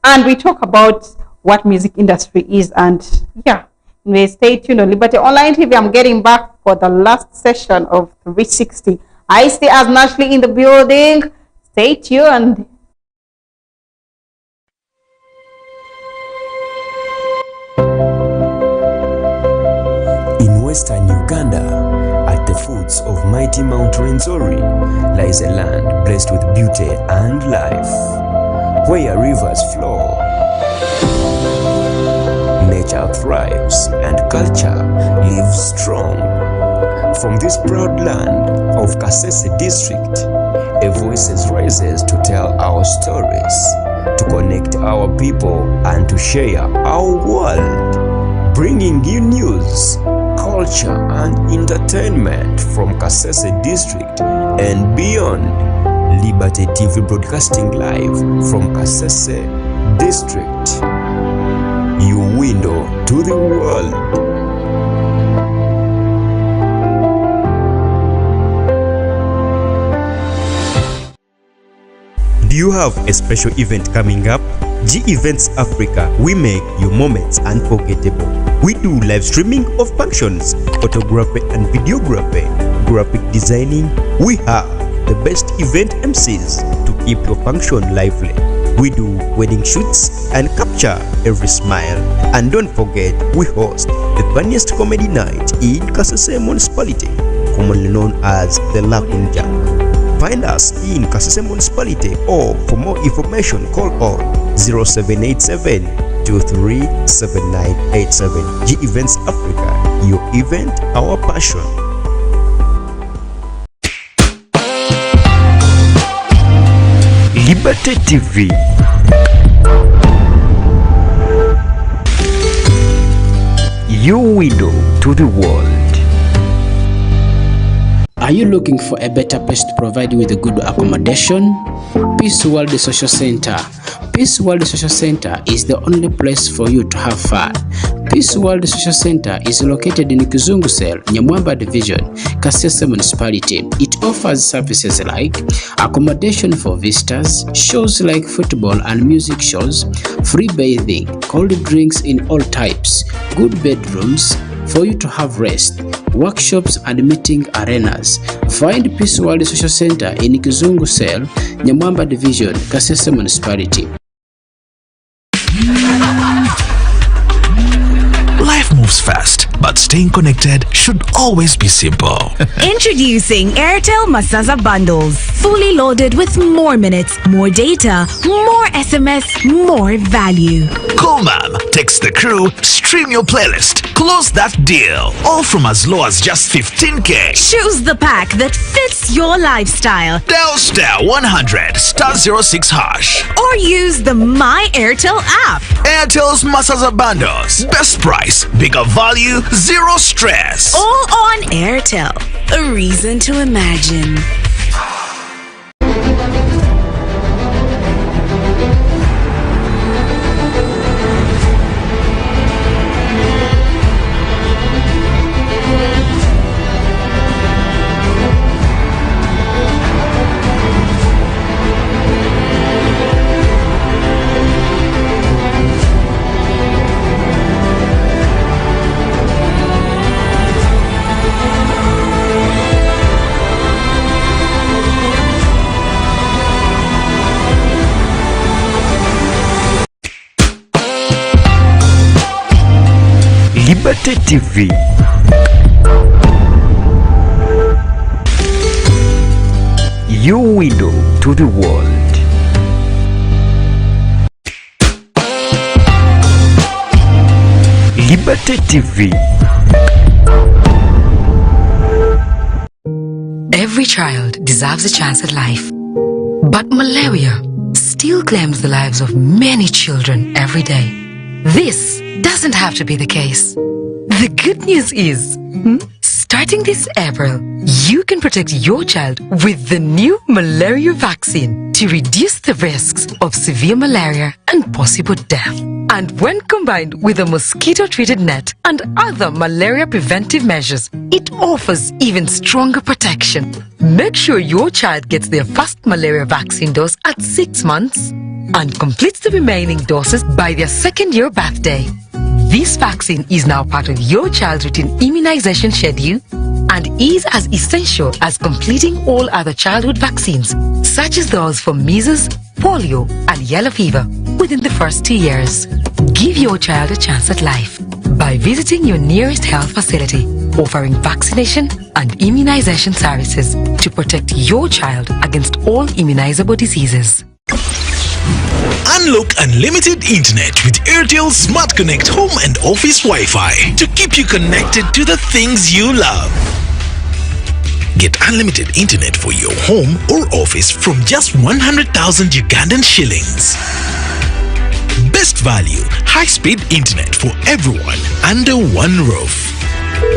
and we talk about what music industry is. And yeah, anyway, stay tuned on Liberty Online TV. I'm getting back for the last session of 360. I stay as Nashley in the building. Stay tuned. In western Uganda, at the foots of mighty Mount Rwenzori, lies a land blessed with beauty and life, where rivers flow, nature thrives, and culture lives strong. From this proud land of Kasese district, a voice rises to tell our stories, to connect our people, and to share our world, bringing you news, culture, and entertainment from Kasese district and beyond. Liberty TV broadcasting live from Kasese district, your window to the world. Do you have a special event coming up? G Events Africa, we make your moments unforgettable. We do live streaming of functions, photography and videography, graphic designing. We have the best event MCs to keep your function lively. We do wedding shoots and capture every smile. And don't forget, we host the funniest comedy night in Kasese municipality, commonly known as the Laughing Jack. Find us in Kasese municipality, or for more information call on 0787 237987. G Events Africa, your event, our passion. Liberty TV, your window to the world. Are you looking for a better place to provide you with a good accommodation? Peace World Social Center. Peace World Social Center is the only place for you to have fun. Peace World Social Center is located in Kizungu Cell, Nyamwamba Division, Kasese Municipality. It offers services like accommodation for visitors, shows like football and music shows, free bathing, cold drinks in all types, good bedrooms for you to have rest, workshops and meeting arenas. Find Peace World Social Center in Kizungu Cell, Nyamwamba Division, Kasese Municipality. Life moves fast, but staying connected should always be simple. Introducing Airtel Masaza Bundles. Fully loaded with more minutes, more data, more SMS, more value. Cool, ma'am. Text the crew, stream your playlist, close that deal. All from as low as just 15K. Choose the pack that fits your lifestyle. Dial star 100 star 06 hash. Or use the My Airtel app. Airtel's Masaza Bundles. Best price, bigger value, zero stress. All on Airtel. A reason to imagine. Liberty TV, your window to the world. Liberty TV. Every child deserves a chance at life. But malaria still claims the lives of many children every day. This doesn't have to be the case. The good news is, Starting this April, you can protect your child with the new malaria vaccine to reduce the risks of severe malaria and possible death. And when combined with a mosquito-treated net and other malaria preventive measures, it offers even stronger protection. Make sure your child gets their first malaria vaccine dose at 6 months and completes the remaining doses by their 2nd year birthday. This vaccine is now part of your child's routine immunization schedule and is as essential as completing all other childhood vaccines, such as those for measles, polio, and yellow fever within the first 2 years. Give your child a chance at life by visiting your nearest health facility, offering vaccination and immunization services to protect your child against all immunizable diseases. Unlock unlimited internet with Airtel Smart Connect Home and Office Wi-Fi to keep you connected to the things you love. Get unlimited internet for your home or office from just 100,000 Ugandan shillings. Best value, high-speed internet for everyone under one roof.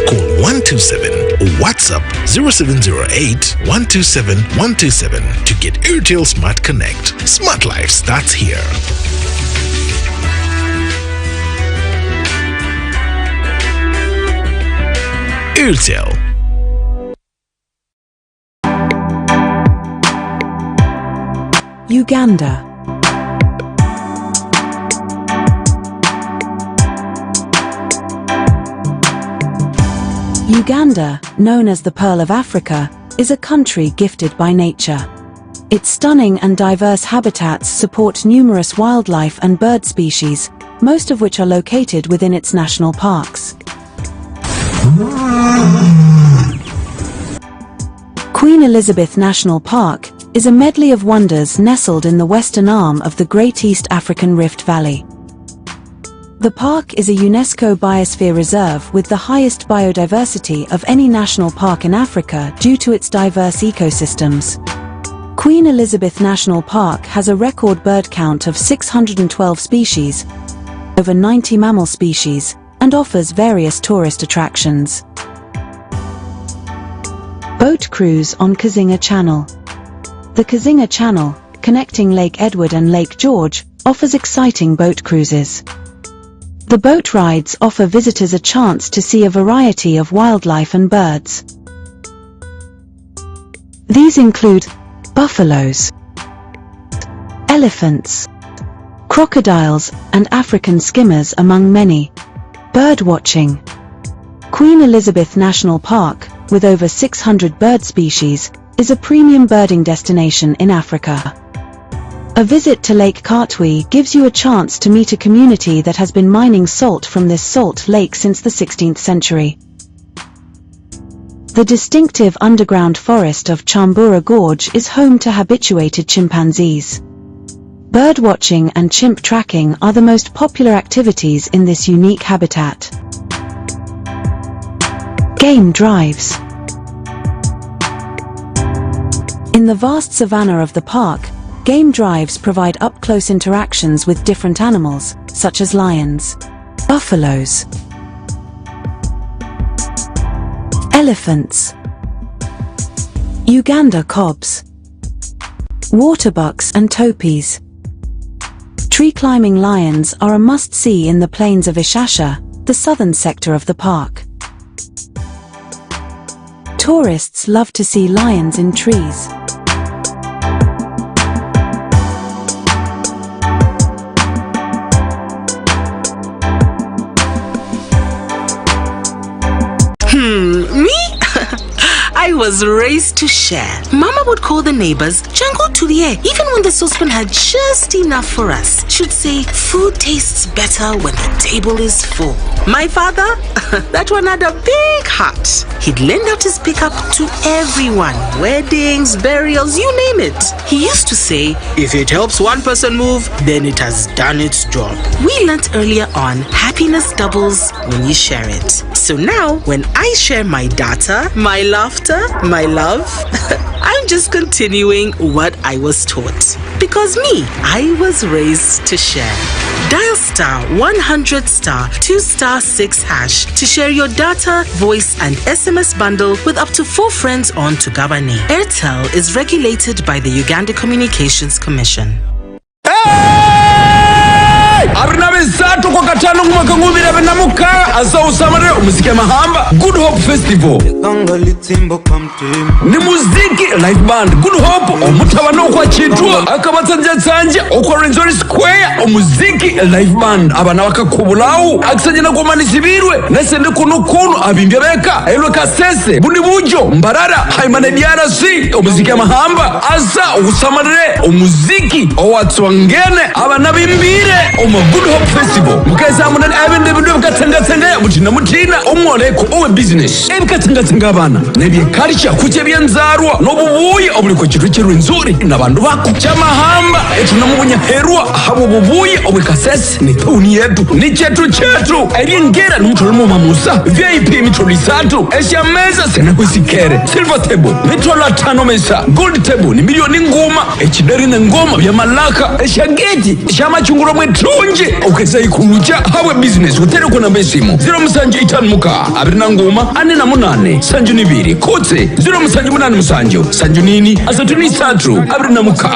Call 127 or WhatsApp 0708 127 127 to get Airtel Smart Connect. Smart life starts here. Airtel. Uganda. Uganda, known as the Pearl of Africa, is a country gifted by nature. Its stunning and diverse habitats support numerous wildlife and bird species, most of which are located within its national parks. Queen Elizabeth National Park is a medley of wonders nestled in the western arm of the Great East African Rift Valley. The park is a UNESCO Biosphere Reserve with the highest biodiversity of any national park in Africa due to its diverse ecosystems. Queen Elizabeth National Park has a record bird count of 612 species, over 90 mammal species, and offers various tourist attractions. Boat cruise on Kazinga Channel. The Kazinga Channel, connecting Lake Edward and Lake George, offers exciting boat cruises. The boat rides offer visitors a chance to see a variety of wildlife and birds. These include buffaloes, elephants, crocodiles, and African skimmers, among many. Bird watching. Queen Elizabeth National Park, with over 600 bird species, is a premium birding destination in Africa. A visit to Lake Katwe gives you a chance to meet a community that has been mining salt from this salt lake since the 16th century. The distinctive underground forest of Chambura Gorge is home to habituated chimpanzees. Bird watching and chimp tracking are the most popular activities in this unique habitat. Game drives. In the vast savanna of the park, game drives provide up-close interactions with different animals, such as lions, buffaloes, elephants, Uganda cobs, waterbucks and topies. Tree-climbing lions are a must-see in the plains of Ishasha, the southern sector of the park. Tourists love to see lions in trees. I was raised to share. Mama would call the neighbors, Jango Tulie, even when the saucepan had just enough for us. She'd say, food tastes better when the table is full. My father, that one had a big heart. He'd lend out his pickup to everyone. Weddings, burials, you name it. He used to say, if it helps one person move, then it has done its job. We learnt earlier on, happiness doubles when you share it. So now, when I share my data, my laughter, my love, I'm just continuing what I was taught. Because me, I was raised to share. Dial *100*2*6# to share your data, voice, and SMS bundle with up to 4 friends on Tugabane. Airtel is regulated by the Uganda Communications Commission. Arnabe Sato kwa katano mwaka ngumira benamuka asa usamare umuziki mahamba Good Hope Festival ni muziki live band Good Hope omutabano kwa chitwa akabatsanje okwa Renzori Square umuziki live band abana bakakubulawu akisanyina kumanisibirwe nesende kuno abimbye beka elwe Kasese bundi bujo mbarara haimane DRC umuziki mahamba asa usamare umuziki owatswangene abana bimbire Good Hope Festival mukeza munene abende bintu bikatenga mutina omwoleko owe business ebikatenga abana nebye culture kuche byanzarwa nobubuye obuliko kitu kirwinzuri nabantu bako chamahamba etunamubunya herwa habo bubuye obwe Kasese ni tuni yetu ni chetu ebyengera n'umutolo mamusa VIP mitolo 3 eshameza sena kwisikere silver table mitolo 5 mesa gold table ni milioni ngoma ekideri n'engoma byamalaka eshageti shamachunguro mwetunje ukesa ikulucha hawe business utero kuna mbesimu 0 muka abirina ngoma ane na munane sanju nibiri kotse 0 munane musanjo sanju nini asatuni 3 abirina muka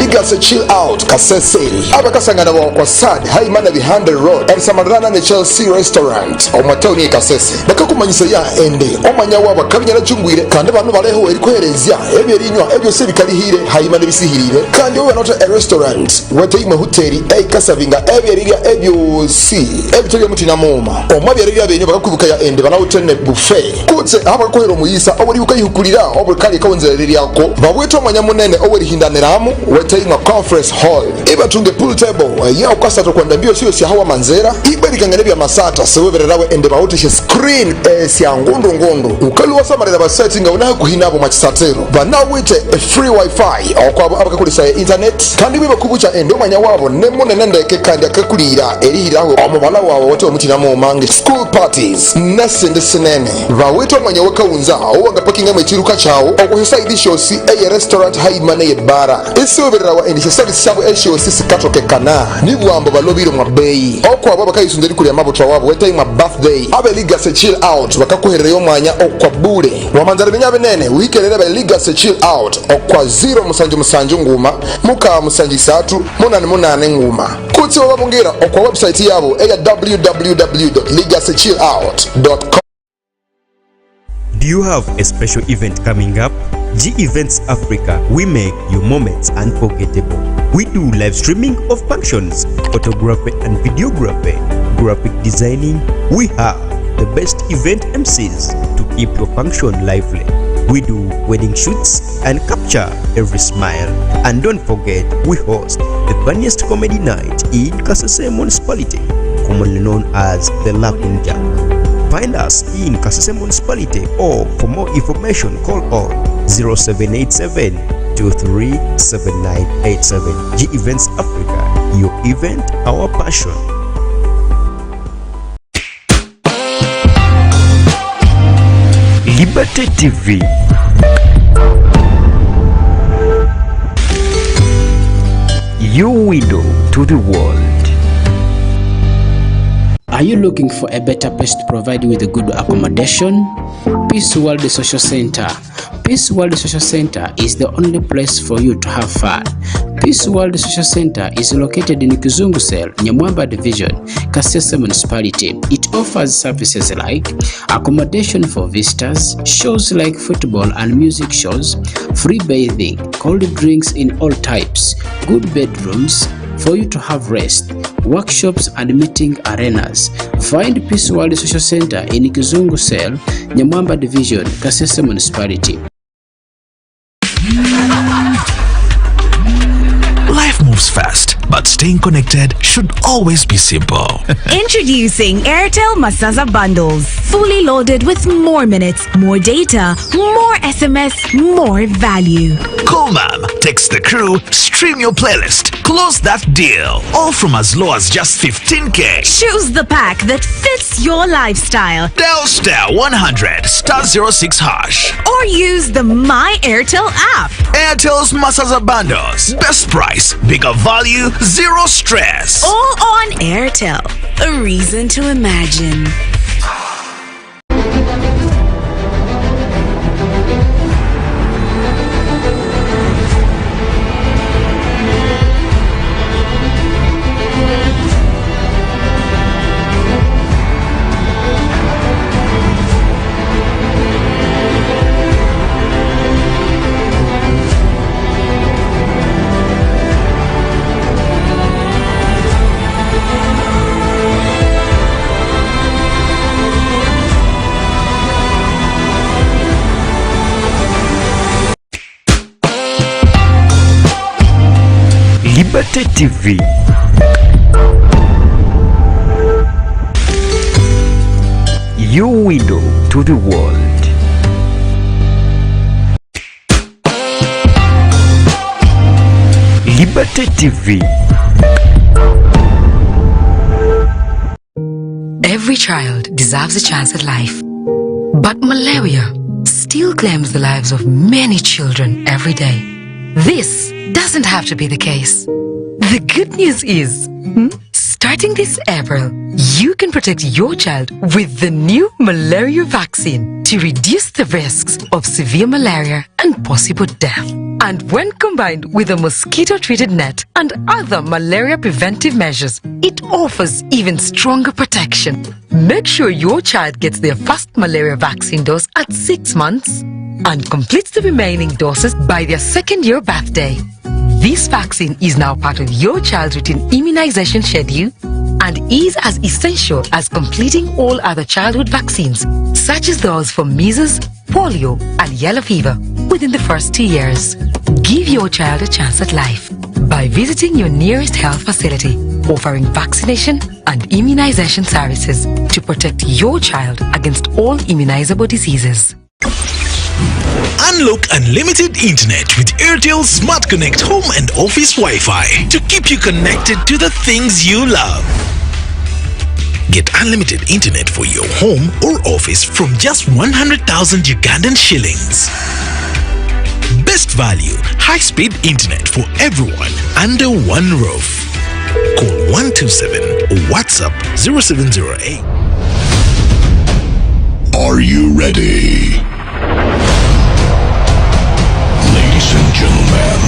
Kasese chill out Kasese abakasangana kwa sad haimana behind road erisamarana ne Chelsea restaurant omwatoni Kasese bakakumanyisa ya ende omanya waba kabinyana chungwire kandi abantu baleho eri kwerezya ebyo rinywa ebyo se bikalihire haimana bisihirire kandi we not a restaurant wete hoteli kasavinga ebyo riya ebyo si ebyo mutina moma omwabyo riya benyo bakakubuka ya ende bana hotene buffet kutse abakohero muyisa oburi ukayihukulira oburi kali kawonzereri yako babweto omanya munene oburi hindaniramu wete conference hall ibatunge pool table ya ukasato kwanda mbio sio hawa manzera iberikangane bya masata sewebererawe ende bawutishe screen sya ngondo ukalu wasamarira ba setting una kuhinabo machisatero banawite free wifi okwa abakakulisa internet kandi biba kubucha ende omanya wabo nemunene ndeke kandi akakulira erihiraho omubala wawo wote omutina mu mange school parties nesende senene bawite omanya wakawunza owanga pakinga mechiruka chawo okuhisa idishosi restaurant haimane yebara isewebererawe ende sabo sisi katoke kana nibwambo balobiro mwa bei okwa baba kayisunderi kuli amabuto wabo wete ma birthday abe Kasese chill out bakakuherera yo mwanya okwa bure wamanzara binyabe nene wikerera ba Kasese chill out okwa 0 musanju nguma muka musanji 3 munane nguma kutse wabungira okwa website yabo eya www.ligasechillout.com. Do you have a special event coming up? G Events Africa, we make your moments unforgettable. We do live streaming of functions, photography and videography, graphic designing. We have the best event MCs to keep your function lively. We do wedding shoots and capture every smile. And don't forget, we host the funniest comedy night in Kasese municipality, commonly known as the Laughing Jack. Find us in Kasese municipality, or for more information call on 0787 237987. G Events Africa, your event, our passion. Liberty TV, your window to the world. Are you looking for a better place to provide you with a good accommodation? Peace World Social Center. Peace World Social Center is the only place for you to have fun. Peace World Social Center is located in Kizungu Cell, Nyamwamba Division, Kasese Municipality. It offers services like accommodation for visitors, shows like football and music shows, free bathing, cold drinks in all types, good bedrooms for you to have rest, workshops and meeting arenas. Find Peace World Social Center in Kizungu Cell, Nyamwamba Division, Kasese Municipality. Life moves fast, but staying connected should always be simple. Introducing Airtel Masaza Bundles. fully loaded with more minutes, more data, more SMS, more value. Cool, ma'am. Text the crew, stream your playlist, close that deal. All from as low as just 15K. Choose the pack that fits your lifestyle. Dial star 100 star 06 hash. Or use the My Airtel app. Airtel's Masaza Bundles. Best price, bigger value, zero stress. All on Airtel. A reason to imagine. Liberty TV. Your window to the world. Liberty TV. Every child deserves a chance at life. But malaria still claims the lives of many children every day. This doesn't have to be the case. The good news is, starting this April, you can protect your child with the new malaria vaccine to reduce the risks of severe malaria and possible death. And when combined with a mosquito-treated net and other malaria preventive measures, it offers even stronger protection. Make sure your child gets their first malaria vaccine dose at 6 months and completes the remaining doses by their second-year birthday. This vaccine is now part of your child's routine immunization schedule and is as essential as completing all other childhood vaccines, such as those for measles, polio, and yellow fever within the first 2 years. Give your child a chance at life by visiting your nearest health facility, offering vaccination and immunization services to protect your child against all immunizable diseases. Unlock unlimited internet with Airtel Smart Connect Home and Office Wi-Fi to keep you connected to the things you love. Get unlimited internet for your home or office from just 100,000 Ugandan shillings. Best value, high-speed internet for everyone under one roof. Call 127 or WhatsApp 0708. Are you ready? Ladies and gentlemen,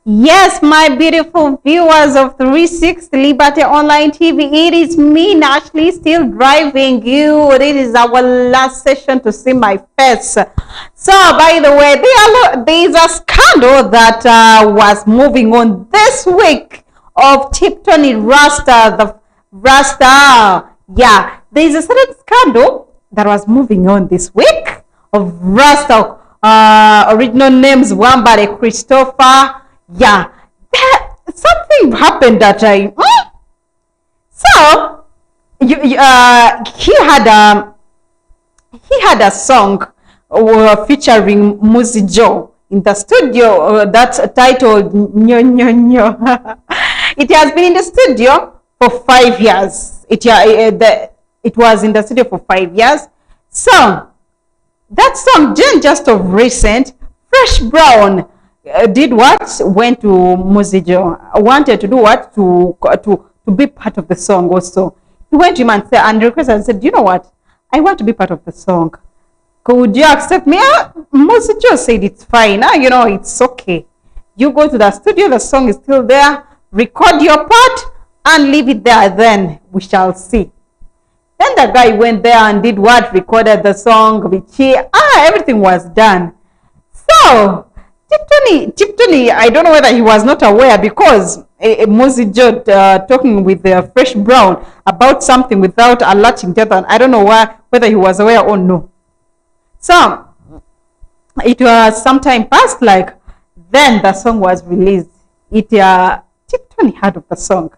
Yes, my beautiful viewers of 360 Liberty Online TV, it is me, Ashley, still driving you. It is our last session to see my face. So, by the way, there is a scandal that was moving on this week of Tiptony Rasta, the Rasta. Yeah, there is a certain scandal that was moving on this week of Rasta. Original names, Wambare Christopher. Yeah, something happened that I. So, he had a song featuring Muzi Joe in the studio that's titled Nyo Nyo Nyo. It has been in the studio for 5 years. It was in the studio for 5 years. So that song just of recent, Fresh Brown did what? Went to Muzijo. Wanted to do what? To be part of the song also. He went to him and said, and requested and said, you know what? I want to be part of the song. Could you accept me? Muzijo said it's fine. You know, it's okay. You go to the studio, the song is still there. Record your part and leave it there. Then we shall see. Then the guy went there and did what? Recorded the song. Everything was done. So, Tiptoni, I don't know whether he was not aware because Muzijo talking with Fresh Brown about something without alerting the other. I don't know whether he was aware or no. So, it was some time past, like, then the song was released. Tiptoni heard of the song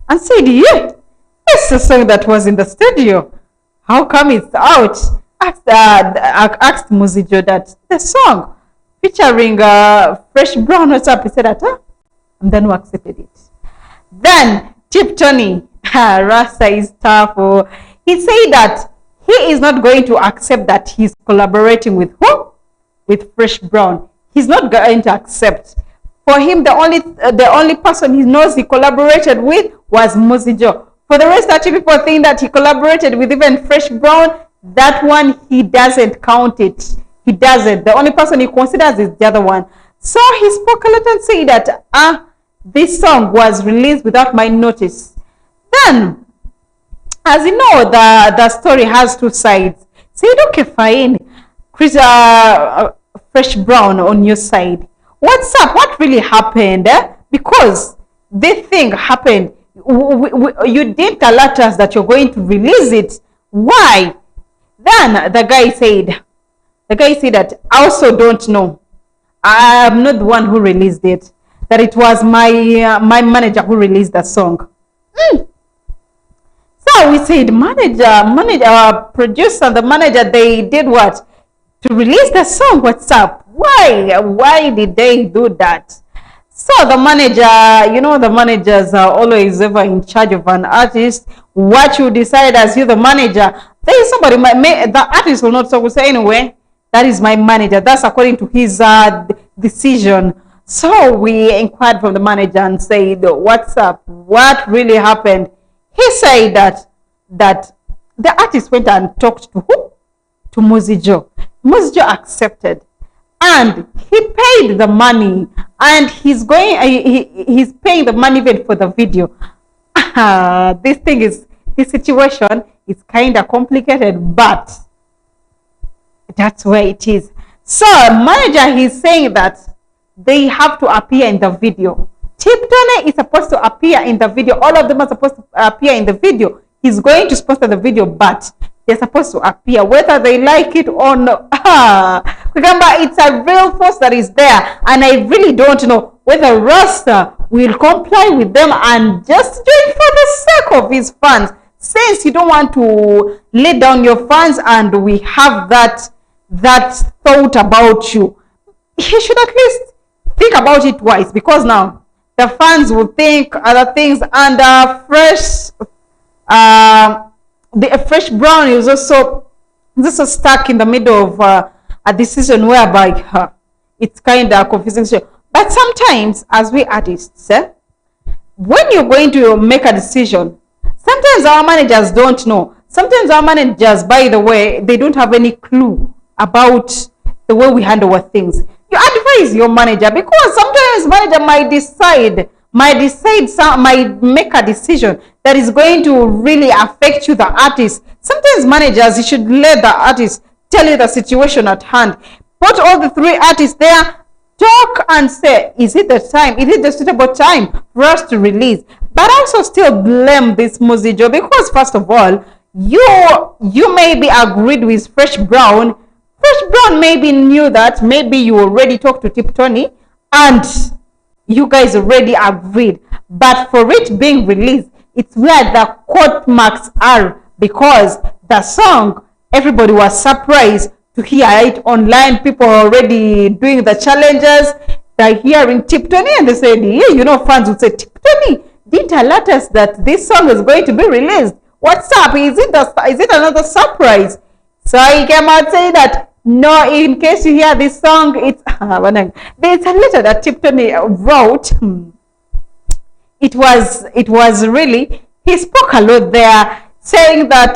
and said, yeah, it's the song that was in the studio. How come it's out? Asked Muzijo that the song featuring Fresh Brown, what's up? He said that, and then we accepted it. Then Tiptoni, Rasta is tough. He said that he is not going to accept that he's collaborating with who? With Fresh Brown. He's not going to accept. For him, the only person he knows he collaborated with was Muzijo. For the rest, actually, people think that he collaborated with even Fresh Brown. That one, he doesn't count it. He doesn't. The only person he considers is the other one. So he spoke a lot and said that, this song was released without my notice. Then, as you know, the story has two sides. Said, okay, fine. Chris, Fresh Brown on your side. What's up? What really happened? Because this thing happened. You didn't alert us that you're going to release it. Why? Then the guy said that I also don't know. I'm not the one who released it. That it was my manager who released the song. So we said, producer, the manager, they did what? To release the song. What's up? Why did they do that? So the manager, you know, the managers are always ever in charge of an artist. What you decide as you, the manager, there is somebody, the artist will not say, anyway, that is my manager. That's according to his decision. So we inquired from the manager and said, what's up? What really happened? He said that the artist went and talked to who? To Muzijo. Muzijo accepted. And he paid the money, and he's paying the money even for the video. This situation is kind of complicated, but that's where it is. So manager, he's saying that they have to appear in the video. Tiptoni is supposed to appear in the video. All of them are supposed to appear in the video. He's going to sponsor the video, but they're supposed to appear, whether they like it or not. Remember, it's a real force that is there, and I really don't know whether Rasta will comply with them and just do it for the sake of his fans. Since you don't want to lay down your fans, and we have that thought about you, he should at least think about it twice, because now the fans will think other things, and Fresh Brown is also stuck in the middle of a decision whereby it's kind of confusing. But sometimes, as we artists, when you're going to make a decision, sometimes our managers don't know. Sometimes our managers, by the way, they don't have any clue about the way we handle our things. You advise your manager, because sometimes manager might make a decision that is going to really affect you, the artist. Sometimes managers, you should let the artist tell you the situation at hand. Put all the three artists there, talk and say, is it the time? Is it the suitable time for us to release? But also still blame this Muzijo, because first of all, you maybe agreed with Fresh Brown. Fresh Brown maybe knew that, maybe you already talked to Tiptoni and you guys already agreed. But for it being released, it's where the quote marks are, because the song, everybody was surprised to hear it online. People are already doing the challenges. They're hearing Tiptoni, and they said, yeah, you know, fans would say, Tiptoni didn't alert us that this song is going to be released. What's up? Is it another surprise? So he came out saying that No, in case you hear this song, it's there's a letter that Tipton wrote. It was really, he spoke a lot there, saying that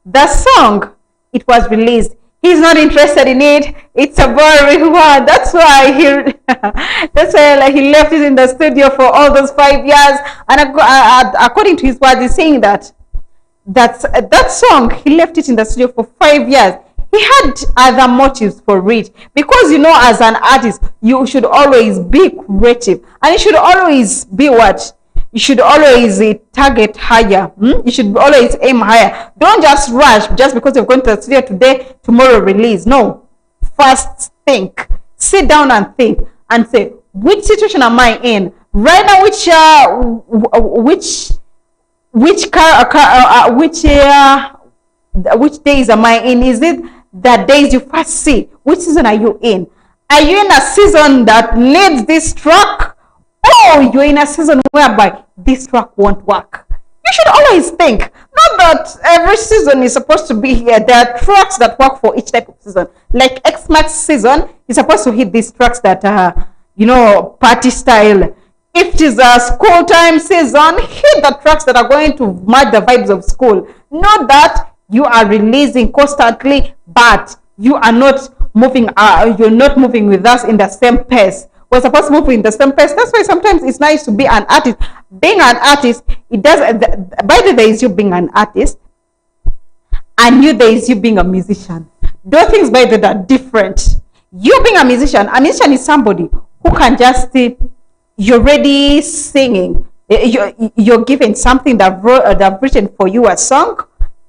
the song, it was released. He's not interested in it. It's a boring one. That's why he left it in the studio for all those 5 years. And according to his words, he's saying that song, he left it in the studio for 5 years. He had other motives for it, because as an artist, you should always be creative, and you should always be what? You should always target higher. You should always aim higher. Don't just rush just because you're going to the studio today, tomorrow release. No. First think. Sit down and think and say, which situation am I in? Right now, which days am I in? Is it the days you first see? Which season are you in? Are you in a season that needs this track? Or you're in a season whereby this track won't work? You should always think. Not that every season is supposed to be here. There are tracks that work for each type of season. Like Xmas season, you're supposed to hit these tracks that party style. If it is a school time season, hit the tracks that are going to match the vibes of school. Not that you are releasing constantly, but you are not moving. You're not moving with us in the same pace. We're supposed to move in the same pace. That's why sometimes it's nice to be an artist. Being an artist, it does. By the way, there is you being an artist, and there is you being a musician. Those things, by the way, are different. You being a musician is somebody who can just you're already singing. You're given something that written for you, a song.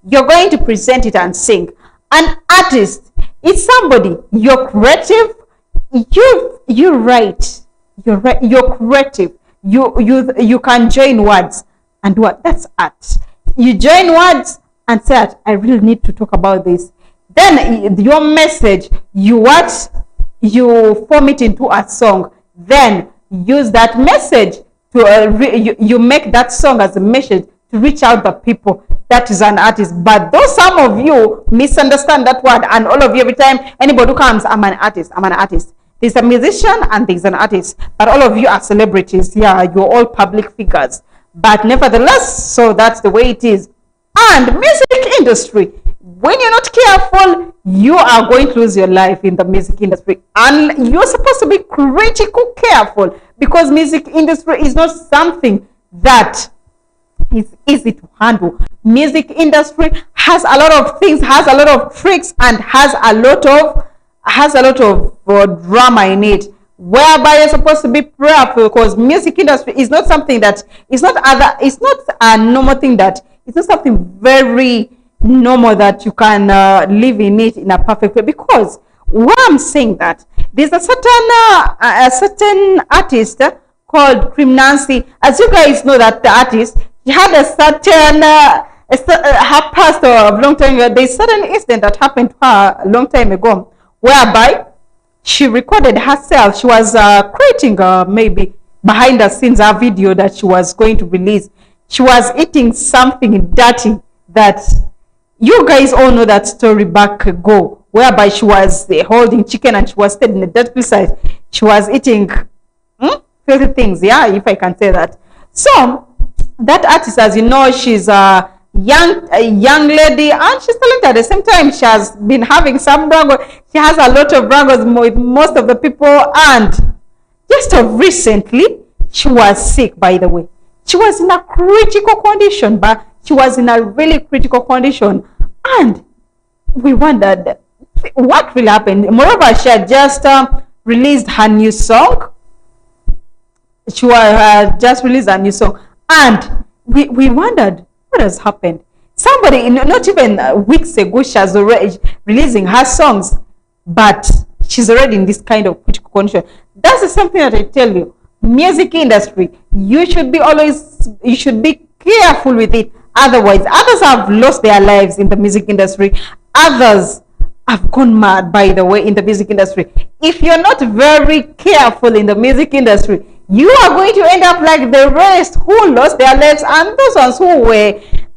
You're going to present it and sing. An artist is somebody, you're creative. You write. You're creative. You can join words and what? That's art. You join words and say, I really need to talk about this. Then your message, you form it into a song. Then use that message to you make that song as a message to reach out the people. That is an artist. But though some of you misunderstand that word, and all of you, every time anybody who comes, I'm an artist. There's a musician and there's an artist, but all of you are celebrities. Yeah, you're all public figures. But nevertheless, so that's the way it is. And music industry, when you're not careful, you are going to lose your life in the music industry. And you're supposed to be critical careful, because music industry is not something that is easy to handle. Music industry has a lot of things, has a lot of tricks, and has a lot of drama in it, whereby you're supposed to be prayerful, because music industry is not something that it's not a normal thing, that it's not something very normal that you can live in it in a perfect way. Because why I'm saying that, there's a certain artist called Cream Nancy. As you guys know, that the artist, he had a certain her past a long time ago. There's a certain incident that happened to her a long time ago, whereby she recorded herself. She was creating maybe behind the scenes a video that she was going to release. She was eating something dirty that you guys all know that story back ago, whereby she was holding chicken and she was staying in a dirty place. She was eating filthy things, yeah, if I can say that. So that artist, as you know, she's a young lady, and she's talented. At the same time, she has been having some wrangle. She has a lot of wrangles with most of the people, and just recently she was sick. By the way, she was in a critical condition, but she was in a really critical condition, and we wondered what will happen. Moreover, she had just released her new song. She had just released a new song, and we wondered what has happened. Somebody, not even weeks ago, she was already releasing her songs, but she's already in this kind of critical condition. That's the same thing that I tell you. Music industry, you should be careful with it. Otherwise, others have lost their lives in the music industry. Others have gone mad, by the way, in the music industry. If you're not very careful in the music industry, you are going to end up like the rest who lost their lives, and those ones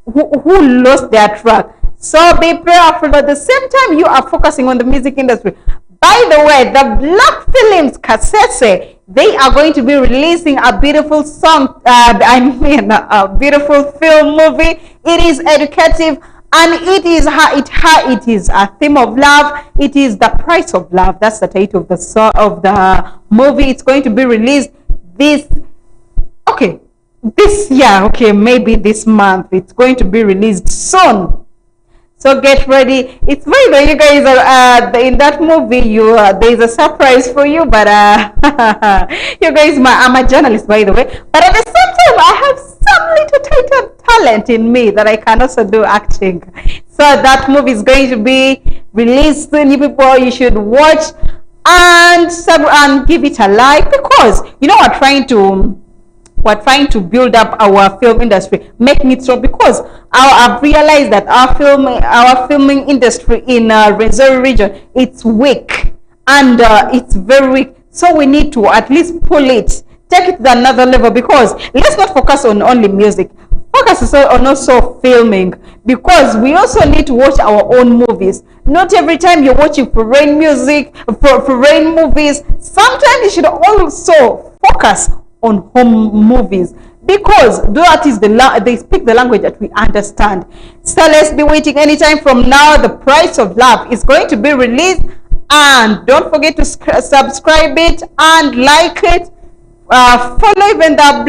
who lost their track. So be prayerful, but at the same time, you are focusing on the music industry. By the way, the Black Films Kasese, they are going to be releasing a beautiful song, a beautiful film movie. It is educative, and it is a theme of love. It is the price of love. That's the title of the movie. It's going to be released maybe this month. It's going to be released soon. So get ready. It's very though you guys are in that movie. There's a surprise for you, but you guys, I'm a journalist by the way. But at the same time, I have some little talent in me that I can also do acting. So that movie is going to be released soon. You people, you should watch and give it a like, because we're trying to build up our film industry, making it so, because I've realized that our filming industry in Rwenzori region, it's weak, and it's very weak. So we need to at least pull it, take it to another level, because let's not focus on only music. Focus on also filming, because we also need to watch our own movies. Not every time you're watching foreign movies. Sometimes you should also focus on home movies, because that is they speak the language that we understand. So let's be waiting anytime from now. The Price of Love is going to be released, and don't forget to subscribe it and like it. Follow even the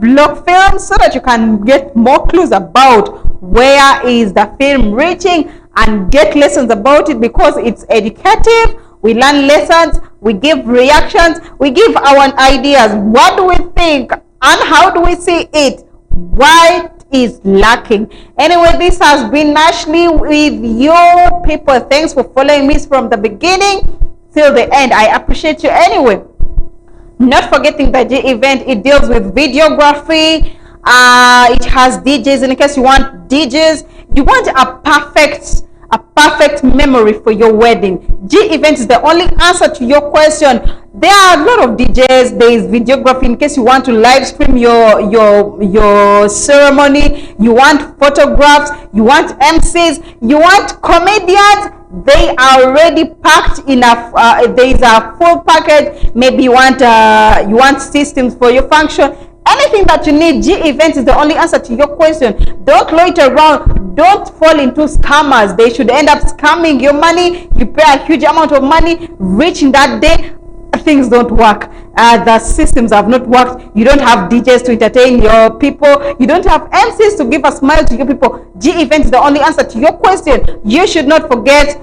blog film, so that you can get more clues about where is the film reaching, and get lessons about it, because it's educative. We learn lessons, we give reactions, we give our ideas. What do we think and how do we see it? What is lacking? Anyway, this has been Ashley with your people. Thanks for following me from the beginning till the end. I appreciate you anyway. Not forgetting that the event, it deals with videography. It has DJs, in case you want DJs, you want a perfect memory for your wedding. G Event is the only answer to your question. There are a lot of DJs. There is videography in case you want to live stream your ceremony. You want photographs. You want MCs. You want comedians. They are already packed enough. There is a full package. Maybe you want systems for your function. Anything that you need, G Event is the only answer to your question. Don't loiter around. Don't fall into scammers. They should end up scamming your money. You pay a huge amount of money. Reaching that day, things don't work. The systems have not worked. You don't have DJs to entertain your people. You don't have MCs to give a smile to your people. G Event is the only answer to your question. You should not forget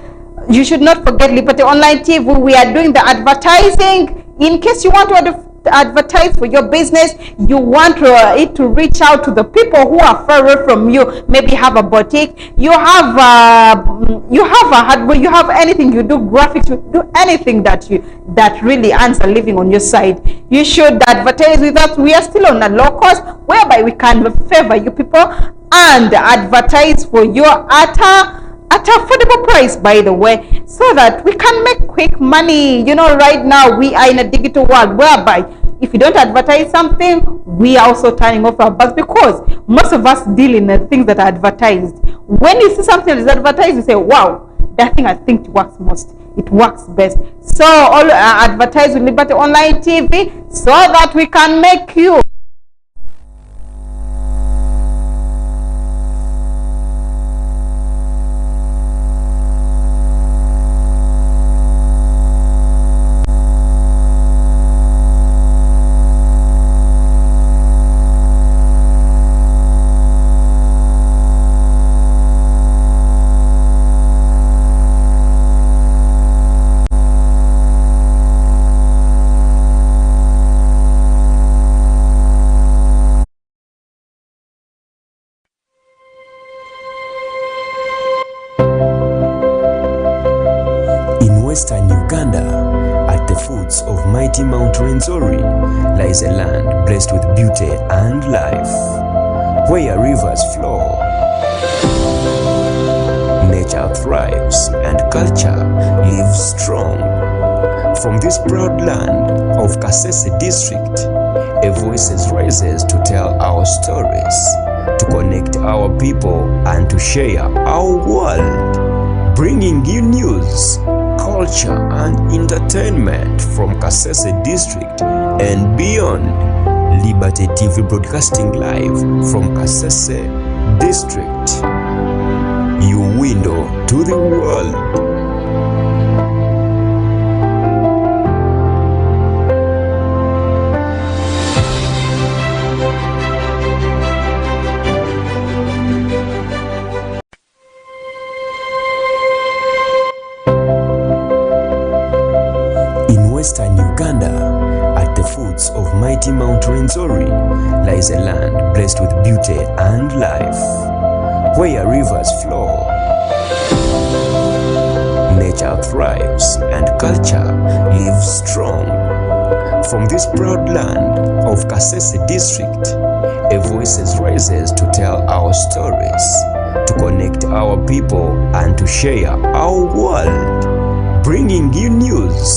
Liberty Online TV. We are doing the advertising. In case you want to advertise for your business, you want it to reach out to the people who are far away from you. Maybe you have a boutique, you have a hardware, you have anything, you do graphics, you do anything that really earns a living on your side. You should advertise with us. We are still on a low cost, whereby we can favor you people and advertise for you at affordable price, by the way, so that we can make quick money. Right now we are in a digital world, whereby if you don't advertise something, we are also turning off our buzz, because most of us deal in the things that are advertised. When you see something that is advertised, you say, wow, that thing I think it works most, it works best. So all advertise with Liberty Online TV, so that we can make you Western Uganda, at the foots of mighty Mount Rwenzori, lies a land blessed with beauty and life, where rivers flow, nature thrives, and culture lives strong. From this proud land of Kasese district, a voice rises to tell our stories. to connect our people and to share our world, bringing you news, culture and entertainment from Kasese district and beyond. Liberty TV broadcasting live from Kasese district, your window to the world. In western Uganda, at the foots of mighty Mount Rwenzori, lies a land blessed with beauty and life, where rivers flow, nature thrives, and culture lives strong. From this proud land of Kasese district, a voice rises to tell our stories, to connect our people and to share our world, bringing you news,